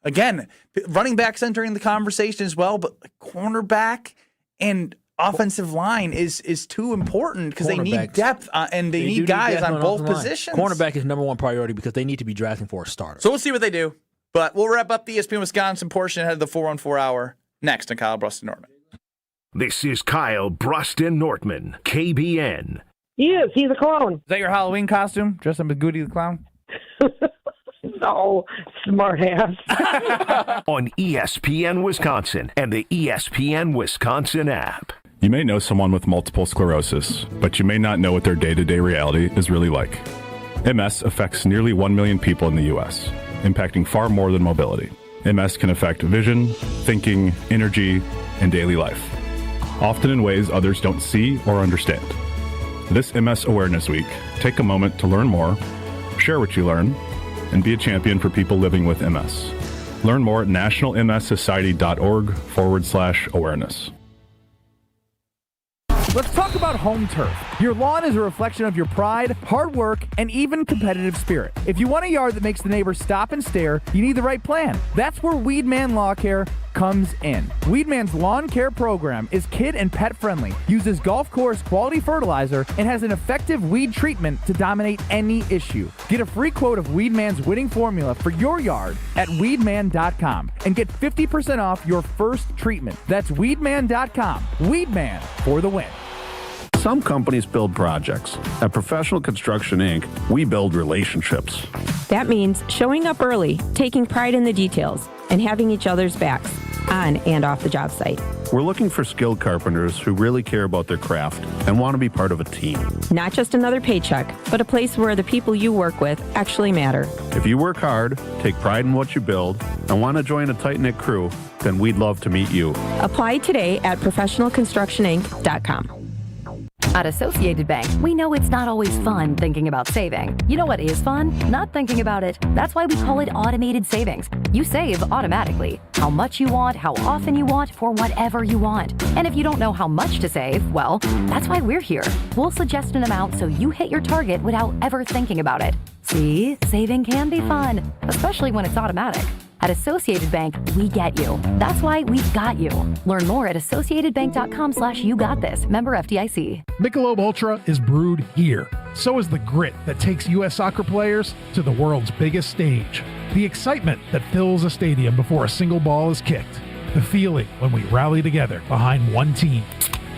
Again, running backs entering the conversation as well, but cornerback and offensive line is too important because they need depth and they need guys on both positions. Cornerback is number one priority because they need to be drafting for a starter. So we'll see what they do. But we'll wrap up the ESPN Wisconsin portion ahead of the 414 hour next on Kyle Brust Nortman. This is Kyle Brust Nortman, KBN. He is. He's a clown. Is that your Halloween costume? Dressed up as Goody the Clown? No, smart ass. On ESPN Wisconsin and the ESPN Wisconsin app. You may know someone with multiple sclerosis, but you may not know what their day-to-day reality is really like. MS affects nearly 1 million people in the U.S., impacting far more than mobility. MS can affect vision, thinking, energy, and daily life, often in ways others don't see or understand. This MS Awareness Week, take a moment to learn more, share what you learn, and be a champion for people living with MS. Learn more at nationalmssociety.org/awareness. Let's talk about home turf. Your lawn is a reflection of your pride, hard work, and even competitive spirit. If you want a yard that makes the neighbors stop and stare, you need the right plan. That's where Weedman Lawn Care comes in. Weedman's lawn care program is kid and pet friendly, uses golf course quality fertilizer, and has an effective weed treatment to dominate any issue. Get a free quote of Weedman's winning formula for your yard at weedman.com and get 50% off your first treatment. That's weedman.com. Weedman for the win. Some companies build projects. At Professional Construction, Inc., we build relationships. That means showing up early, taking pride in the details, and having each other's backs, on and off the job site. We're looking for skilled carpenters who really care about their craft and want to be part of a team. Not just another paycheck, but a place where the people you work with actually matter. If you work hard, take pride in what you build, and want to join a tight-knit crew, then we'd love to meet you. Apply today at professionalconstructioninc.com. At Associated Bank, we know it's not always fun thinking about saving. You know what is fun? Not thinking about it. That's why we call it automated savings. You save automatically. How much you want, how often you want, for whatever you want. And if you don't know how much to save, well, that's why we're here. We'll suggest an amount so you hit your target without ever thinking about it. See, saving can be fun, especially when it's automatic. At Associated Bank, we get you. That's why we've got you. Learn more at associatedbank.com/yougotthis. Member FDIC. Michelob Ultra is brewed here. So is the grit that takes U.S. soccer players to the world's biggest stage. The excitement that fills a stadium before a single ball is kicked. The feeling when we rally together behind one team.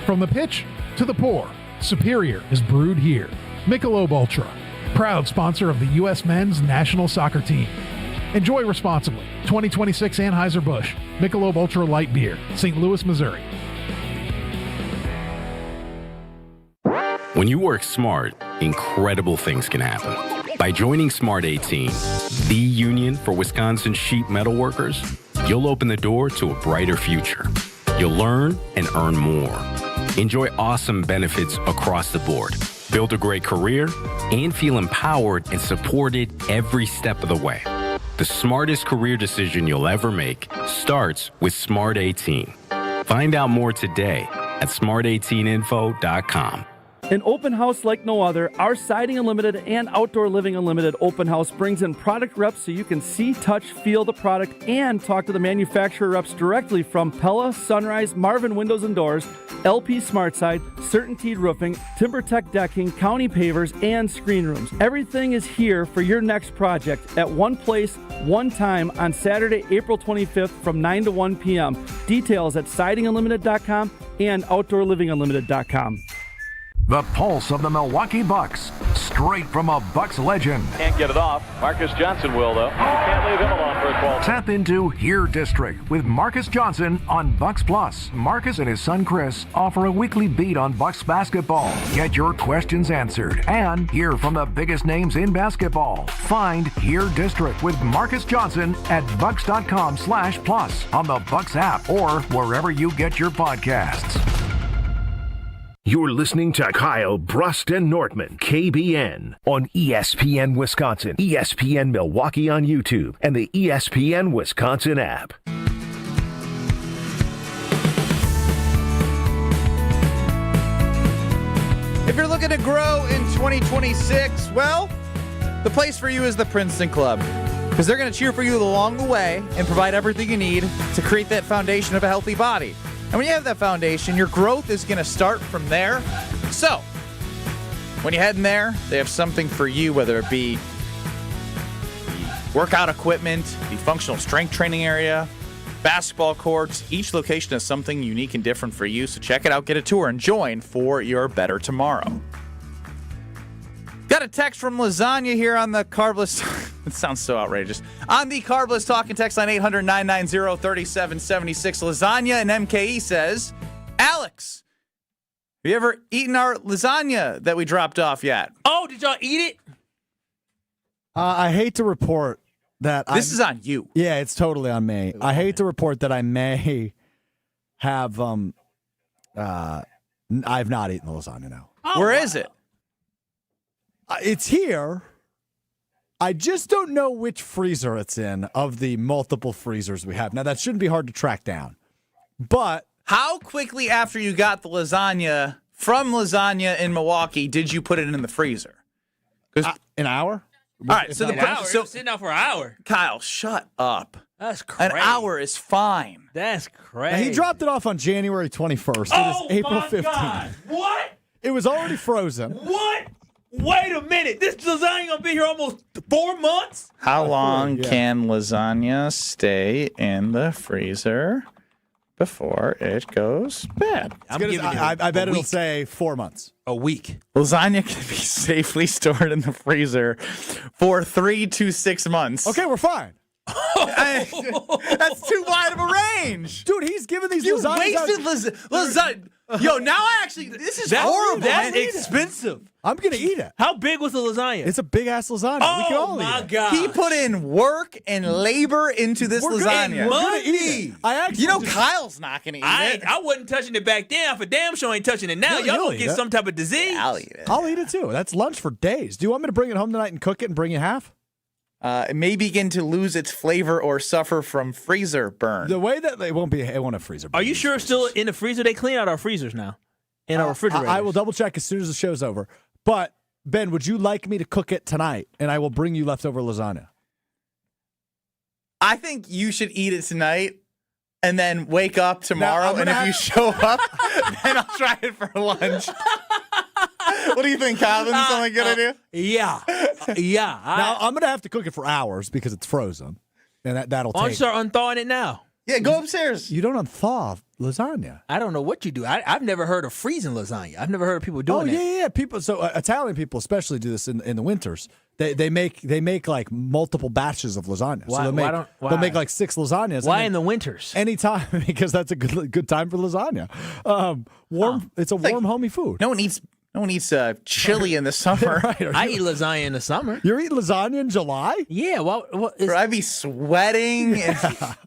From the pitch to the pour, Superior is brewed here. Michelob Ultra, proud sponsor of the U.S. men's national soccer team. Enjoy responsibly. 2026 Anheuser-Busch, Michelob Ultra Light Beer, St. Louis, Missouri. When you work smart, incredible things can happen. By joining Smart 18, the union for Wisconsin sheet metal workers, you'll open the door to a brighter future. You'll learn and earn more. Enjoy awesome benefits across the board. Build a great career and feel empowered and supported every step of the way. The smartest career decision you'll ever make starts with Smart 18. Find out more today at smart18info.com. An open house like no other, our Siding Unlimited and Outdoor Living Unlimited open house brings in product reps so you can see, touch, feel the product, and talk to the manufacturer reps directly from Pella, Sunrise, Marvin Windows and Doors, LP SmartSide, Certainteed Roofing, TimberTech Decking, County Pavers, and Screen Rooms. Everything is here for your next project at one place, one time on Saturday, April 25th from 9 to 1 p.m. Details at sidingunlimited.com and outdoorlivingunlimited.com. The pulse of the Milwaukee Bucks, straight from a Bucks legend. Can't get it off. Marcus Johnson will, though. Can't leave him alone for a 12. Tap into Here District with Marcus Johnson on Bucks Plus. Marcus and his son Chris offer a weekly beat on Bucks basketball. Get your questions answered and hear from the biggest names in basketball. Find Here District with Marcus Johnson at bucks.com/plus on the Bucks app or wherever you get your podcasts. You're listening to Kyle Brust Nortman, KBN, on ESPN Wisconsin, ESPN Milwaukee on YouTube, and the ESPN Wisconsin app. If you're looking to grow in 2026, well, the place for you is the Princeton Club, because they're going to cheer for you along the way and provide everything you need to create that foundation of a healthy body. And when you have that foundation, your growth is going to start from there. So, when you head in there, they have something for you, whether it be workout equipment, the functional strength training area, basketball courts. Each location has something unique and different for you, so check it out, get a tour, and join for your better tomorrow. Got a text from Lasagna here on the Carbless. It sounds so outrageous. On the Carbless talking text line 800-990-3776. Lasagna and MKE says, Alex, have you ever eaten our lasagna that we dropped off yet? Oh, did y'all eat it? I hate to report that This is on you. Yeah, it's totally on me. I hate to report that I may have I've not eaten the lasagna now. Where is it? It's here. I just don't know which freezer it's in of the multiple freezers we have. Now, that shouldn't be hard to track down. But how quickly after you got the lasagna from Lasagna in Milwaukee did you put it in the freezer? An hour? All right, so It was sitting out for an hour. Kyle, shut up. That's crazy. An hour is fine. That's Now, crazy. he dropped it off on January 21st. Oh, it is April my 15th. God. What? It was already frozen. What? Wait a minute. This lasagna gonna be here almost 4 months? How long can lasagna stay in the freezer before it goes bad? I bet it'll say 4 months. A week. Lasagna can be safely stored in the freezer for 3 to 6 months. Okay, we're fine. That's too wide of a range. Dude, he's giving these You lasagnas wasted lasagna. Yo, now I actually, this is horrible. That's expensive. I'm going to eat it. How big was the lasagna? It's a big-ass lasagna. We can all eat it. God. He put in work and labor into this lasagna. We're going to eat it. I actually Kyle's not going to eat it. I wasn't touching it back then. I for damn sure ain't touching it now. You'll Y'all gonna eat get it. some type of disease. I'll eat it. I'll eat it too. That's lunch for days. Do you want me to bring it home tonight and cook it and bring you half? It may begin to lose its flavor or suffer from freezer burn. The way that it won't have freezer burn. Are you sure it's still in the freezer? They clean out our freezers now. In our refrigerators. I will double check as soon as the show's over. But Ben, would you like me to cook it tonight and I will bring you leftover lasagna? I think you should eat it tonight and then wake up tomorrow, and if you show up, then I'll try it for lunch. What do you think, Calvin? Is that a good idea? Yeah. Now, I'm going to have to cook it for hours because it's frozen. And that'll Why don't you take. start unthawing it now? Yeah, go upstairs. You don't unthaw lasagna. I don't know what you do. I've never heard of freezing lasagna. I've never heard of people doing that. Yeah. People. So Italian people especially do this in the winters. They make like multiple batches of lasagna. Why- so they'll make like 6 lasagnas. Why in the winters? Anytime, because that's a good time for lasagna. It's a warm, homey food. No one eats chili in the summer. I eat lasagna in the summer. You're eating lasagna in July? Yeah. Well, Bro, I'd be sweating.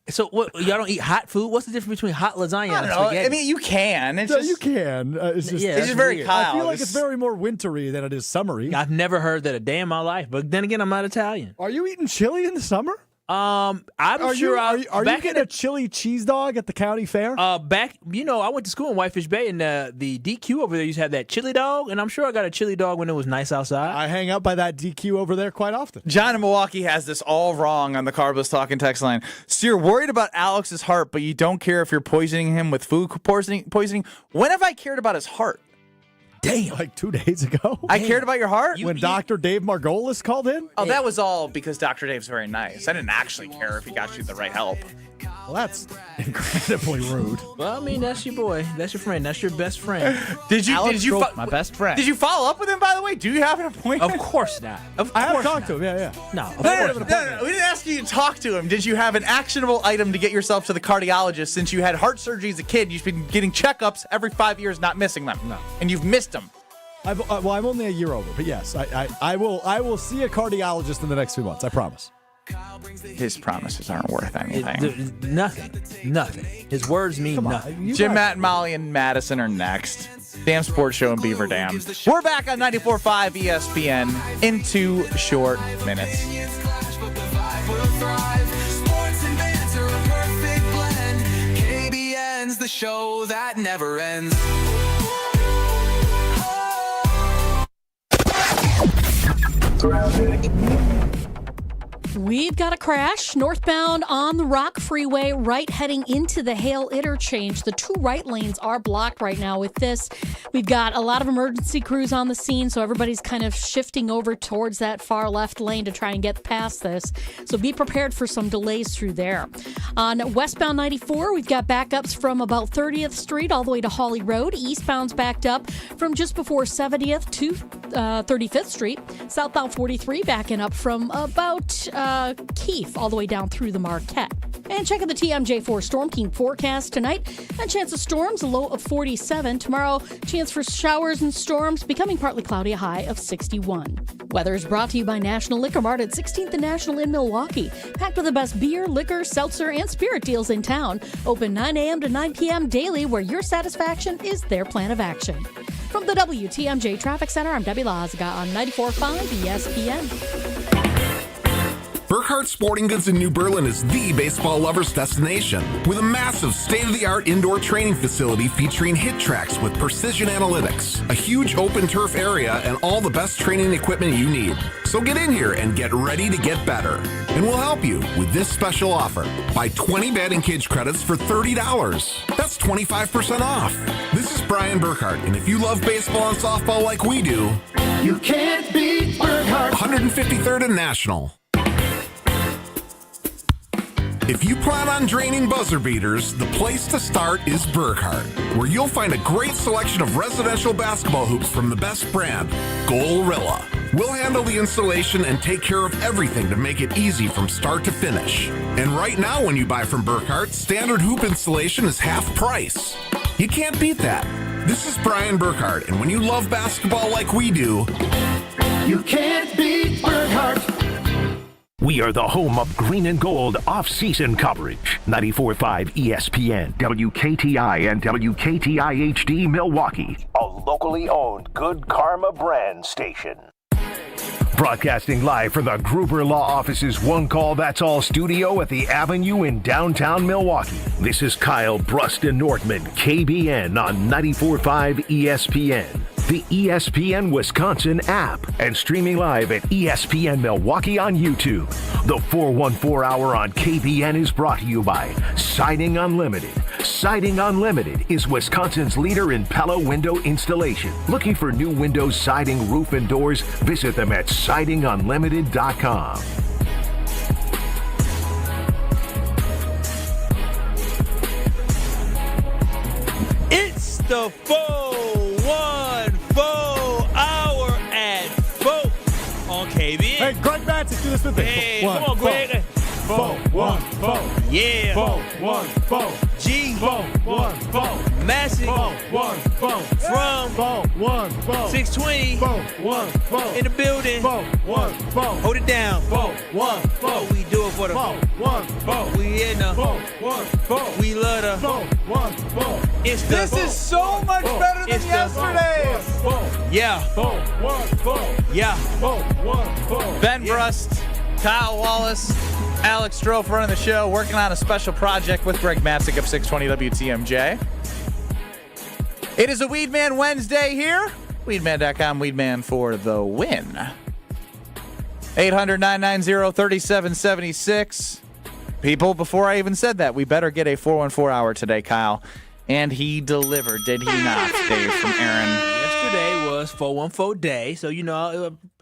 So what? Y'all don't eat hot food? What's the difference between hot lasagna I and don't know. spaghetti? I mean, you can. It's No, just, you can. It's just, Yeah, it's just very weird. Kyle. I feel like it's very more wintry than it is summery. I've never heard that a day in my life. But then again, I'm not Italian. Are you eating chili in the summer? I'm Are sure. you getting a chili cheese dog at the county fair? I went to school in Whitefish Bay, and the DQ over there used to have that chili dog, and I'm sure I got a chili dog when it was nice outside. I hang out by that DQ over there quite often. John in Milwaukee has this all wrong on the Carbless Talking text line. So you're worried about Alex's heart, but you don't care if you're poisoning him with food poisoning. When have I cared about his heart? Damn. Like 2 days ago. I cared about your heart? When Dr. Dave Margolis called in? Oh, that was all because Dr. Dave's very nice. I didn't actually care if he got you the right help. Well, that's incredibly rude. Well, I mean, that's your boy. That's your friend. That's your best friend. Did you my best friend. Did you follow up with him, by the way? Do you have an appointment? Of course not. I have talked to him, yeah. No, No, we didn't ask you to talk to him. Did you have an actionable item to get yourself to the cardiologist since you had heart surgery as a kid? You've been getting checkups every 5 years, not missing them. No. And you've missed them. I'm only a year over, but yes, I will see a cardiologist in the next few months. I promise. His promises aren't worth anything. Nothing. His words mean nothing. Jim, Matt, Molly, and Madison are next. Damn Sports Show in Beaver Dam. We're back on 94.5 ESPN in 2 short minutes. KBN's the show that never ends. We've got a crash northbound on the Rock Freeway, right heading into the Hale interchange. The two right lanes are blocked right now with this. We've got a lot of emergency crews on the scene, so everybody's kind of shifting over towards that far left lane to try and get past this. So be prepared for some delays through there. On westbound 94, we've got backups from about 30th Street all the way to Hawley Road. Eastbound's backed up from just before 70th to 35th Street. Southbound 43 backing up from about Keefe all the way down through the Marquette. And checking the TMJ4 Storm Team forecast tonight. A chance of storms, a low of 47. Tomorrow, chance for showers and storms, becoming partly cloudy, a high of 61. Weather is brought to you by National Liquor Mart at 16th and National in Milwaukee. Packed with the best beer, liquor, seltzer, and spirit deals in town. Open 9 a.m. to 9 p.m. daily, where your satisfaction is their plan of action. From the WTMJ Traffic Center, I'm Debbie Lazaga on 94.5 ESPN. Burkhardt Sporting Goods in New Berlin is the baseball lover's destination, with a massive state-of-the-art indoor training facility featuring hit tracks with precision analytics, a huge open turf area, and all the best training equipment you need. So get in here and get ready to get better. And we'll help you with this special offer. Buy 20 batting cage credits for $30. That's 25% off. This is Brian Burkhardt, and if you love baseball and softball like we do, you can't beat Burkhardt. 153rd and National. If you plan on draining buzzer beaters, the place to start is Burkhardt, where you'll find a great selection of residential basketball hoops from the best brand, Gorilla. We'll handle the installation and take care of everything to make it easy from start to finish. And right now, when you buy from Burkhardt, standard hoop installation is half price. You can't beat that. This is Brian Burkhardt, and when you love basketball like we do, you can't beat Burkhardt. We are the home of green and gold off-season coverage. 94.5 ESPN, WKTI, and WKTI HD Milwaukee. A locally owned Good Karma brand station. Broadcasting live from the Gruber Law Office's One Call That's All studio at the Avenue in downtown Milwaukee. This is Kyle Brust Nortman, KBN on 94.5 ESPN. The ESPN Wisconsin app, and streaming live at ESPN Milwaukee on YouTube. The 414 Hour on KBN is brought to you by Siding Unlimited. Siding Unlimited is Wisconsin's leader in Pella window installation. Looking for new windows, siding, roof, and doors? Visit them at sidingunlimited.com. It's the 414 Hour at 4 on KBN. Hey, Greg Matzek, do this with me. Hey, come on, Greg. 414. Yeah. 414. G. 414. Massive. 414. From 414. 620. 414. In the building. 414. Hold it down. 414. We do it for the 414. We in the 414. We love the 414. It's the This is so much better than yesterday. Yeah. 414. Yeah. 414. Ben Brust, Kyle Wallace, Alex Strofe running the show, working on a special project with Greg Matzek of 620 WTMJ. It is a Weedman Wednesday here. Weedman.com, Weedman for the win. 800-990-3776. People, before I even said that, we better get a 414 hour today, Kyle. And he delivered, did he not, Dave, from Aaron? Yesterday was 414 day, so,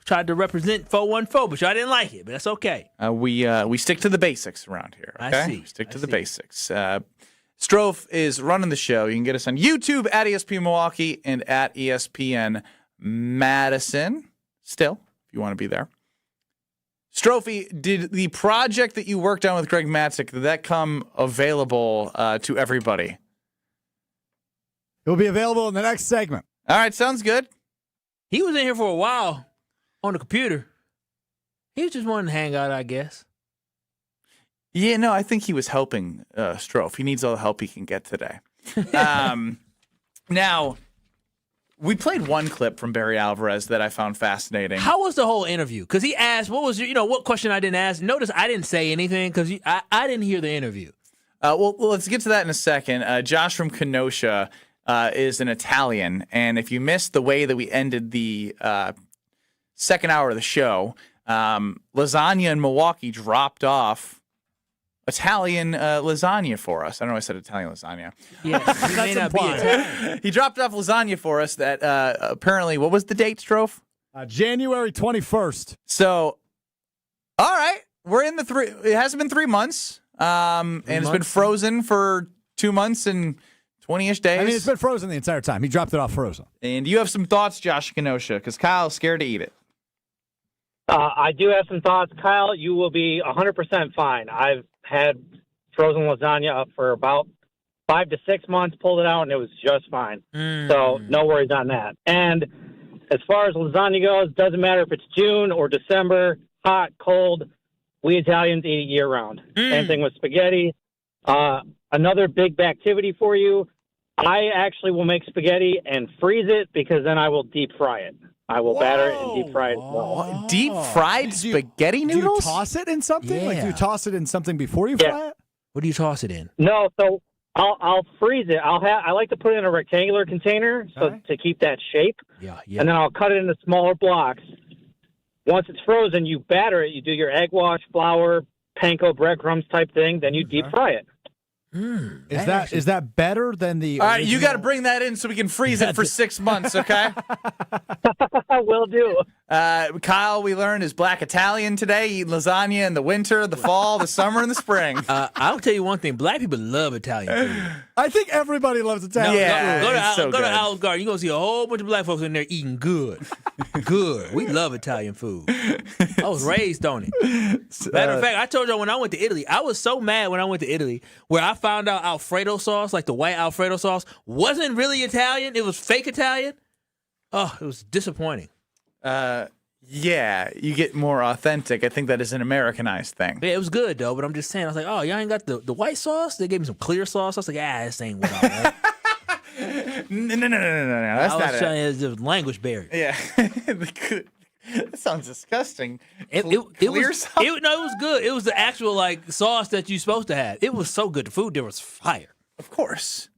tried to represent 414, but y'all didn't like it, but that's okay. We stick to the basics around here, okay? I see. Stick to the basics. Strofe is running the show. You can get us on YouTube at ESPN Milwaukee and at ESPN Madison. Still, if you want to be there. Strofe, did the project that you worked on with Greg Matzek, did that come available to everybody? It will be available in the next segment. All right, sounds good. He was in here for a while on the computer. He was just wanting to hang out, I guess. Yeah, no, I think he was helping Strofe. He needs all the help he can get today. Now, we played one clip from Barry Alvarez that I found fascinating. How was the whole interview? Because he asked, what was what question I didn't ask? Notice I didn't say anything because I didn't hear the interview. Well, let's get to that in a second. Josh from Kenosha is an Italian, and if you missed the way that we ended the second hour of the show, Lasagna in Milwaukee dropped off Italian lasagna for us. I don't know why I said Italian lasagna. Yeah, he may not be Italian. He dropped off lasagna for us that apparently, what was the date, Strofe? January 21st. So, all right. We're in it hasn't been 3 months. And it's been frozen for 2 months and 20-ish days. I mean, it's been frozen the entire time. He dropped it off frozen. And you have some thoughts, Josh Kenosha, because Kyle's scared to eat it. I do have some thoughts. Kyle, you will be 100% fine. I've had frozen lasagna up for about 5 to 6 months, pulled it out, and it was just fine. So no worries on that. And as far as lasagna goes, doesn't matter if it's June or December, hot, cold, we Italians eat it year-round. Same thing with spaghetti. Another big activity for you, I actually will make spaghetti and freeze it because then I will deep fry it. I will batter it and deep fry it as well. Deep fried spaghetti noodles? Do you toss it in something? Yeah. Like, do you toss it in something before you fry it? What do you toss it in? No, so I'll freeze it. I like to put it in a rectangular container to keep that shape. Yeah. And then I'll cut it into smaller blocks. Once it's frozen, you batter it. You do your egg wash, flour, panko, breadcrumbs type thing. Then you deep fry it. Is that better than the? All right, you got to bring that in so we can freeze it for 6 months, okay? Will do. Kyle, we learned, is black Italian today. Eat lasagna in the winter, the fall, the summer, and the spring. I'll tell you one thing. Black people love Italian food. I think everybody loves Italian food. Go to Olive Garden. You're going to see a whole bunch of black folks in there eating good. Good. We love Italian food. I was raised on it. Matter of fact, I told y'all when I went to Italy, I was so mad when I went to Italy where I found out Alfredo sauce, like the white Alfredo sauce, wasn't really Italian. It was fake Italian. Oh, it was disappointing. Yeah, you get more authentic. I think that is an Americanized thing. Yeah, it was good, though, but I'm just saying, I was like, oh, y'all ain't got the white sauce? They gave me some clear sauce. I was like, this ain't what I want. No. That's not it. It's a language barrier. Yeah. That sounds disgusting. It was good. It was the actual sauce that you're supposed to have. It was so good. The food there was fire. Of course.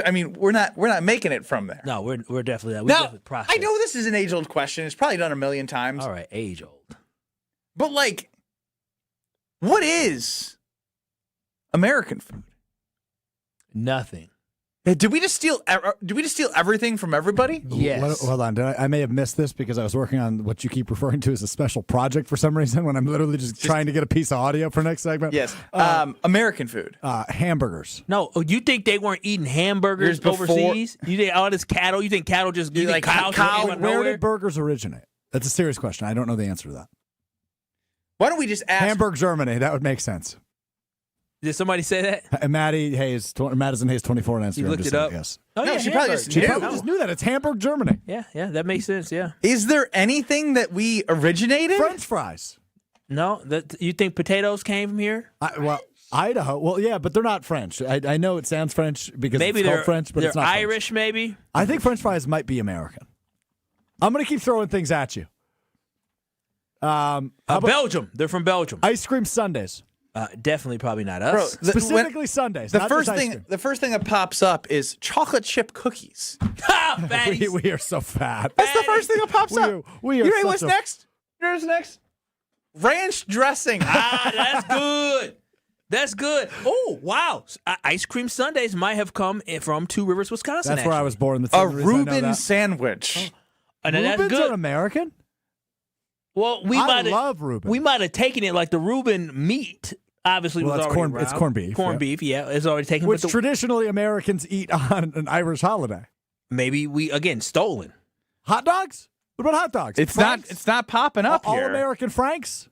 I mean, we're not making it from there. No, we're definitely not. Now, I know this is an age-old question. It's probably done a million times. All right, age-old. But what is American food? Nothing. Did we just steal everything from everybody? Yes. Hold on. I may have missed this because I was working on what you keep referring to as a special project for some reason when I'm literally just trying to get a piece of audio for next segment. Yes. American food. Hamburgers. No. You think they weren't eating hamburgers overseas? You think all this cattle? You think cattle just cow? Where did burgers originate? That's a serious question. I don't know the answer to that. Why don't we just ask? Hamburg, Germany. That would make sense. Did somebody say that? Maddie Hayes, Madison Hayes 24 on Instagram. You looked it up? Yes. Oh, no, yeah, she probably just knew that. It's Hamburg, Germany. Yeah, that makes sense, yeah. Is there anything that we originated? French fries. No, you think potatoes came from here? Idaho. Well, yeah, but they're not French. I know it sounds French because maybe it's called French, but it's not Irish, French. maybe? I think French fries might be American. I'm going to keep throwing things at you. Belgium. They're from Belgium. Ice cream sundaes. Definitely probably not us. Bro, specifically Sundays. The first thing that pops up is chocolate chip cookies. we are so fat. That's the first thing that pops up. We are you know what's next? Here's next. Ranch dressing. That's good. That's good. Oh, wow. Ice cream sundaes might have come from Two Rivers, Wisconsin. That's where I was born. A Reuben sandwich. Rubens are American? Well, I love Reuben. We might have taken it like the Reuben meat. Obviously, well, it's corned beef. Corned beef, yeah, it's already taken. Which traditionally Americans eat on an Irish holiday. Maybe we stolen. Hot dogs? What about hot dogs? It's not popping up all here. All American Franks?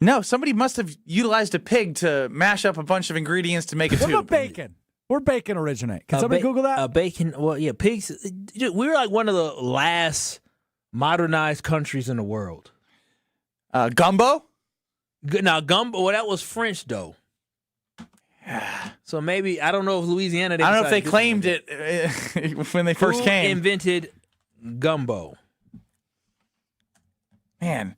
No, somebody must have utilized a pig to mash up a bunch of ingredients to make a tube. What about bacon? Where'd bacon originate? Can somebody Google that? Bacon. Well, yeah, pigs. We're like one of the last modernized countries in the world. Gumbo? Now, gumbo, well, that was French, though. So maybe, I don't know if Louisiana... I don't know if they claimed it when they first came. Who invented gumbo? Man.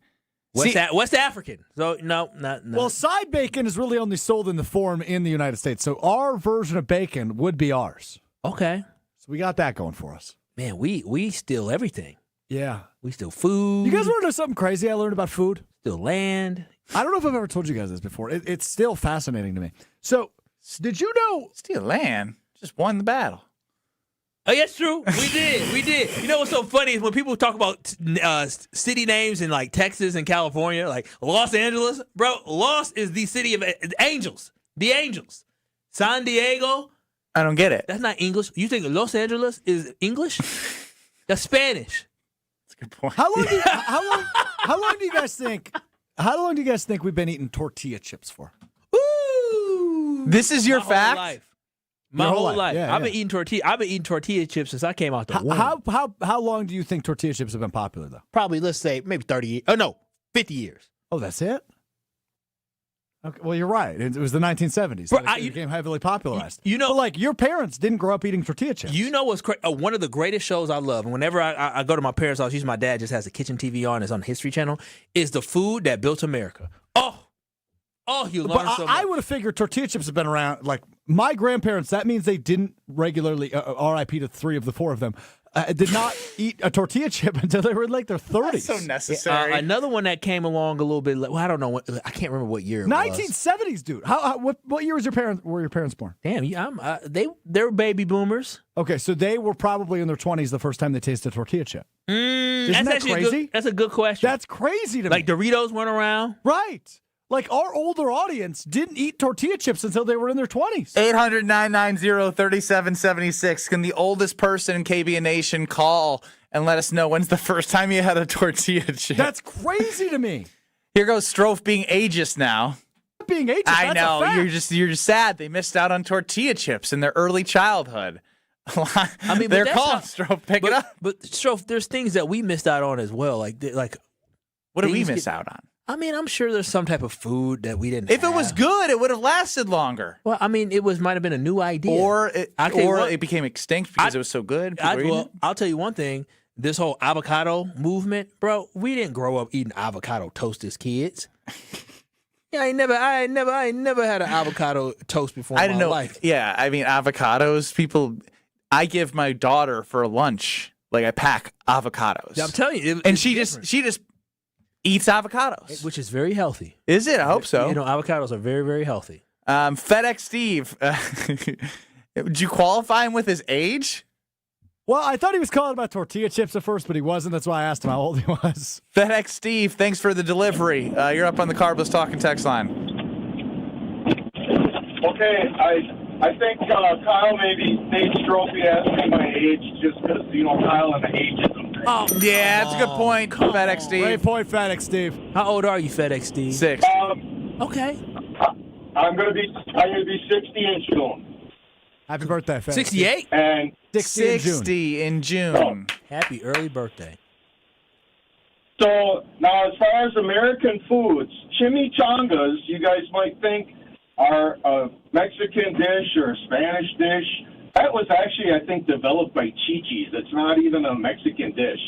West African. So, no. Well, side bacon is really only sold in the form in the United States. So our version of bacon would be ours. Okay. So we got that going for us. Man, we steal everything. Yeah. We still food. You guys want to know something crazy I learned about food? Still land. I don't know if I've ever told you guys this before. It's still fascinating to me. So, did you know? Still land. Just won the battle. Oh, yeah, it's true. We did. You know what's so funny is when people talk about city names in like Texas and California, like Los Angeles, bro. Los is the city of angels. The angels. San Diego. I don't get it. That's not English. You think Los Angeles is English? That's Spanish. That's a good point. How long do you guys think? How long do you guys think we've been eating tortilla chips for? Ooh. This is your My fact? whole life. My whole life. Yeah, I've been eating tortilla chips since I came out the womb. How long do you think tortilla chips have been popular though? Probably, let's say, maybe 30 years. Oh, no, 50 years. Oh, that's it? Okay, well, you're right. It was the 1970s. Bro, It became heavily popularized. You know, but like your parents didn't grow up eating tortilla chips. You know what's one of the greatest shows I love, and whenever I go to my parents' house, usually my dad just has the kitchen TV on, it's on the History Channel, is the food that built America. Oh, you learn so much. I would have figured tortilla chips have been around. Like my grandparents, that means they didn't regularly, RIP to 3 of the 4 of them, did not eat a tortilla chip until they were in like their 30s. That's so necessary. Another one that came along a little bit. Well, I don't know. I can't remember what year. It 1970s, was. dude. What year was were your parents born? Damn, they were baby boomers. Okay, so they were probably in their 20s the first time they tasted a tortilla chip. Isn't that crazy? That's a good question. That's crazy to me. Like Doritos weren't around, right? Like, our older audience didn't eat tortilla chips until they were in their 20s. 800-990-3776. Can the oldest person in KBN Nation call and let us know when's the first time you had a tortilla chip? That's crazy to me. Here goes Strofe being ageist now. Being ageist, I that's know. a fact. You're just sad. They missed out on tortilla chips in their early childhood. I mean, they're calling Strofe. Pick it up. But Strofe, there's things that we missed out on as well. Like what did we miss out on? I mean, I'm sure there's some type of food that we didn't. If it was good, it would have lasted longer. Well, I mean, it might have been a new idea, or it became extinct because it was so good. I'll tell you one thing: this whole avocado movement, bro. We didn't grow up eating avocado toast as kids. Yeah, I ain't never had an avocado toast before. I in didn't my know. life. Yeah, I mean, avocados. People, I give my daughter for lunch. Like I pack avocados. Yeah, I'm telling you, and she just eats avocados, which is very healthy. Is it? I hope so. You know, avocados are very, very healthy. FedEx Steve, did you qualify him with his age? Well, I thought he was calling about tortilla chips at first, but he wasn't. That's why I asked him how old he was. FedEx Steve, thanks for the delivery. You're up on the Carbless Talking text line. Okay, I think Kyle maybe made Strophy ask me my age just because, Kyle and the ageism thing. Oh, yeah, that's a good point, FedEx Steve. Great point, FedEx Steve. How old are you, FedEx Steve? 60. Okay. I'm gonna be 60 in June. Happy birthday, FedEx 68? And 60 in June. Happy early birthday. So now, as far as American foods, chimichangas, you guys might think are a Mexican dish or a Spanish dish. That was actually, I think, developed by Chi-Chi's. It's not even a Mexican dish.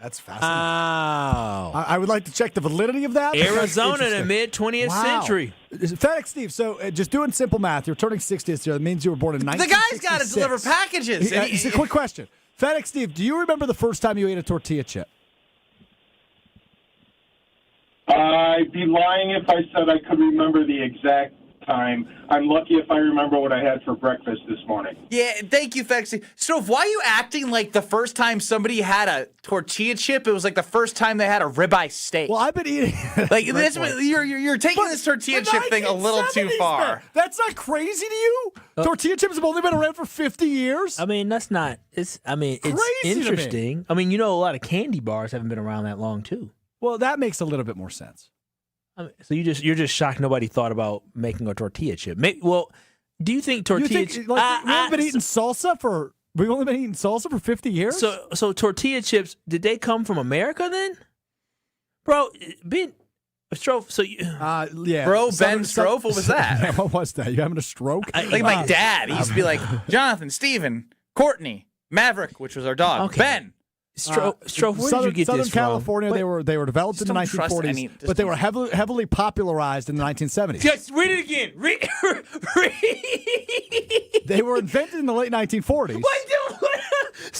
That's fascinating. Wow. I would like to check the validity of that. Arizona in the mid-20th century. FedEx Steve, so just doing simple math, you're turning 60 this year. That means you were born in 1966. The guy's got to deliver packages. It's a quick question. FedEx Steve, do you remember the first time you ate a tortilla chip? I'd be lying if I said I could remember the exact time. I'm lucky if I remember what I had for breakfast this morning. Yeah, thank you, FedEx Steve. So why are you acting like the first time somebody had a tortilla chip, it was like the first time they had a ribeye steak? Well, I've been eating. Like this, you're taking this tortilla chip thing a little too far. That's not crazy to you? Tortilla chips have only been around for 50 years? I mean, that's not. It's Crazy interesting. I mean, a lot of candy bars haven't been around that long too. Well, that makes a little bit more sense. I mean, so you're just shocked nobody thought about making a tortilla chip. Do you think tortilla chips? We've only been eating salsa for 50 years? So tortilla chips, did they come from America then? Bro, Ben Strofe, so you yeah. Bro, Ben Strofe, what was that? Yeah, what was that? You having a stroke? Like my dad, he used to be like, Jonathan, Steven, Courtney, Maverick, which was our dog, Okay. Ben. Strofe, where did you get Southern this from? California, they were developed in the 1940s, but they were heavily popularized in the 1970s. Yes, read it again. Read. They were invented in the late 1940s. What?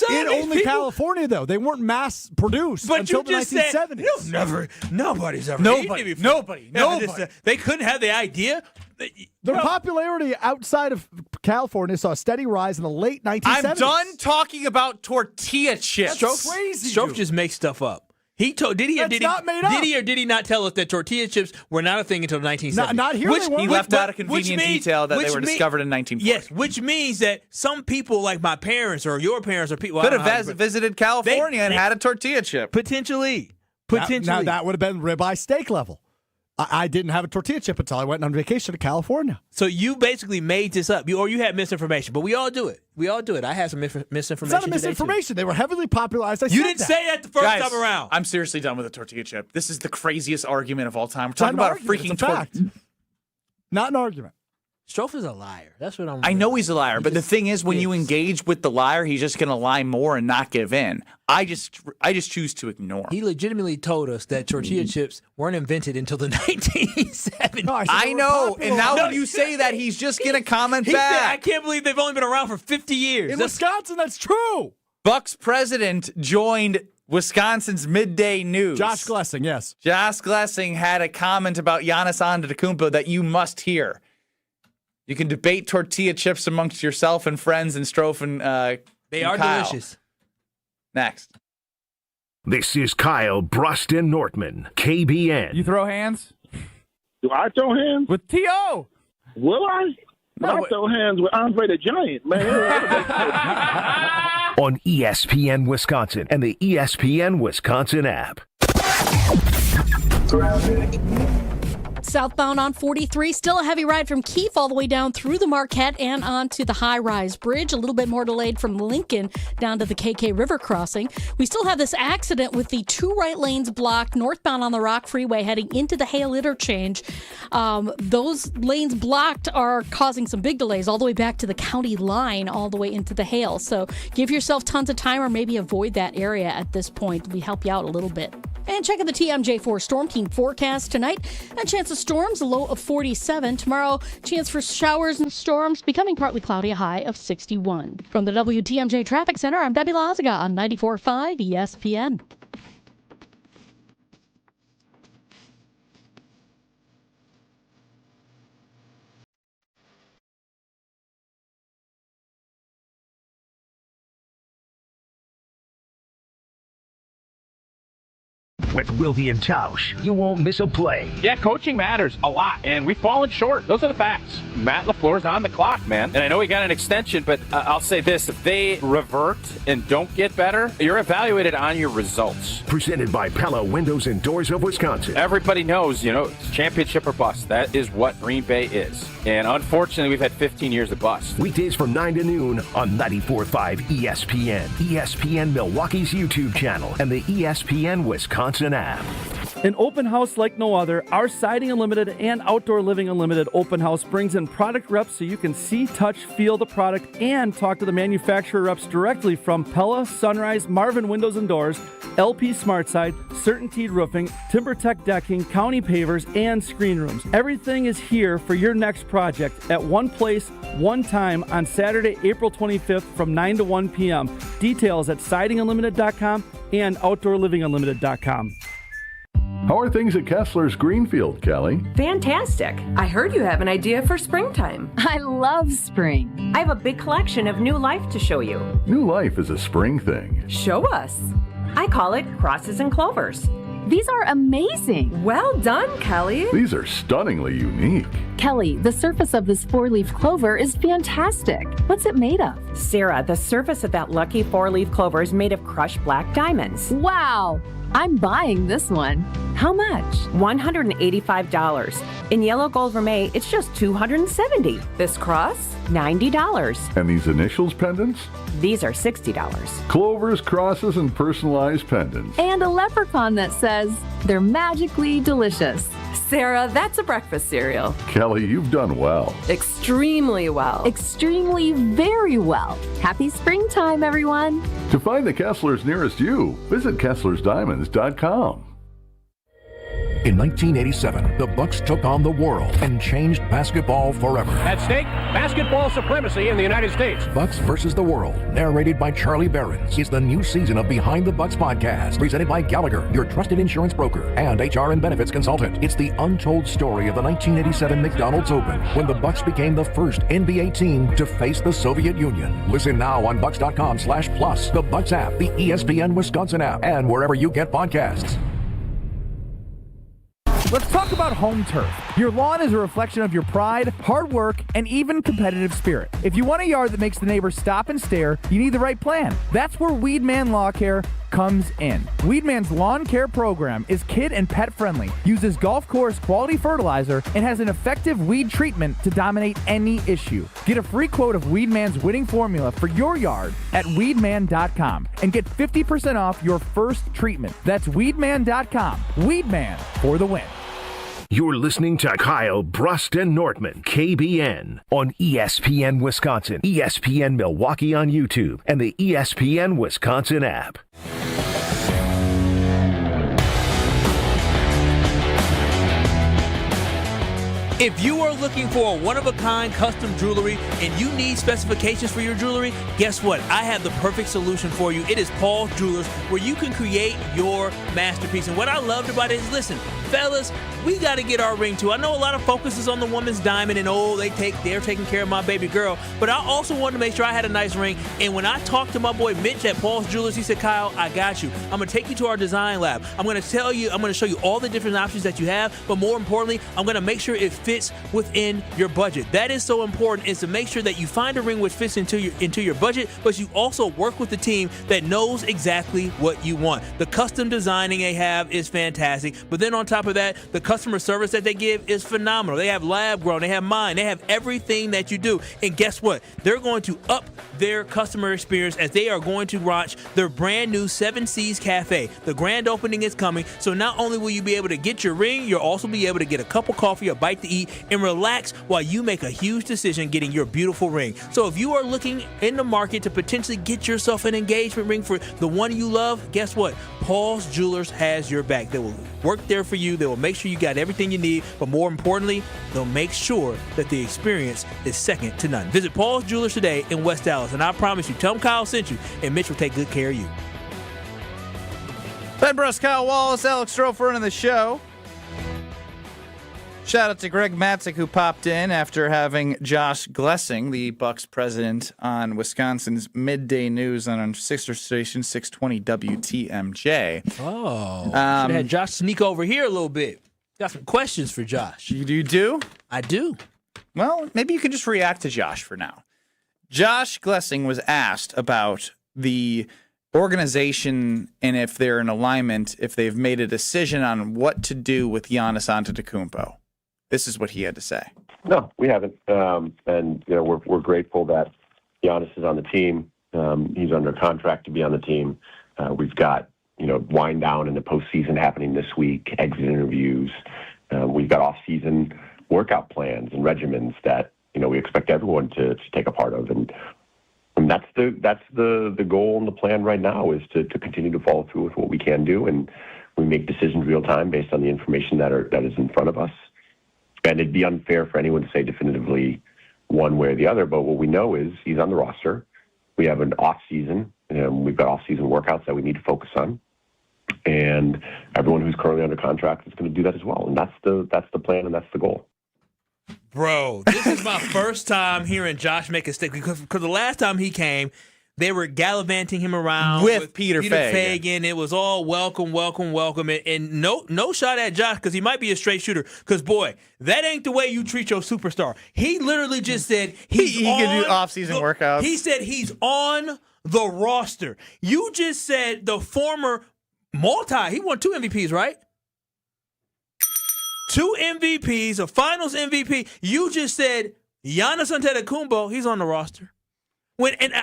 In only California, though. They weren't mass produced until the 1970s. Nobody's ever Nobody. eaten it before. They couldn't have the idea. Their popularity outside of California saw a steady rise in the late 1970s. I'm done talking about tortilla chips. That's crazy. Strofe just makes stuff up. He told did he or did he not tell us that tortilla chips were not a thing until the 1970s? Not here. He left out a convenient detail that they were discovered in 1940. Yes, which means that some people like my parents or your parents or people could have visited California and had a tortilla chip. Potentially. Now that would have been ribeye steak level. I didn't have a tortilla chip until I went on vacation to California. So you basically made this up, or you had misinformation. But we all do it. I had some misinformation. It's not a misinformation. They were heavily popularized. You didn't say that the first time around. I'm seriously done with the tortilla chip. This is the craziest argument of all time. We're talking about a freaking tortilla. Not an argument. Strofe is a liar. That's what I know he's a liar, but the thing is, when you engage with the liar, he's just going to lie more and not give in. I just choose to ignore him. He legitimately told us that tortilla chips weren't invented until the 1970s. No, I know, and now when you say that, he's just going to comment back. Said, I can't believe they've only been around for 50 years. In Wisconsin, that's true. Buck's president joined Wisconsin's Midday News. Josh Glessing, yes. Josh Glessing had a comment about Giannis Antetokounmpo that you must hear. You can debate tortilla chips amongst yourself and friends and Strofe and they are Kyle. delicious. Next. This is Kyle Brust Nortman, KBN. You throw hands? Do I throw hands? With T.O. Will I? I throw hands with Andre the Giant, man. On ESPN Wisconsin and the ESPN Wisconsin app. Southbound on 43, still a heavy ride from Keefe all the way down through the Marquette and onto the high-rise bridge. A little bit more delayed from Lincoln down to the KK River crossing. We still have this accident with the two right lanes blocked northbound on the Rock Freeway heading into the Hale interchange. Those lanes blocked are causing some big delays all the way back to the county line all the way into the Hale. So give yourself tons of time or maybe avoid that area at this point. We help you out a little bit. And check out the TMJ4 Storm Team forecast tonight. A chance of storms, a low of 47. Tomorrow, chance for showers and storms, becoming partly cloudy, a high of 61. From the WTMJ Traffic Center, I'm Debbie Lazaga on 94.5 ESPN. With Wilde and Tauscher, you won't miss a play. Yeah, coaching matters a lot, and we've fallen short. Those are the facts. Matt LaFleur's on the clock, man. And I know he got an extension, but I'll say this. If they revert and don't get better, you're evaluated on your results. Presented by Pella Windows and Doors of Wisconsin. Everybody knows, it's championship or bust. That is what Green Bay is. And unfortunately, we've had 15 years of bust. Weekdays from 9 to noon on 94.5 ESPN, ESPN Milwaukee's YouTube channel, and the ESPN Wisconsin app. An open house like no other, our Siding Unlimited and Outdoor Living Unlimited open house brings in product reps so you can see, touch, feel the product, and talk to the manufacturer reps directly from Pella, Sunrise, Marvin Windows and Doors, LP SmartSide, CertainTeed Roofing, TimberTech Decking, County Pavers, and Screen Rooms. Everything is here for your next project at one place, one time on Saturday, April 25th from 9 to 1 p.m. Details at sidingunlimited.com and outdoorlivingunlimited.com. How are things at Kessler's Greenfield, Kelly? Fantastic. I heard you have an idea for springtime. I love spring. I have a big collection of new life to show you. New life is a spring thing. Show us. I call it crosses and clovers. These are amazing. Well done, Kelly. These are stunningly unique. Kelly, the surface of this 4-leaf clover is fantastic. What's it made of? Sarah, the surface of that lucky 4-leaf clover is made of crushed black diamonds. Wow. I'm buying this one. How much? $185. In yellow gold vermeil, it's just $270. This cross, $90. And these initials pendants? These are $60. Clovers, crosses, and personalized pendants. And a leprechaun that says they're magically delicious. Sarah, that's a breakfast cereal. Kelly, you've done well. Extremely well. Extremely very well. Happy springtime, everyone. To find the Kesslers nearest you, visit KesslersDiamonds.com. In 1987, the Bucks took on the world and changed basketball forever. At stake, basketball supremacy in the United States. Bucks versus the World, narrated by Charlie Behrens, is the new season of Behind the Bucks podcast, presented by Gallagher, your trusted insurance broker and HR and benefits consultant. It's the untold story of the 1987 McDonald's Open, when the Bucks became the first NBA team to face the Soviet Union. Listen now on Bucks.com/plus, the Bucks app, the ESPN Wisconsin app, and wherever you get podcasts. Let's talk about home turf. Your lawn is a reflection of your pride, hard work, and even competitive spirit. If you want a yard that makes the neighbors stop and stare, you need the right plan. That's where Weedman Lawn Care comes in. Weedman's lawn care program is kid and pet friendly, uses golf course quality fertilizer, and has an effective weed treatment to dominate any issue. Get a free quote of Weedman's winning formula for your yard at weedman.com and get 50% off your first treatment. That's weedman.com. Weedman for the win. You're listening to Kyle Brust and Nortman, KBN, on ESPN Wisconsin, ESPN Milwaukee on YouTube, and the ESPN Wisconsin app. If you are looking for a one-of-a-kind custom jewelry and you need specifications for your jewelry, guess what? I have the perfect solution for you. It is Paul's Jewelers, where you can create your masterpiece. And what I loved about it is, listen, fellas, we got to get our ring too. I know a lot of focus is on the woman's diamond and, they're taking care of my baby girl. But I also wanted to make sure I had a nice ring. And when I talked to my boy Mitch at Paul's Jewelers, he said, Kyle, I got you. I'm going to take you to our design lab. I'm going to show you all the different options that you have. But more importantly, I'm going to make sure it fits within your budget. That is so important, is to make sure that you find a ring which fits into your budget, but you also work with the team that knows exactly what you want. The custom designing they have is fantastic, but then on top of that, the customer service that they give is phenomenal. They have lab grown, they have mine, they have everything that you do. And guess what? They're going to up their customer experience as they are going to launch their brand new 7 Seas Cafe. The grand opening is coming, so not only will you be able to get your ring, you'll also be able to get a cup of coffee, a bite to eat, and relax while you make a huge decision getting your beautiful ring. So if you are looking in the market to potentially get yourself an engagement ring for the one you love, guess what? Paul's Jewelers has your back. They will work there for you. They will make sure you got everything you need, but more importantly, they'll make sure that the experience is second to none. Visit Paul's Jewelers today in West Dallas, and I promise you, tell them Kyle sent you, and Mitch will take good care of you. Ben Brust, Kyle Wallace, Alex Strofer running the show. Shout out to Greg Matzik, who popped in after having Josh Glessing, the Bucks president, on Wisconsin's midday news on our sister station, 620 WTMJ. Oh, should have had Josh sneak over here a little bit. Got some questions for Josh. You do? I do. Well, maybe you could just react to Josh for now. Josh Glessing was asked about the organization and if they're in alignment, if they've made a decision on what to do with Giannis Antetokounmpo. This is what he had to say. No, we haven't. And we're grateful that Giannis is on the team. He's under contract to be on the team. We've got, wind down in the postseason happening this week, exit interviews. We've got off-season workout plans and regimens that, we expect everyone to take a part of. And that's the goal and the plan right now, is to continue to follow through with what we can do. And we make decisions real time based on the information that is in front of us. And it'd be unfair for anyone to say definitively one way or the other. But what we know is he's on the roster. We have an off season. We've got off-season workouts that we need to focus on. And everyone who's currently under contract is going to do that as well. And that's the plan and that's the goal. Bro, this is my first time hearing Josh make a stick, because the last time he came, they were gallivanting him around with Peter Fagan. It was all welcome. And no shot at Josh, because he might be a straight shooter. Because, boy, that ain't the way you treat your superstar. He literally just said he can do off-season workouts. He said he's on the roster. You just said the former he won 2 MVPs, right? 2 MVPs, a finals MVP. You just said Giannis Antetokounmpo, he's on the roster.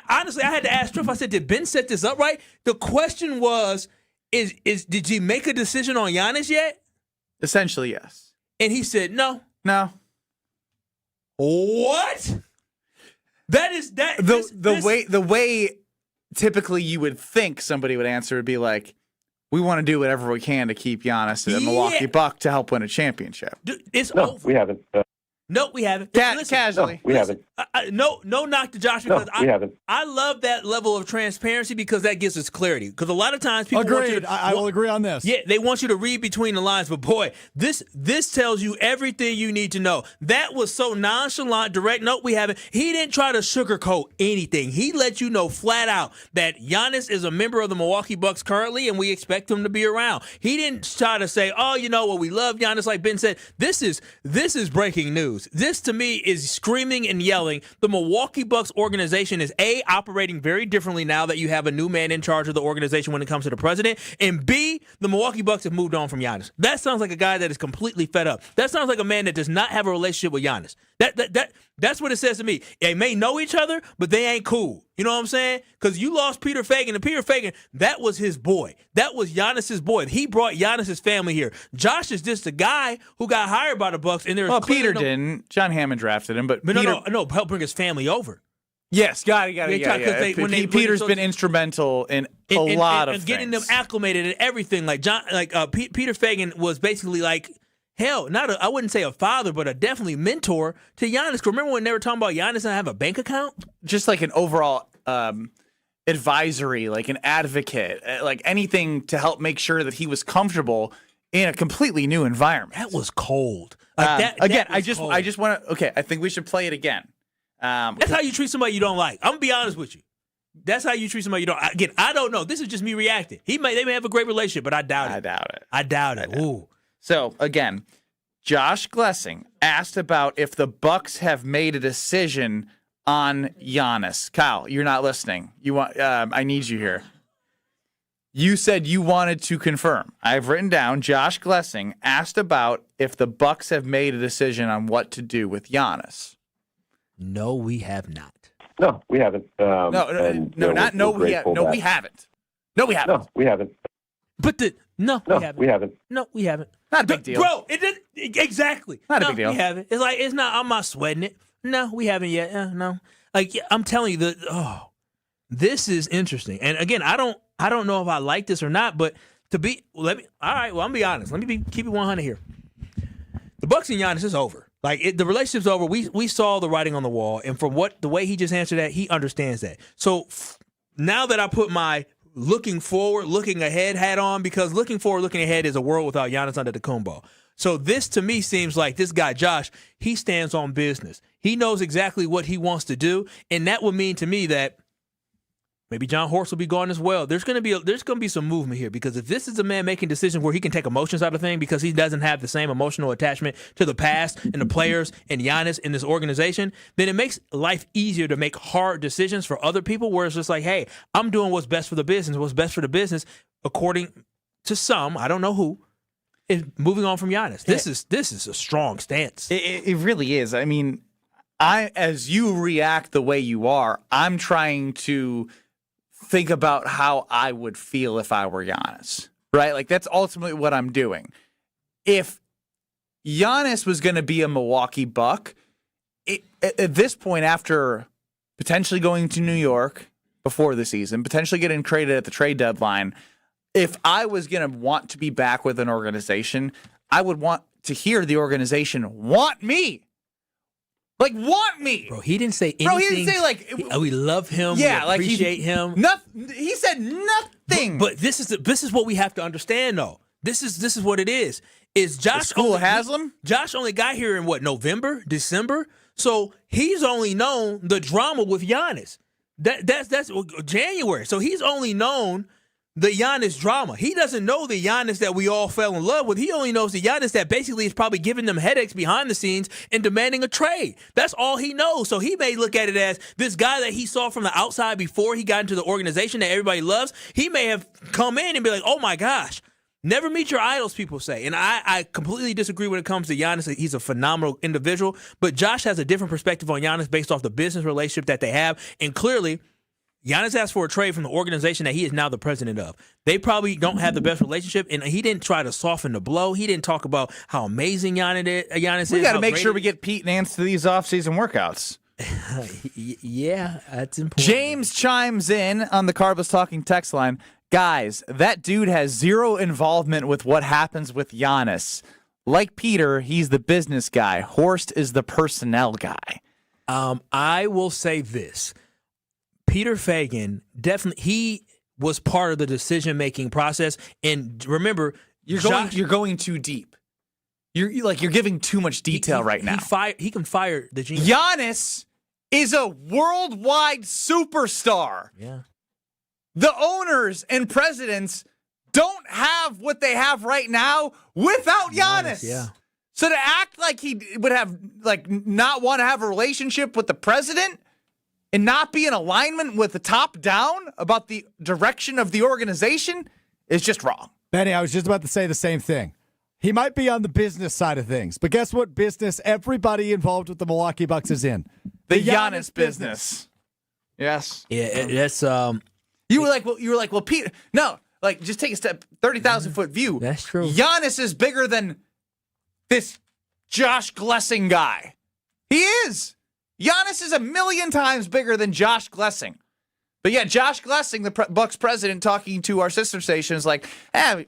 Honestly, I had to ask Triff, I said, did Ben set this up right? The question was, did you make a decision on Giannis yet? Essentially, yes. And he said, no. What? That is that. The way typically you would think somebody would answer would be like, we want to do whatever we can to keep Giannis a Milwaukee Buck to help win a championship. Dude, it's No, over. we haven't. No, we haven't. Casually. We haven't. No knock to Josh because we haven't. I love that level of transparency because that gives us clarity. Because a lot of times people want you Agreed. I will agree on this. Yeah, they want you to read between the lines. But boy, this tells you everything you need to know. That was so nonchalant, direct. No, we haven't. He didn't try to sugarcoat anything. He let you know flat out that Giannis is a member of the Milwaukee Bucks currently, and we expect him to be around. He didn't try to say, oh, you know what, we love Giannis. Like Ben said, this is breaking news. This to me is screaming and yelling. The Milwaukee Bucks organization is A, operating very differently now that you have a new man in charge of the organization when it comes to the president, and B, the Milwaukee Bucks have moved on from Giannis. That sounds like a guy that is completely fed up. That sounds like a man that does not have a relationship with Giannis. That's what it says to me. They may know each other, but they ain't cool. You know what I'm saying? Because you lost Peter Fagan, and Peter Fagan, that was his boy. That was Giannis's boy. He brought Giannis's family here. Josh is just a guy who got hired by the Bucks, and there's Peter didn't. John Hammond drafted him, but Peter, no, help bring his family over. Yes, got it. Peter's been instrumental in a lot of getting things. them acclimated and everything. Like Peter Fagan was basically like, hell, I wouldn't say a father, but a definitely mentor to Giannis. Remember when they were talking about Giannis and have a bank account? Just like an overall advisory, like an advocate, like anything to help make sure that he was comfortable in a completely new environment. That was cold. I just want to. Okay, I think we should play it again. That's how you treat somebody you don't like. I'm gonna be honest with you. That's how you treat somebody you don't. Again, I don't know. This is just me reacting. They may have a great relationship, but I doubt it. I doubt it. Ooh. So again, Josh Glessing asked about if the Bucks have made a decision on Giannis. Kyle, you're not listening. You want? I need you here. You said you wanted to confirm. I've written down Josh Glessing asked about if the Bucks have made a decision on what to do with Giannis. No, we have not. No, we haven't. We haven't. No, we haven't. No, we haven't. But we haven't. We haven't. No, we haven't. Not a big deal, bro. It didn't exactly. Not a big deal. We haven't. It's like it's not. I'm not sweating it. No, we haven't yet. No. Like I'm telling you this is interesting. And again, I don't know if I like this or not. But all right. Well, I'm gonna be honest. Let me keep it 100 here. The Bucks and Giannis is over. Like the relationship's over. We saw the writing on the wall, and from the way he just answered that, he understands that. So now that I put my looking forward, looking ahead hat on, because looking forward, looking ahead is a world without Giannis Antetokounmpo. So this to me seems like this guy Josh, he stands on business. He knows exactly what he wants to do, and that would mean to me that maybe John Horst will be gone as well. There's going to be some movement here, because if this is a man making decisions where he can take emotions out of things because he doesn't have the same emotional attachment to the past and the players and Giannis in this organization, then it makes life easier to make hard decisions for other people, where it's just like, hey, I'm doing what's best for the business. What's best for the business, according to some, I don't know who, is moving on from Giannis. This is a strong stance. It really is. I mean, as you react the way you are, I'm trying to think about how I would feel if I were Giannis, right? Like that's ultimately what I'm doing. If Giannis was going to be a Milwaukee Buck, at this point, after potentially going to New York before the season, potentially getting traded at the trade deadline, if I was going to want to be back with an organization, I would want to hear the organization want me. Like, want me. Bro, he didn't say anything. Bro, he didn't say, like... we love him. Yeah, we appreciate him. He said nothing. But this is what we have to understand, though. This is what it is. Is Josh... The school Haslam? Josh only got here in, November, December? So he's only known the drama with Giannis. That's January. So he's only known the Giannis drama. He doesn't know the Giannis that we all fell in love with. He only knows the Giannis that basically is probably giving them headaches behind the scenes and demanding a trade. That's all he knows. So he may look at it as this guy that he saw from the outside before he got into the organization that everybody loves. He may have come in and be like, oh my gosh, never meet your idols, people say. And I completely disagree when it comes to Giannis. He's a phenomenal individual. But Josh has a different perspective on Giannis based off the business relationship that they have. And clearly, Giannis asked for a trade from the organization that he is now the president of. They probably don't have the best relationship, and he didn't try to soften the blow. He didn't talk about how amazing Giannis is. We got to make sure we get Pete and Nance to these off-season workouts. Yeah, that's important. James chimes in on the Carbos Talking text line. Guys, that dude has zero involvement with what happens with Giannis. Like Peter, he's the business guy. Horst is the personnel guy. I will say this. Peter Feigin, definitely, he was part of the decision-making process. And remember, you're going too deep. You're giving too much detail right now. He can fire the GM. Giannis is a worldwide superstar. Yeah. The owners and presidents don't have what they have right now without Giannis. Yeah. So to act like he would have not want to have a relationship with the president and not be in alignment with the top down about the direction of the organization is just wrong. Benny, I was just about to say the same thing. He might be on the business side of things, but guess what business everybody involved with the Milwaukee Bucks is in? The Giannis business. Yes. Yeah, that's You were like, well, Pete, no, just take a step, 30,000-foot view. That's true. Giannis is bigger than this Josh Glessing guy. He is. Giannis is 1,000,000 times bigger than Josh Glessing. But yeah, Josh Glessing, the Bucks president, talking to our sister station is like,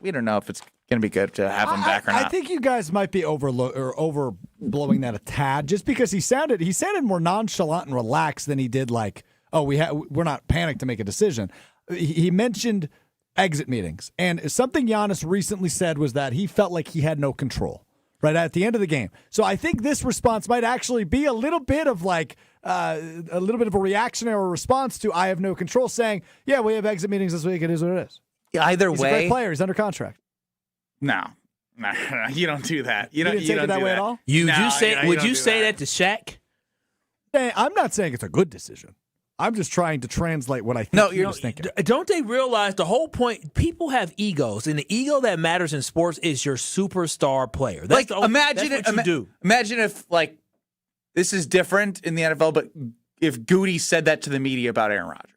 we don't know if it's going to be good to have him back or not. I think you guys might be overblowing that a tad, just because he sounded more nonchalant and relaxed than he did we're not panicked to make a decision. He mentioned exit meetings, and something Giannis recently said was that he felt like he had no control right at the end of the game. So I think this response might actually be a little bit of a reactionary response to I have no control, saying, yeah, we have exit meetings this week. It is what it is. Either He's way, a great player. He's under contract. No, you don't do that. You didn't take it that way at all? Would you say that to Shaq? I'm not saying it's a good decision. I'm just trying to translate what I think he was thinking. Don't they realize the whole point? People have egos, and the ego that matters in sports is your superstar player. Imagine if this is different in the NFL, but if Goody said that to the media about Aaron Rodgers.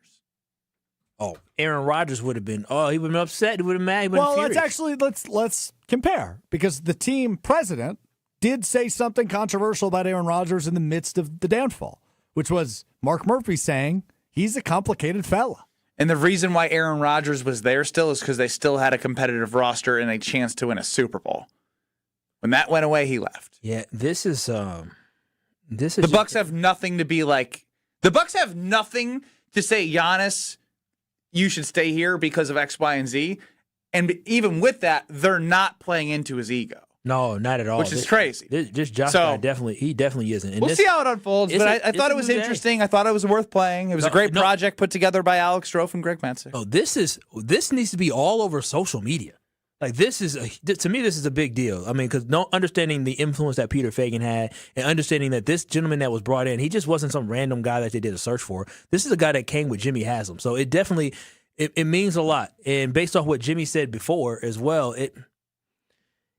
Oh, Aaron Rodgers would have been. Oh, he would have been upset. He would have been mad. He would have been furious. Let's compare, because the team president did say something controversial about Aaron Rodgers in the midst of the downfall, which was Mark Murphy saying he's a complicated fella. And the reason why Aaron Rodgers was there still is because they still had a competitive roster and a chance to win a Super Bowl. When that went away, he left. Yeah, this is the Bucks have nothing to be like. The Bucks have nothing to say, Giannis, you should stay here because of X, Y, and Z. And even with that, they're not playing into his ego. No, not at all. Which is crazy. This Josh guy definitely isn't. And we'll see how it unfolds, but I thought it was interesting. I thought it was worth playing. It was a great project put together by Alex Strofe and Greg Mansick. Oh, this needs to be all over social media. To me, this is a big deal. I mean, because understanding the influence that Peter Feigin had and understanding that this gentleman that was brought in, he just wasn't some random guy that they did a search for. This is a guy that came with Jimmy Haslam. So it definitely, it means a lot. And based off what Jimmy said before as well,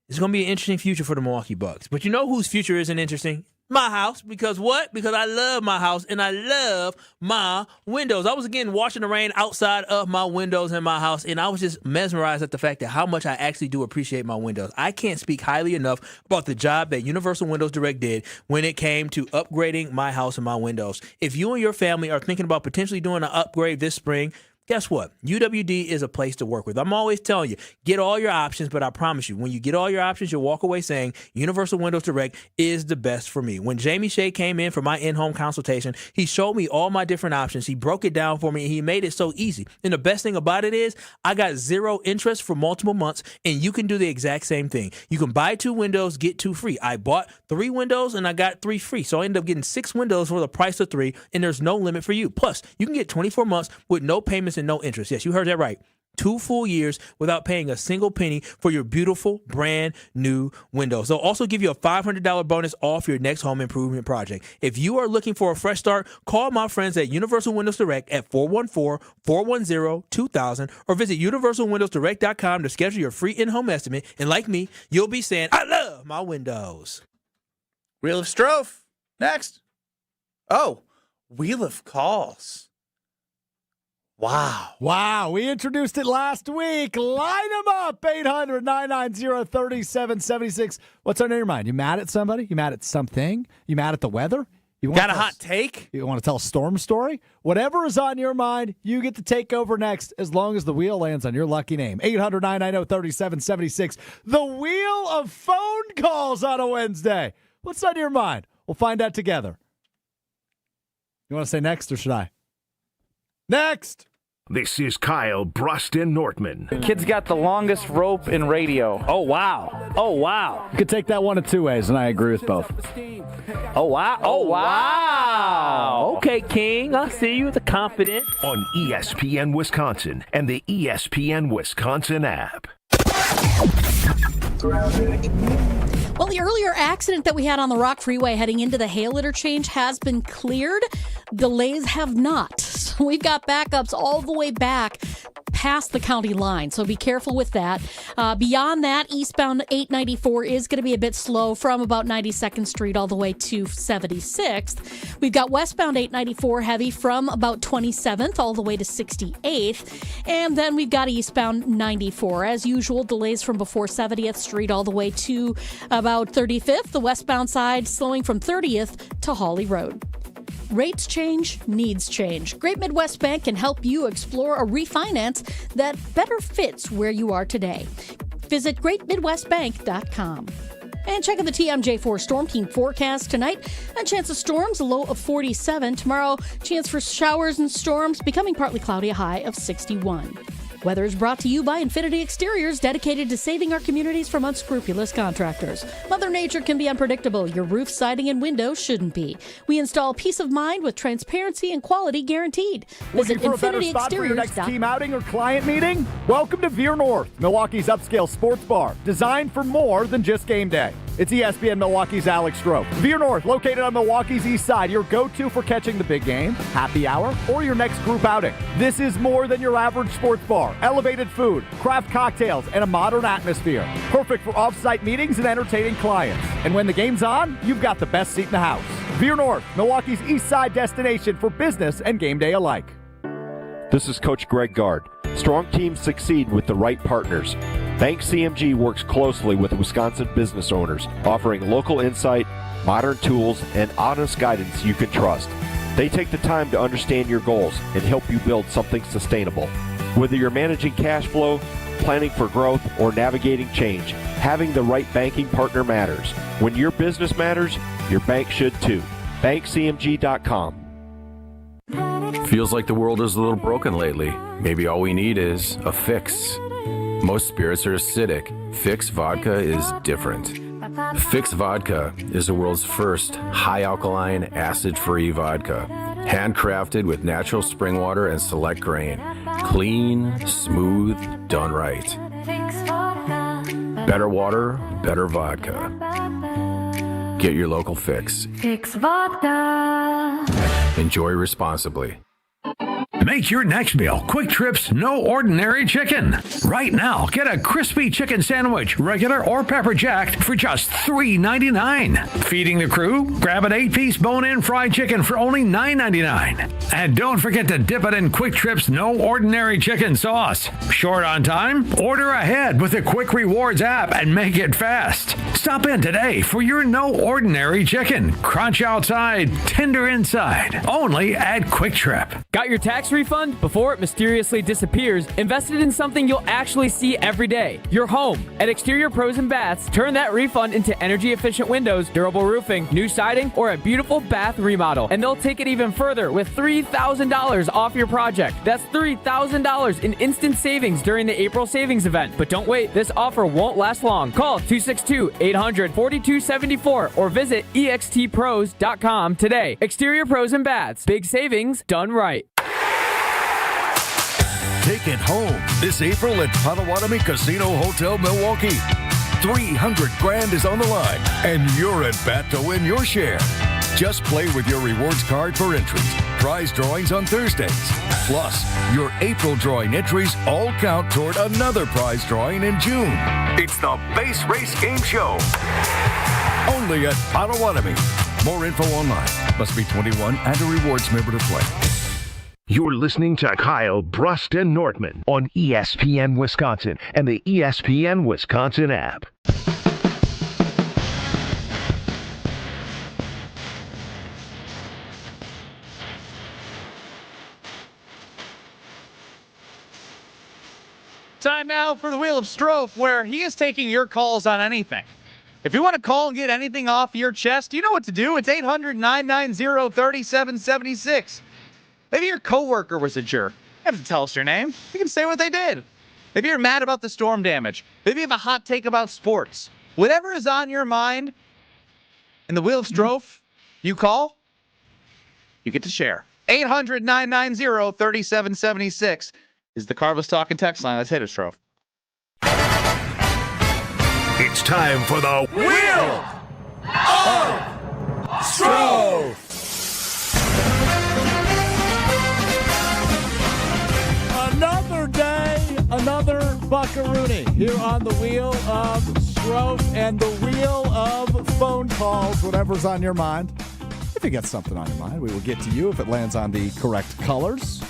it's going to be an interesting future for the Milwaukee Bucks. But you know whose future isn't interesting? My house. Because what? Because I love my house and I love my windows. I was, again, watching the rain outside of my windows in my house, and I was just mesmerized at the fact that how much I actually do appreciate my windows. I can't speak highly enough about the job that Universal Windows Direct did when it came to upgrading my house and my windows. If you and your family are thinking about potentially doing an upgrade this spring, guess what? UWD is a place to work with. I'm always telling you, get all your options, but I promise you, when you get all your options, you'll walk away saying Universal Windows Direct is the best for me. When Jamie Shea came in for my in-home consultation, he showed me all my different options. He broke it down for me, and he made it so easy. And the best thing about it is I got 0 interest for multiple months, and you can do the exact same thing. You can buy 2 windows, get 2 free. I bought 3 windows, and I got 3 free. So I ended up getting 6 windows for the price of 3, and there's no limit for you. Plus, you can get 24 months with no payments and no interest. Yes, you heard that right. 2 full years without paying a single penny for your beautiful brand new windows. They'll also give you a $500 bonus off your next home improvement project. If you are looking for a fresh start, call my friends at Universal Windows Direct at 414-410-2000 or visit universalwindowsdirect.com to schedule your free in-home estimate. And like me, you'll be saying, I love my windows. Wheel of Strofe. Next. Oh, Wheel of Calls. Wow. We introduced it last week. Line them up. 800-990-3776. What's on your mind? You mad at somebody? You mad at something? You mad at the weather? Got a hot take? You want to tell a storm story? Whatever is on your mind, you get to take over next as long as the wheel lands on your lucky name. 800-990-3776. The wheel of phone calls on a Wednesday. What's on your mind? We'll find out together. You want to say next or should I? Next! This is Kyle Brust Nortman. Kid's got the longest rope in radio. Oh, wow. Oh, wow. You could take that one of two ways, and I agree with both. Oh, wow. Oh, wow. Okay, King. I see you with the confidence. On ESPN Wisconsin and the ESPN Wisconsin app. Well, the earlier accident that we had on the Rock Freeway heading into the Hale interchange has been cleared. Delays have not. So we've got backups all the way back past the county line, so be careful with that. Beyond that, eastbound 894 is going to be a bit slow from about 92nd Street all the way to 76th. We've got westbound 894 heavy from about 27th all the way to 68th. And then we've got eastbound 94. As usual, delays from before 70th Street all the way to about 35th. The westbound side slowing from 30th to Hawley Road. Rates change, needs change. Great Midwest Bank can help you explore a refinance that better fits where you are today. Visit greatmidwestbank.com. And check out the TMJ4 Storm Team forecast tonight. A chance of storms, a low of 47. Tomorrow, chance for showers and storms, becoming partly cloudy, a high of 61. Weather is brought to you by Infinity Exteriors, dedicated to saving our communities from unscrupulous contractors. Mother Nature can be unpredictable. Your roof, siding, and windows shouldn't be. We install peace of mind with transparency and quality guaranteed. Visit Looking for a better spot for your next team outing or client meeting? Welcome to Veer North, Milwaukee's upscale sports bar, designed for more than just game day. It's ESPN Milwaukee's Alex Stroh. Veer North, located on Milwaukee's east side, your go-to for catching the big game, happy hour, or your next group outing. This is more than your average sports bar. Elevated food, craft cocktails, and a modern atmosphere. Perfect for off-site meetings and entertaining clients. And when the game's on, you've got the best seat in the house. Veer North, Milwaukee's east side destination for business and game day alike. This is Coach Greg Gard. Strong teams succeed with the right partners. Bank CMG works closely with Wisconsin business owners, offering local insight, modern tools, and honest guidance you can trust. They take the time to understand your goals and help you build something sustainable. Whether you're managing cash flow, planning for growth, or navigating change, having the right banking partner matters. When your business matters, your bank should too. BankCMG.com. Feels like the world is a little broken lately. Maybe all we need is a fix. Most spirits are acidic. Fix Vodka is different. Fix Vodka is the world's first high alkaline, acid-free vodka. Handcrafted with natural spring water and select grain. Clean, smooth, done right. Better water, better vodka. Get your local Fix. Fix Vodka. Enjoy responsibly. Make your next meal Quick Trip's No Ordinary Chicken. Right now, get a crispy chicken sandwich, regular or pepper jacked, for just $3.99. Feeding the crew? Grab an 8-piece bone-in fried chicken for only $9.99. And don't forget to dip it in Quick Trip's No Ordinary Chicken sauce. Short on time? Order ahead with the Quick Rewards app and make it fast. Stop in today for your No Ordinary Chicken. Crunch outside, tender inside. Only at Quick Trip. Got your tax refund? Before it mysteriously disappears, invest it in something you'll actually see every day. Your home. At Exterior Pros and Baths, turn that refund into energy-efficient windows, durable roofing, new siding, or a beautiful bath remodel. And they'll take it even further with $3,000 off your project. That's $3,000 in instant savings during the April savings event. But don't wait, this offer won't last long. Call 262-800-4274 or visit extpros.com today. Exterior Pros and Baths. Big savings done right. Take it home this April at Potawatomi Casino Hotel Milwaukee. $300,000 is on the line, and you're at bat to win your share. Just play with your rewards card for entries. Prize drawings on Thursdays. Plus, your April drawing entries all count toward another prize drawing in June. It's the Base Race Game Show. Only at Potawatomi. More info online. Must be 21 and a rewards member to play. You're listening to Kyle Brust Nortman on ESPN Wisconsin and the ESPN Wisconsin app. time now for the Wheel of Strofe, where he is taking your calls on anything. If you want to call and get anything off your chest, you know what to do. It's 800-990-3776. Maybe your coworker was a jerk. You have to tell us your name. You can say what they did. Maybe you're mad about the storm damage. Maybe you have a hot take about sports. Whatever is on your mind in the Wheel of Strofe, you call, you get to share. 800-990-3776 is the Carlos Talking text line. Let's hit it, Strofe. It's time for the Wheel of Strofe. Another day, another buckaroonie here on the Wheel of Strofe and the Wheel of Phone Calls, whatever's on your mind. If you got something on your mind, we will get to you if it lands on the correct colors.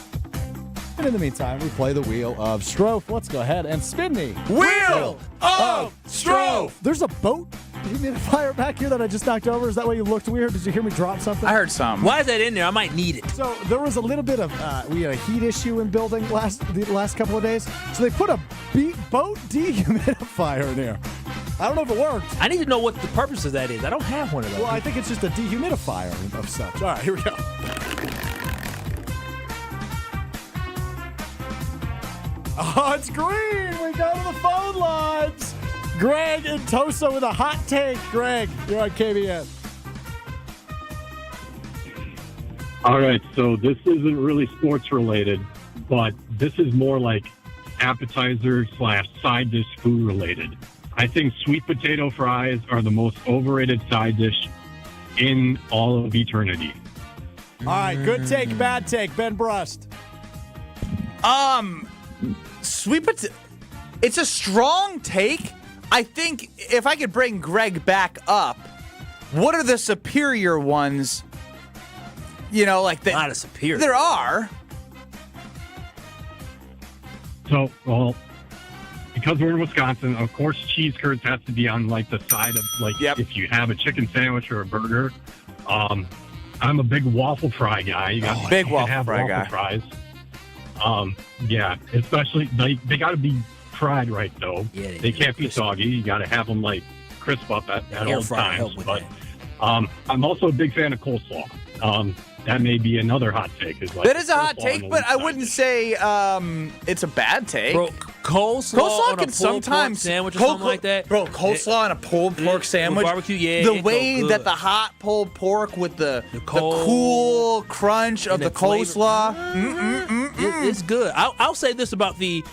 And in the meantime, we play the Wheel of Strofe. Let's go ahead and spin the Wheel of Strofe. There's a boat humidifier back here that I just knocked over. Is that why you looked weird? Did you hear me drop something? I heard some. Why is that in there? I might need it. So there was a little bit of, we had a heat issue in building the last couple of days. So they put a boat dehumidifier in here. I don't know if it worked. I need to know what the purpose of that is. I don't have one of those. Well, I think it's just a dehumidifier of such. All right, here we go. Oh, it's green. We go to the phone lines. Greg and Tauscher with a hot take. Greg, you're on KBN. All right, so this isn't really sports related, but this is more like appetizer / side dish food related. I think sweet potato fries are the most overrated side dish in all of eternity. All right, good take, bad take. Ben Brust. Sweet potato. It's a strong take. I think if I could bring Greg back up, what are the superior ones? You know, like not a superior. There are. So, well, because we're in Wisconsin, of course, cheese curds has to be on like the side of like if you have a chicken sandwich or a burger. I'm a big waffle fry guy. You got big waffle fry guy. Fries. Yeah, especially they got to be fried right though. Yeah, they can't be soggy. You got to have them like crisp up at all times. But I'm also a big fan of coleslaw. That may be another hot take. That is a hot take, but I wouldn't say it's a bad take. Bro, coleslaw on can a sometimes sandwich or something like that. Bro, coleslaw on a pulled pork sandwich. With barbecue, yeah. The way that the hot pulled pork with the cool crunch of the coleslaw. It's good. I'll say this about the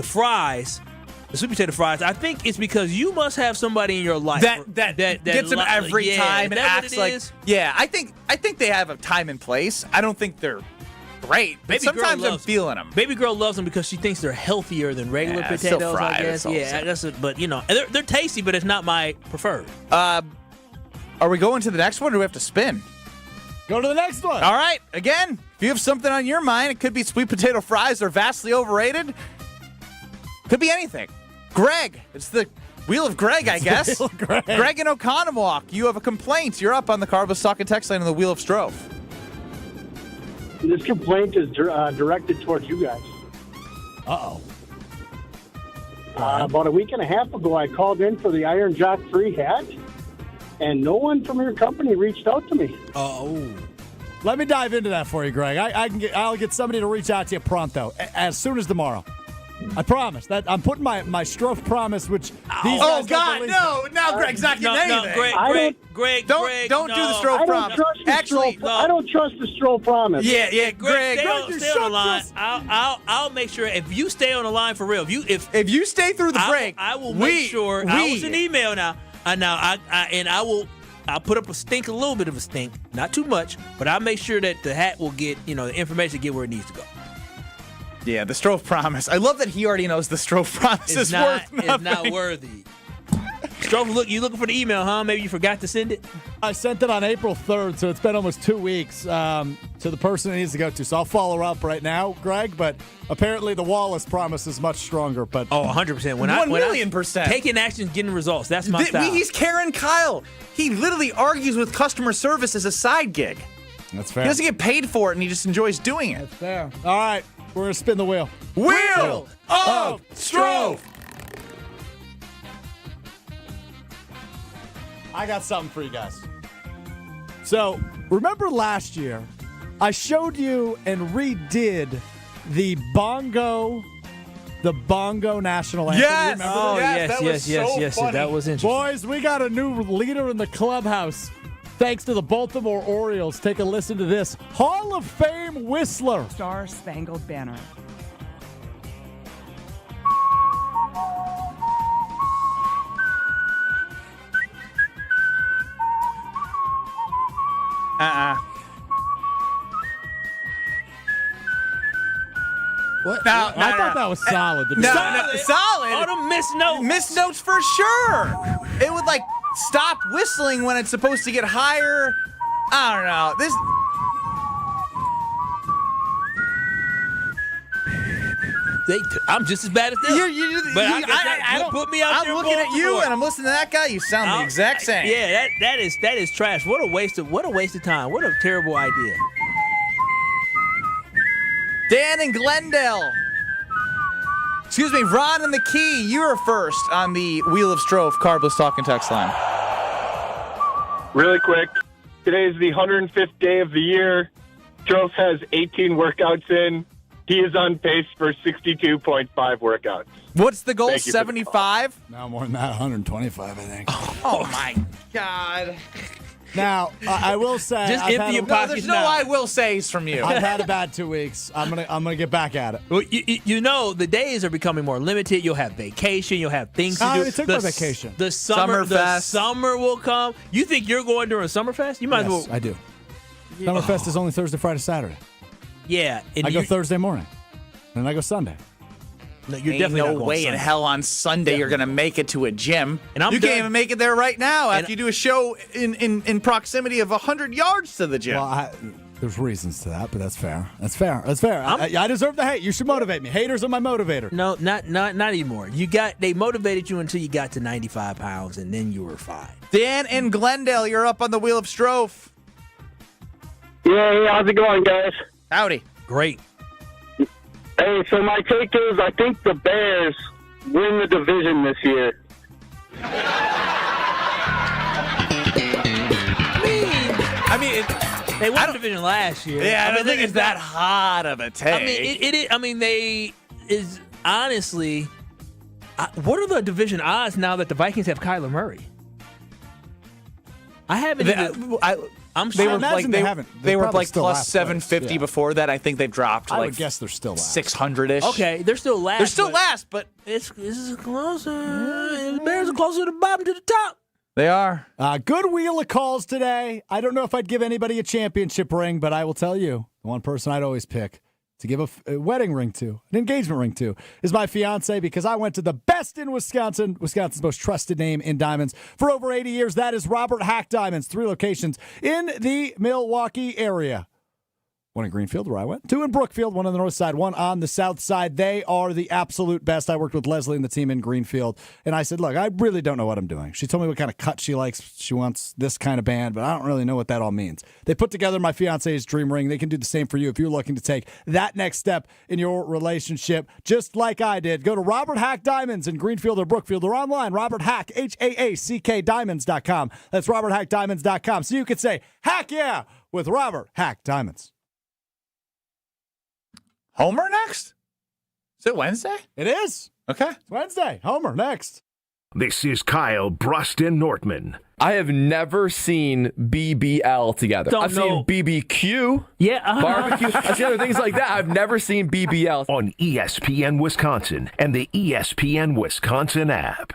fries. The sweet potato fries, I think it's because you must have somebody in your life that gets them every time and acts like. Yeah, I think they have a time and place. I don't think they're great, but sometimes I'm feeling them. Baby girl loves them because she thinks they're healthier than regular potatoes. Still fried, I guess. Yeah, that's it. But you know, they're tasty, but it's not my preferred. Are we going to the next one, or do we have to spin? Go to the next one. All right. Again, if you have something on your mind, it could be sweet potato fries are vastly overrated. Could be anything. Greg, it's the Wheel of Greg, I guess. Greg in Oconomowoc, you have a complaint. You're up on the Carlos Talking text line on the Wheel of Strofe. This complaint is directed towards you guys. Uh-oh. About a week and a half ago, I called in for the Iron Jock free hat, and no one from your company reached out to me. Oh. Let me dive into that for you, Greg. I'll get somebody to reach out to you pronto, as soon as tomorrow. I promise. That I'm putting my Strofe promise, which these guys God, no! Now Greg's not getting anything. Greg, don't do the Strofe promise. Actually, I don't trust the Strofe promise. Yeah, Greg, stay on the line. I'll make sure if you stay on the line for real. If you stay through the break, I will make sure. I was an email now. I'll put up a little bit of a stink, not too much, but I'll make sure that the hat will get the information to get where it needs to go. Yeah, the Strofe promise. I love that he already knows the Strofe promise is worth nothing. It's not worthy. Strofe, you looking for the email, huh? Maybe you forgot to send it? I sent it on April 3rd, so it's been almost 2 weeks to the person it needs to go to. So I'll follow up right now, Greg, but apparently the Wallace promise is much stronger. But 100%. 1,000,000%. Taking action, getting results. That's my style. He's Karen Kyle. He literally argues with customer service as a side gig. That's fair. He doesn't get paid for it, and he just enjoys doing it. That's fair. All right. We're going to spin the wheel. Wheel of Strofe. I got something for you guys. So, remember last year, I showed you and redid the bongo national anthem. Yes. You remember Oh, that? yes. That was interesting. Boys, we got a new leader in the clubhouse. Thanks to the Baltimore Orioles. Take a listen to this. Hall of Fame whistler. Star Spangled Banner. What? I thought that was solid. Solid. Oh, the missed notes. Missed notes for sure. It would like stop whistling when it's supposed to get higher. I don't know. This. I'm just as bad as them. But I don't put me out I'm there. looking at you and I'm listening to that guy. You sound the exact same. Yeah, that is trash. What a waste of time. What a terrible idea. Dan in Glendale. Excuse me, Ron in the Key. You are first on the Wheel of Strofe Carbless Talking Text line. Really quick. Today is the 105th day of the year. Strofe has 18 workouts in. He is on pace for 62.5 workouts. What's the goal? 75? No, more than that, 125, I think. Oh my God. Now, I will say, Just empty your pockets. There's no I will says from you. I've had a bad 2 weeks. I'm gonna get back at it. Well, you know, the days are becoming more limited. You'll have vacation. You'll have things to do. I already took my vacation. The summer Summerfest. Summer will come. You think you're going during Summerfest? You might Yes, as well. I do. Summerfest is only Thursday, Friday, Saturday. Yeah. And I go Thursday morning, and I go Sunday. No, you're Ain't definitely no not going way in Sunday. hell on Sunday you're going to make it to a gym. And I'm you done. can't even make it there right now after you do a show in proximity of 100 yards to the gym. Well, there's reasons to that, but that's fair. That's fair. I deserve the hate. You should motivate me. Haters are my motivator. No, not anymore. They motivated you until you got to 95 pounds, and then you were fine. Dan in Glendale, you're up on the Wheel of Strofe. Yeah, hey, how's it going, guys? Howdy. Great. Hey, so my take is I think the Bears win the division this year. I mean, they won the division last year. Yeah, I don't think it's it's that hot of a take. I mean, it is. I mean, honestly. What are the division odds now that the Vikings have Kyler Murray? I haven't. They were like plus 750 before that. I think they've dropped. I like would guess they're still last. 600-ish. Okay, they're still last. They're still last, but it's closer. The Bears are closer to the bottom to the top. They are. Good wheel of calls today. I don't know if I'd give anybody a championship ring, but I will tell you, the one person I'd always pick to give a wedding ring to, an engagement ring to, is my fiance, because I went to the best in Wisconsin, Wisconsin's most trusted name in diamonds for over 80 years. That is Robert Hack Diamonds, 3 locations in the Milwaukee area. One in Greenfield, where I went. 2 in Brookfield, 1 on the north side, 1 on the south side. They are the absolute best. I worked with Leslie and the team in Greenfield, and I said, look, I really don't know what I'm doing. She told me what kind of cut she likes. She wants this kind of band, but I don't really know what that all means. They put together my fiance's dream ring. They can do the same for you if you're looking to take that next step in your relationship, just like I did. Go to Robert Hack Diamonds in Greenfield or Brookfield, or online, Robert Hack, HAACK Diamonds.com. That's RobertHackDiamonds.com. So you could say, heck yeah, with Robert Hack Diamonds. Homer next? Is it Wednesday? It is. Okay. It's Wednesday. Homer next. This is Kyle Brust Nortman. I have never seen BBL together. I've seen BBQ, barbecue. I've seen other things like that. I've never seen BBL. On ESPN Wisconsin and the ESPN Wisconsin app.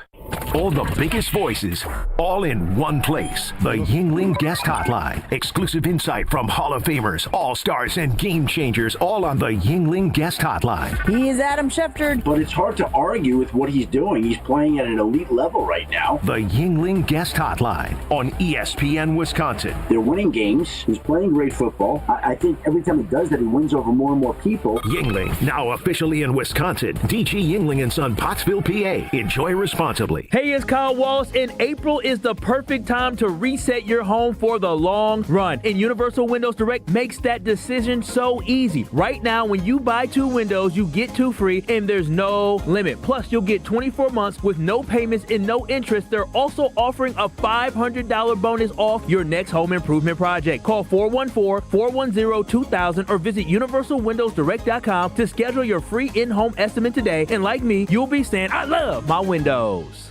All the biggest voices, all in one place. The Yuengling Guest Hotline. Exclusive insight from Hall of Famers, All-Stars, and Game Changers, all on the Yuengling Guest Hotline. He is Adam Schefter. But it's hard to argue with what he's doing. He's playing at an elite level right now. The Yuengling Guest Hotline. Hotline on ESPN Wisconsin. They're winning games. He's playing great football. I think every time he does that, he wins over more and more people. Yuengling, now officially in Wisconsin. DG Yuengling & Son, Pottsville, PA. Enjoy responsibly. Hey, it's Kyle Wallace, and April is the perfect time to reset your home for the long run. And Universal Windows Direct makes that decision so easy. Right now, when you buy 2 windows, you get 2 free, and there's no limit. Plus, you'll get 24 months with no payments and no interest. They're also offering a $500 bonus off your next home improvement project. Call 414-410-2000 or visit universalwindowsdirect.com to schedule your free in-home estimate today. And like me, you'll be saying, I love my windows.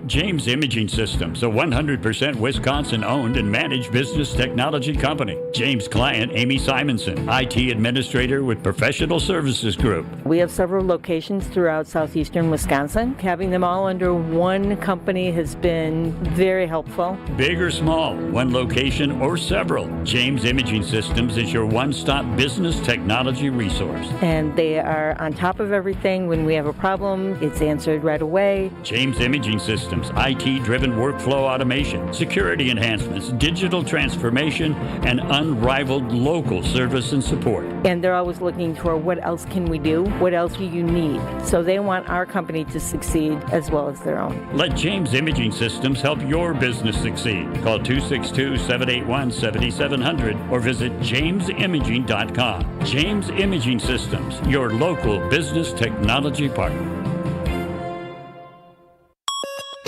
James Imaging Systems, a 100% Wisconsin-owned and managed business technology company. James' client, Amy Simonson, IT administrator with Professional Services Group. We have several locations throughout southeastern Wisconsin. Having them all under one company has been very helpful. Big or small, one location or several, James Imaging Systems is your one-stop business technology resource. And they are on top of everything. When we have a problem, it's answered right away. James Imaging Systems, IT-driven workflow automation, security enhancements, digital transformation, and unrivaled local service and support. And they're always looking for what else can we do? What else do you need? So they want our company to succeed as well as their own. Let James Imaging Systems help your business succeed. Call 262-781-7700 or visit jamesimaging.com. James Imaging Systems, your local business technology partner.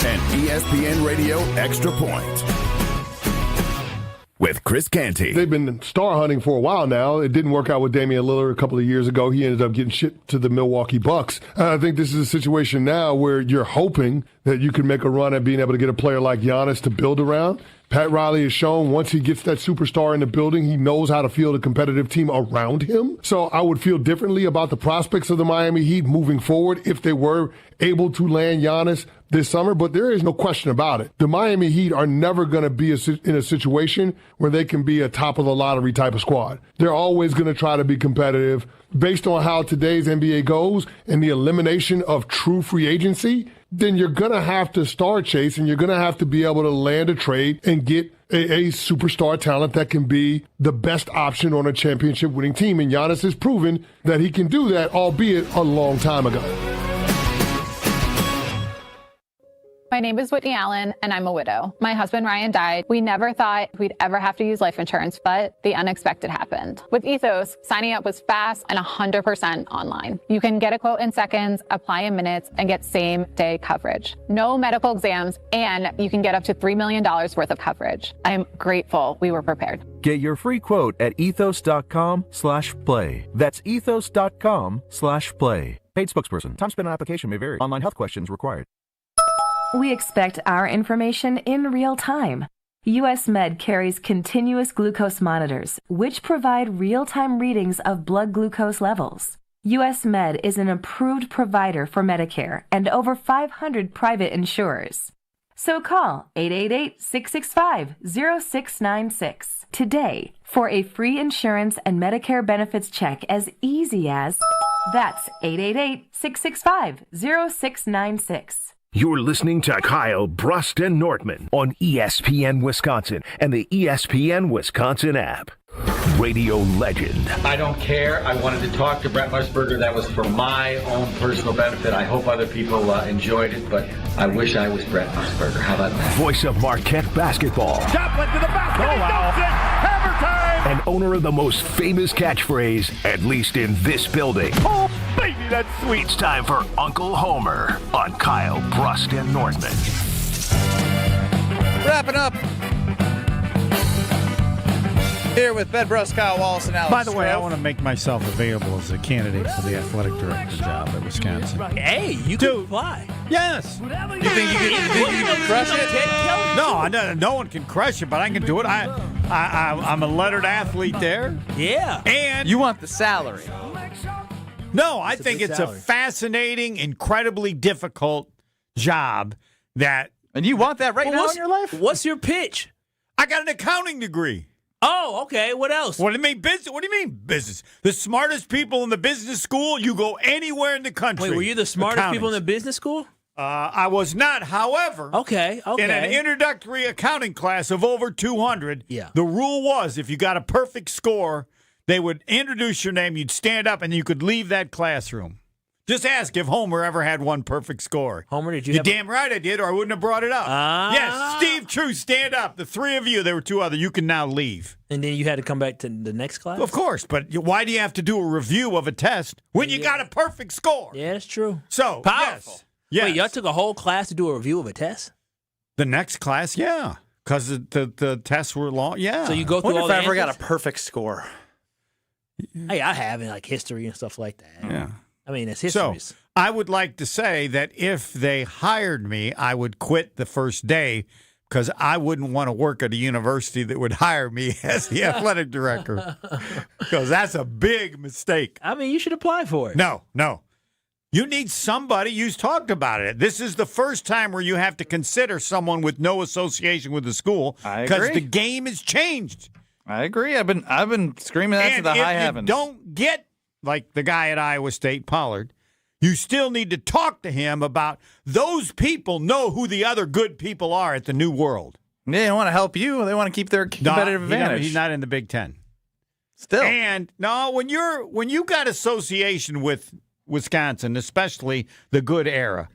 An ESPN Radio Extra Point with Chris Canty. They've been star hunting for a while now. It didn't work out with Damian Lillard a couple of years ago. He ended up getting shipped to the Milwaukee Bucks. I think this is a situation now where you're hoping that you can make a run at being able to get a player like Giannis to build around. Pat Riley has shown once he gets that superstar in the building, he knows how to field a competitive team around him. So I would feel differently about the prospects of the Miami Heat moving forward if they were able to land Giannis this summer. But there is no question about it. The Miami Heat are never going to be in a situation where they can be a top of the lottery type of squad. They're always going to try to be competitive. Based on how today's NBA goes and the elimination of true free agency, then you're going to have to star chase and you're going to have to be able to land a trade and get a superstar talent that can be the best option on a championship winning team. And Giannis has proven that he can do that, albeit a long time ago. My name is Whitney Allen, and I'm a widow. My husband, Ryan, died. We never thought we'd ever have to use life insurance, but the unexpected happened. With Ethos, signing up was fast and 100% online. You can get a quote in seconds, apply in minutes, and get same-day coverage. No medical exams, and you can get up to $3 million worth of coverage. I'm grateful we were prepared. Get your free quote at ethos.com/play. That's ethos.com/play. Paid spokesperson. Time spent on application may vary. Online health questions required. We expect our information in real time. US Med carries continuous glucose monitors, which provide real-time readings of blood glucose levels. US Med is an approved provider for Medicare and over 500 private insurers. So call 888-665-0696 today for a free insurance and Medicare benefits check as easy as... That's 888-665-0696. You're listening to Kyle, Brust, and Nortman on ESPN Wisconsin and the ESPN Wisconsin app. Radio legend. I don't care. I wanted to talk to Brent Musburger. That was for my own personal benefit. I hope other people enjoyed it, but I wish I was Brent Musburger. How about that? Voice of Marquette basketball. Joplin to the basket. Oh, wow. Hammer time. And owner of the most famous catchphrase, at least in this building. Oh, baby, that's sweet. It's time for Uncle Homer on Kyle, Brust, and Nortman. Wrapping up here with Ben Brust, Kyle Wallace, and Alex By the way, Stroh. I want to make myself available as a candidate for the athletic director job at Wisconsin. Hey, you can apply. Yes. You think you can crush it? No, no one can crush it, but I can do it. I'm a lettered athlete there. Yeah. And you want the salary. No, I think it's a fascinating, incredibly difficult job that... And you want that right now in your life? What's your pitch? I got an accounting degree. Oh, okay. What else? What do you mean business? What do you mean business? The smartest people in the business school, you go anywhere in the country. Wait, were you the smartest people in the business school? I was not. However, okay. In an introductory accounting class of over 200, the rule was if you got a perfect score, they would introduce your name, you'd stand up, and you could leave that classroom. Just ask if Homer ever had one perfect score. Homer, did you? You're damn right I did, or I wouldn't have brought it up. Yes, Steve True, stand up. The three of you, there were two other. You can now leave. And then you had to come back to the next class? Of course, but why do you have to do a review of a test when you got a perfect score? Yeah, it's true. So, powerful. Yes. Wait, y'all took a whole class to do a review of a test? The next class, yeah. Because the tests were long, yeah. So you go through all the I ever got answers? a perfect score. Hey, I have in like history and stuff like that. Yeah. I mean, it's history. So, I would like to say that if they hired me, I would quit the first day because I wouldn't want to work at a university that would hire me as the athletic director because that's a big mistake. I mean, you should apply for it. No. You need somebody. You talked about it. This is the first time where you have to consider someone with no association with the school because the game has changed. I agree. I've been screaming that to the high heavens. Don't get like the guy at Iowa State, Pollard. You still need to talk to him about those people know who the other good people are at the new world. They want to help you. They want to keep their competitive advantage. He's not in the Big Ten. Still. And no, when you got association with Wisconsin, especially the good era.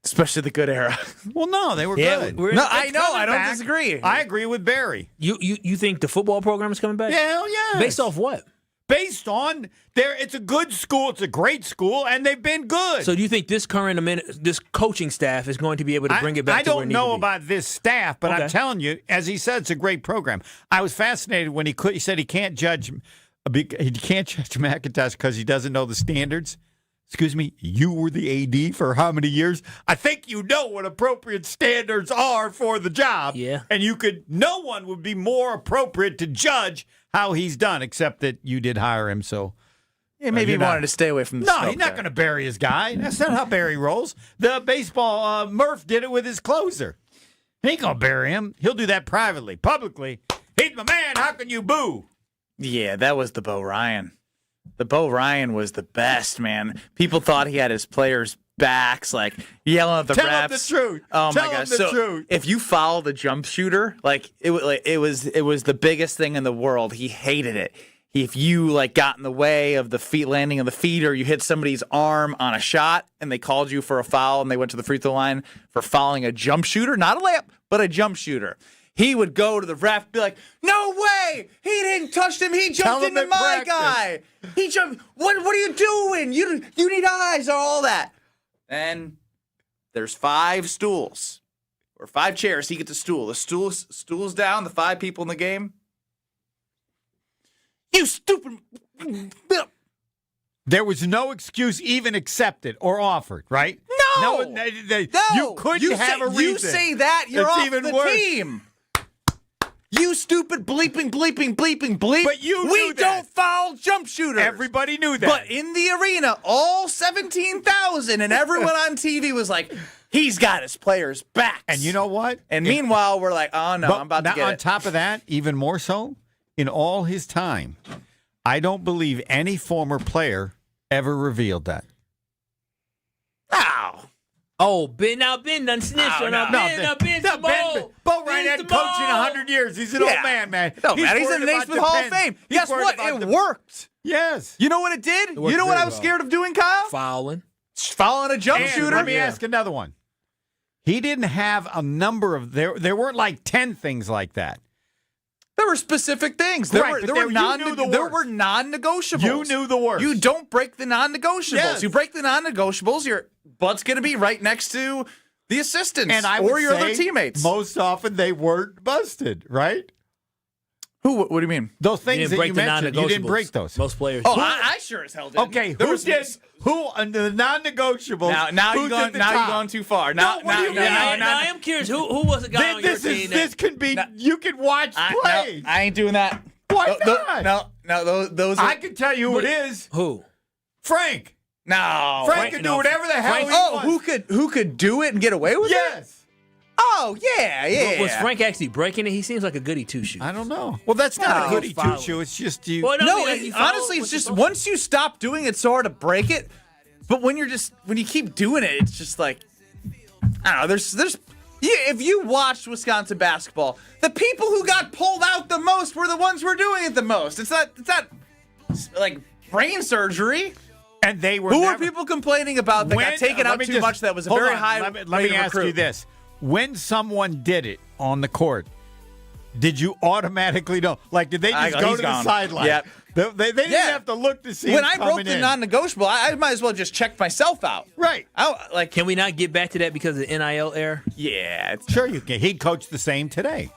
Especially the good era. Well, no, they were good. No, I know. I don't disagree. I agree with Barry. You think the football program is coming back? Yeah, hell yeah. Based off what? Based on it's a good school, it's a great school, and they've been good. So do you think this this coaching staff is going to be able to bring it back? I don't know about this staff, but I'm telling you, as he said, it's a great program. I was fascinated when he said he can't judge Macintosh because he doesn't know the standards. Excuse me, you were the AD for how many years? I think you know what appropriate standards are for the job. Yeah. And no one would be more appropriate to judge how he's done, except that you did hire him, so. Yeah, maybe he wanted to stay away from the No, he's not going to bury his guy. That's not how Barry rolls. The baseball, Murph did it with his closer. He ain't going to bury him. He'll do that privately. Publicly, he's my man. How can you boo? Yeah, that was the Bo Ryan. The Bo Ryan was the best, man. People thought he had his players' backs, like yelling at the refs. Tell him the truth. Oh Tell my gosh! him the So truth. if you follow the jump shooter, it was the biggest thing in the world. He hated it. If you got in the way of the feet landing on the feet, or you hit somebody's arm on a shot, and they called you for a foul, and they went to the free throw line for fouling a jump shooter, not a layup, but a jump shooter. He would go to the ref and be like, "No way! He didn't touch him. He jumped into my guy. He jumped. What are you doing? You need eyes or all that." And there's 5 stools or 5 chairs. He gets a stool. The stool's down. The 5 people in the game. You stupid. There was no excuse even accepted or offered, right? No. You couldn't have a reason. You say that, you're It's off even the worse. team. You stupid bleeping bleep. But you we knew that. don't foul jump shooters. Everybody knew that. But in the arena, all 17,000 and everyone on TV was like, he's got his players' backs. And you know what? And meanwhile, we're like, oh no, I'm about to get on it. top of that, even more so, in all his time, I don't believe any former player ever revealed that. Ow. Oh, Ben done snitched on Ben. Bo Ryan hadn't coached in 100 years. He's an old man. No, man, he's worried in the about Naismith Hall of Depends. Fame. He's Guess worried what? about It worked. Yes. You know what it did? It worked You know what very I was well. scared of doing, Kyle? Fouling a jump And shooter. let me ask another one. He didn't have a number of there weren't like 10 things like that. There were specific things. There Right, were but you knew the worst. non-negotiables. You knew the worst. You don't break the non-negotiables. Yes. You break the non-negotiables, your butt's going to be right next to the assistants And I or would your say other teammates. Most often they weren't busted, right? Who? What do you mean? Those things didn't that break you the mentioned, you didn't break those. Most players. Oh, do. I sure as hell did. Okay, who under the non-negotiables? Now who's you're at the going top? too far. No, what do you mean? I am curious. Who was the guy on your team? This can be. You can watch plays. I ain't doing that. Why not? No, those. I can tell you who it is. Who? Frank. No. Frank can do whatever the hell he wants. Who could do it and get away with it? Yes. Oh, yeah. Was Frank actually breaking it? He seems like a goody two-shoes. I don't know. Well, that's not a goody two-shoe. It's just you. Well, honestly, it's just once you stop doing it, it's hard to break it. But when you keep doing it, it's just like I don't know. There's if you watched Wisconsin basketball, the people who got pulled out the most were the ones who were doing it the most. It's not like brain surgery. And they were. Who were people complaining about that got taken out too much? That was a very high. Let me ask you this: when someone did it on the court, did you automatically know? Like, did they just go to the sideline? Yep. They didn't have to look to see. When I broke the non-negotiable, I might as well just check myself out. Right. Can we not get back to that because of the NIL error? Yeah. Sure you can. He'd coach the same today.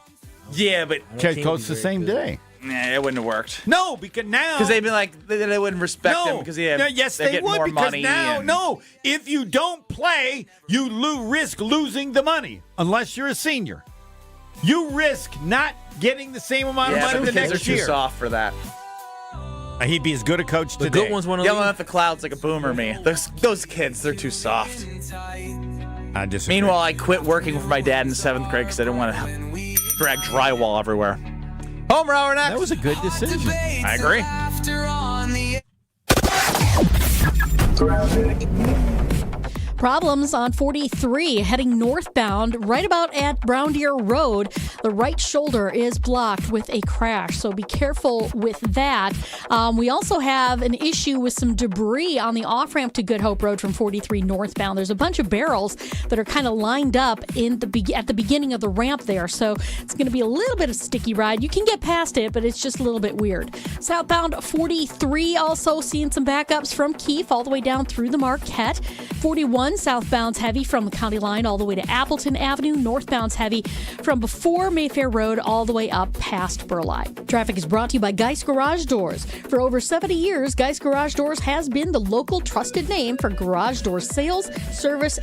Yeah, but coach the same day. Nah, it wouldn't have worked. No, because now because they'd be like they wouldn't respect him because yes, they get would more because money. Now, if you don't play, you risk losing the money unless you're a senior. You risk not getting the same amount of money the next year. Too soft for that. He'd be as good a coach today. The good ones want to yelling at the clouds like a boomer. Me, those kids, they're too soft. I disagree. Meanwhile, I quit working for my dad in 7th grade because I didn't want to drag drywall everywhere. Homer hour next. That was a good decision. I agree. Problems on 43 heading northbound right about at Brown Deer Road. The right shoulder is blocked with a crash, so be careful with that. We also have an issue with some debris on the off-ramp to Good Hope Road from 43 northbound. There's a bunch of barrels that are kind of lined up at the beginning of the ramp there, so it's going to be a little bit of a sticky ride. You can get past it, but it's just a little bit weird. Southbound 43 also seeing some backups from Keefe all the way down through the Marquette. 41 southbound's heavy from the county line all the way to Appleton Avenue. Northbound's heavy from before Mayfair Road all the way up past Burleigh. Traffic is brought to you by Geist Garage Doors. For over 70 years, Geist Garage Doors has been the local trusted name for garage door sales, service,